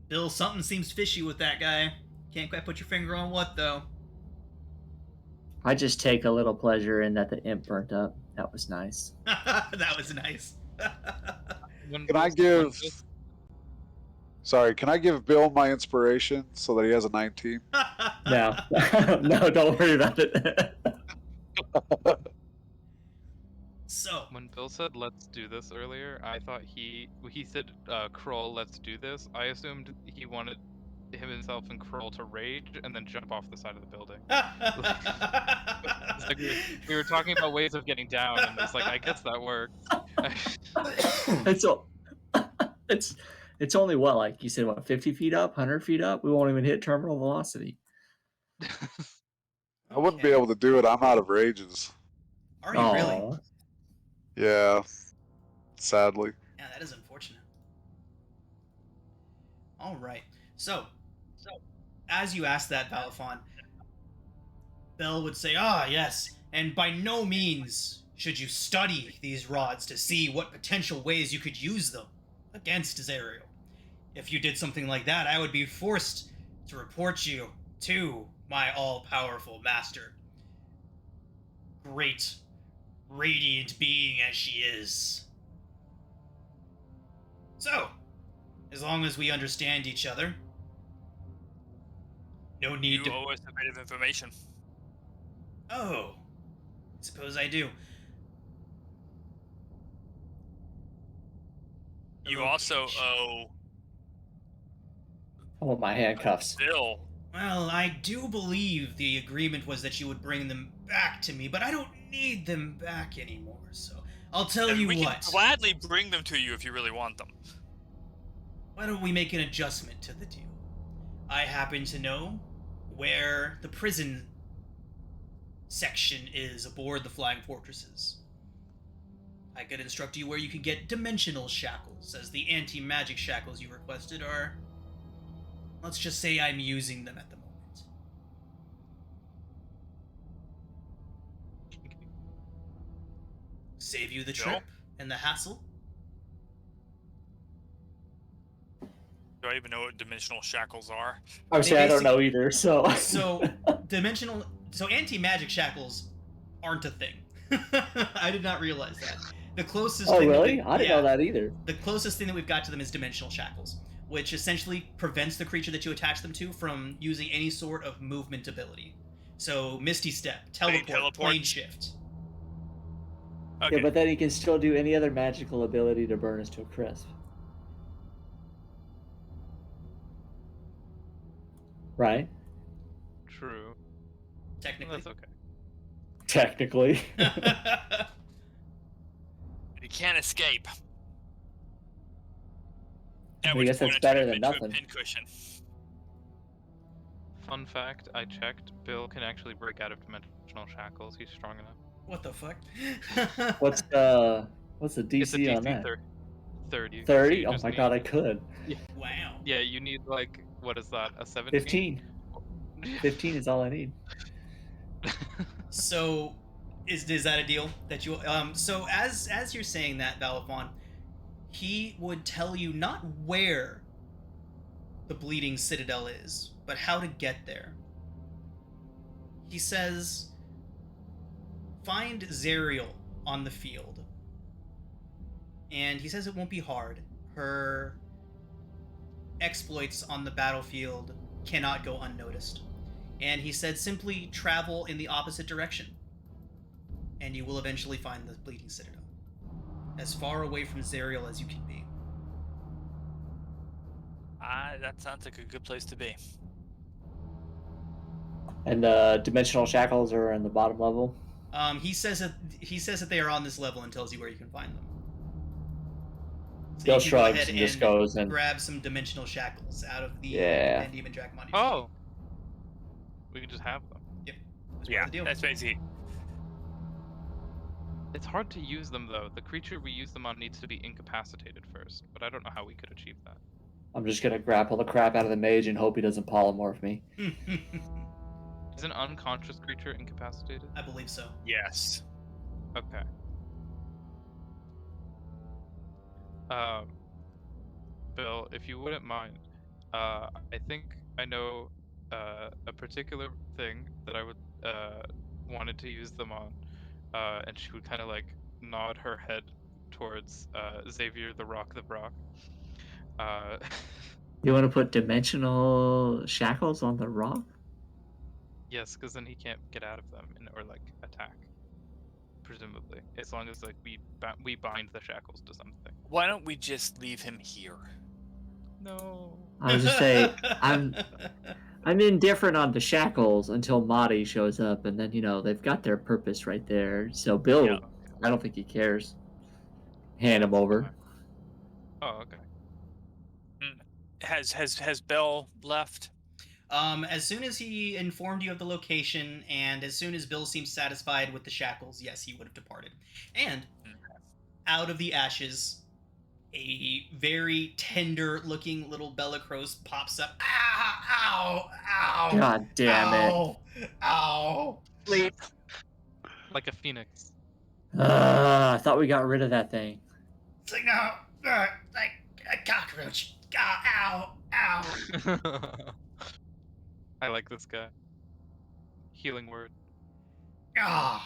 Bill, something seems fishy with that guy. Can't quite put your finger on what, though. I just take a little pleasure in that the imp burnt up. That was nice. That was nice. Can I give Bill my inspiration so that he has a 19? No. No, don't worry about it. So when Bill said let's do this earlier, I thought he said Kroll, let's do this. I assumed he wanted himself and Kroll to rage and then jump off the side of the building. It's like we were talking about ways of getting down, and it's like, I guess that works. It's only what, like you said, what, 50 feet up, 100 feet up? We won't even hit terminal velocity. I wouldn't be able to do it. I'm out of rages. Are you really? Yeah. Sadly. Yeah, that is unfortunate. All right. So as you asked that, Balafon, Bell would say, yes, and by no means should you study these rods to see what potential ways you could use them against Zariel. If you did something like that, I would be forced to report you to my all-powerful master. Great, radiant being as she is. So, as long as we understand each other, no need You owe us a bit of information. Oh, I suppose I do. You also owe I want my handcuffs. Bill. Well, I do believe the agreement was that you would bring them back to me, but I don't need them back anymore, so I'll tell you we what. can gladly bring them to you if you really want them. Why don't we make an adjustment to the deal? I happen to know where the prison section is aboard the Flying Fortresses. I could instruct you where you could get dimensional shackles, as the anti-magic shackles you requested are... Let's just say I'm using them at the moment. Save you the trip and the hassle. Do I even know what dimensional shackles are? Obviously, I don't know either, so... So, anti-magic shackles aren't a thing. I did not realize that. The closest Oh, thing really? I didn't know that either. The closest thing that we've got to them is dimensional shackles, which essentially prevents the creature that you attach them to from using any sort of movement ability. So, Misty Step, teleport, plane shift. Okay. Yeah, but then he can still do any other magical ability to burn us to a crisp. Right? True. Technically. That's okay. Technically. You can't escape. I guess that's better than nothing. Pincushion. Fun fact, I checked. Bill can actually break out of dimensional shackles. He's strong enough. What the fuck? What's the It's a DC DC on that? 30. 30? So Oh my god, I could. Wow. Yeah, you need like, what is that, a 17? 15. 15 is all I need. So, is that a deal that you? So as you're saying that, Valafon, he would tell you not where the Bleeding Citadel is, but how to get there. He says, find Zariel on the field, and he says it won't be hard. Her exploits on the battlefield cannot go unnoticed. And he said simply travel in the opposite direction, and you will eventually find the Bleeding Citadel. As far away from Zariel as you can be. That sounds like a good place to be. And dimensional shackles are in the bottom level. He says that they are on this level and tells you where you can find them. So Bill you can go shrugs ahead and just goes and grab some dimensional shackles out of the Demon Drachmon. Oh! We can just have them. Yep. That's basically. It's hard to use them though. The creature we use them on needs to be incapacitated first, but I don't know how we could achieve that. I'm just gonna grapple the crap out of the mage and hope he doesn't polymorph me. Is an unconscious creature incapacitated? I believe so. Yes. Okay. Bill, if you wouldn't mind, I think I know a particular thing that I would wanted to use them on, and she would kind of like nod her head towards Xavier the Rock the Brock. You want to put dimensional shackles on the rock? Yes, because then he can't get out of them or like attack. Presumably, as long as like we bind the shackles to something. Why don't we just leave him here? No. I was just say I'm indifferent on the shackles until Mahdi shows up, and then they've got their purpose right there. So Bill, I don't think he cares. Hand him over. Oh, okay. Has Bill left? As soon as he informed you of the location, and as soon as Bill seemed satisfied with the shackles, yes, he would have departed. And out of the ashes, a very tender-looking little Bellicrose pops up. Ow! Ow! Ow! God damn it! Ow! Ow! Sleep. Like a phoenix. I thought we got rid of that thing. It's like, no, like a cockroach. Ow, ow. I like this guy. Healing word. Ah,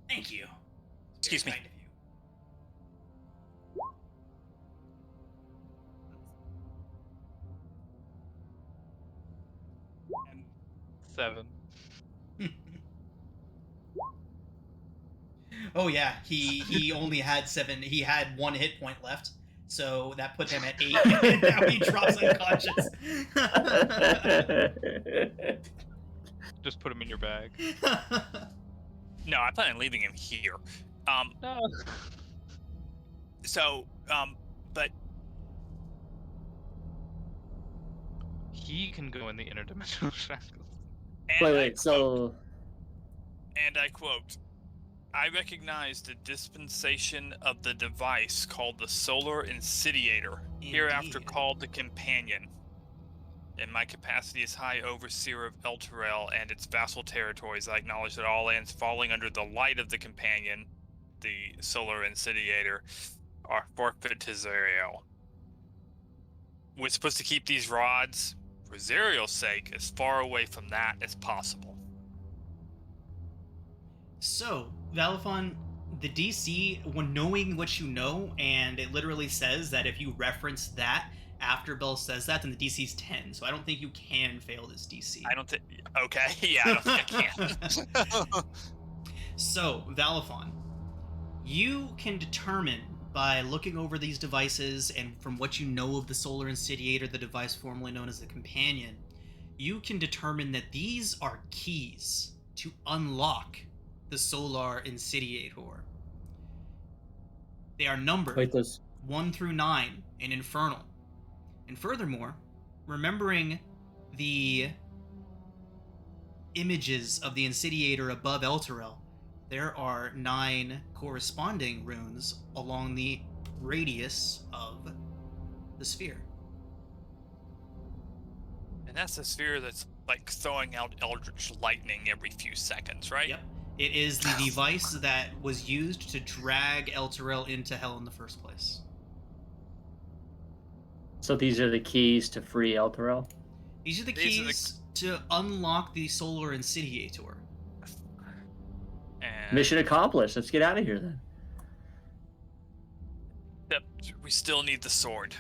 thank you. Excuse me. Kind of you. And 7. Oh yeah, he only had 7. He had 1 hit point left, so that put him at 8. And now he drops unconscious. Just put him in your bag. No, I plan on leaving him here. No. So, but He can go in the interdimensional shackles. Wait, so... And I quote, I recognize the dispensation of the device called the Solar Insidiator, hereafter Indeed. called the Companion. In my capacity as High Overseer of Elturel and its vassal territories, I acknowledge that all lands falling under the light of the Companion, the Solar Insidiator, are forfeit to Zariel. We're supposed to keep these rods, for Zariel's sake, as far away from that as possible. So, Valifon, the DC, when knowing what you know, and it literally says that if you reference that after Bill says that, then the DC's 10. So I don't think you can fail this DC. I don't think... Okay, yeah, I don't think I can. So, Valifon, you can determine by looking over these devices and from what you know of the Solar Insidiator, the device formerly known as the Companion, you can determine that these are keys to unlock the Solar Insidiator. They are numbered 1 through 9 in Infernal. And furthermore, remembering the images of the Insidiator above Elturel, there are 9 corresponding runes along the radius of the sphere. And that's the sphere that's like throwing out eldritch lightning every few seconds, right? Yep. It is the device that was used to drag Elturel into hell in the first place. So these are the keys to free Elturel? These are the keys to unlock the Solar Insidiator. And Mission accomplished. Let's get out of here then. Yep, we still need the sword.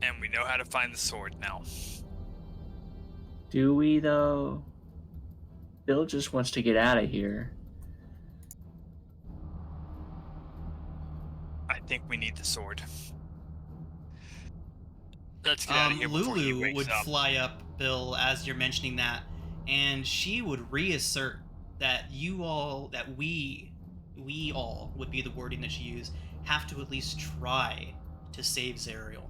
And we know how to find the sword now. Do we, though? Bill just wants to get out of here. I think we need the sword. Let's get out of here before he Lulu wakes would up. fly up, Bill, as you're mentioning that, and she would reassert that we all would be the wording that she used, have to at least try to save Zariel.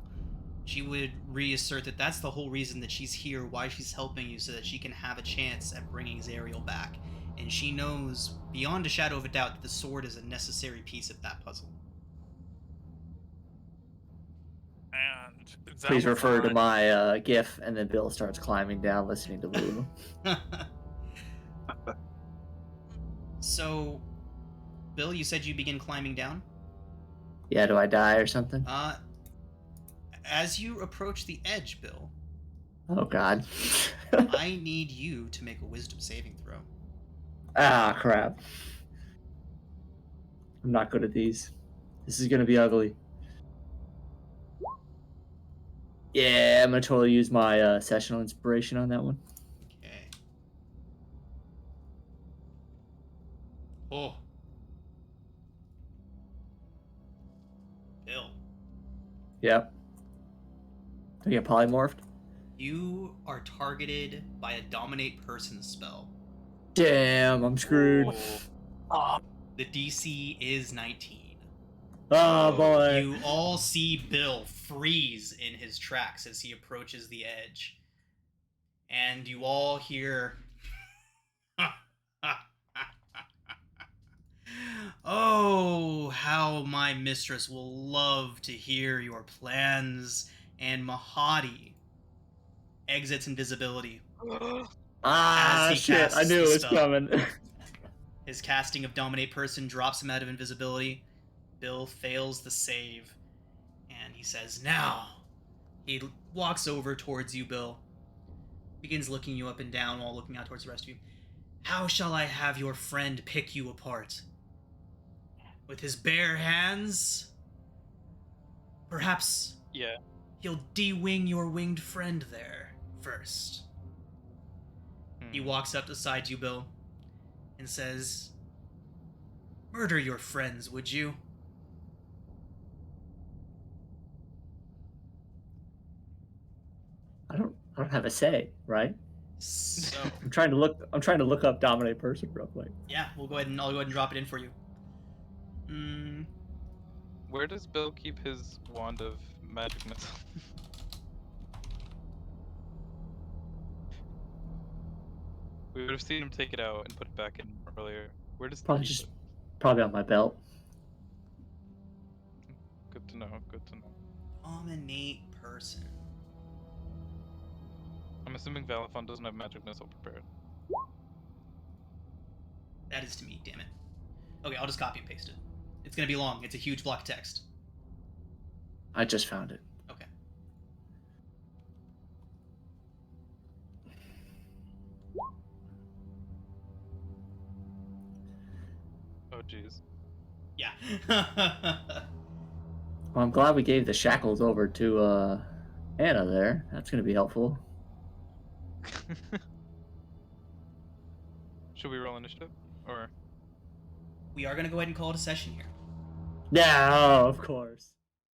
She would reassert that that's the whole reason that she's here, why she's helping you, so that she can have a chance at bringing Zariel back. And she knows, beyond a shadow of a doubt, that the sword is a necessary piece of that puzzle. And Please refer to my GIF, and then Bill starts climbing down, listening to Lulu. So, Bill, you said you begin climbing down? Yeah, do I die or something? As you approach the edge, Bill, Oh, God. I need you to make a wisdom saving throw. Ah, crap. I'm not good at these. This is gonna be ugly. Yeah, I'm gonna totally use my sessional inspiration on that one. Okay. Oh. Bill, Yep. Do I get polymorphed? you are targeted by a dominate person spell. Damn, I'm screwed. The DC is 19. Oh, boy. You all see Bill freeze in his tracks as he approaches the edge. And you all hear... Oh, how my mistress will love to hear your plans. And Mahadi exits invisibility. Ah, As he shit. I casts knew the it was spell. coming. His casting of Dominate Person drops him out of invisibility. Bill fails the save. And he says, now. He walks over towards you, Bill. Begins looking you up and down while looking out towards the rest of you. How shall I have your friend pick you apart? With his bare hands? Perhaps Yeah. he'll de-wing your winged friend there first. He walks up beside you, Bill, and says, murder your friends, would you? I don't have a say, right? So I'm trying to look up Dominate Person real quick. yeah, I'll go ahead and drop it in for you. Where does Bill keep his wand of magic missile? We would have seen him take it out and put it back in earlier. Where does he Probably keep just it? probably on my belt. Good to know. Good to know. Dominate Person. I'm assuming Valifon doesn't have magic missile prepared. That is to me, damn it. Okay, I'll just copy and paste it. It's gonna be long. It's a huge block of text. I just found it. Okay. Oh jeez. Yeah. Well, I'm glad we gave the shackles over to Anna there. That's going to be helpful. Should we roll initiative? Or We are gonna go ahead and call it a session here. Yeah, of course.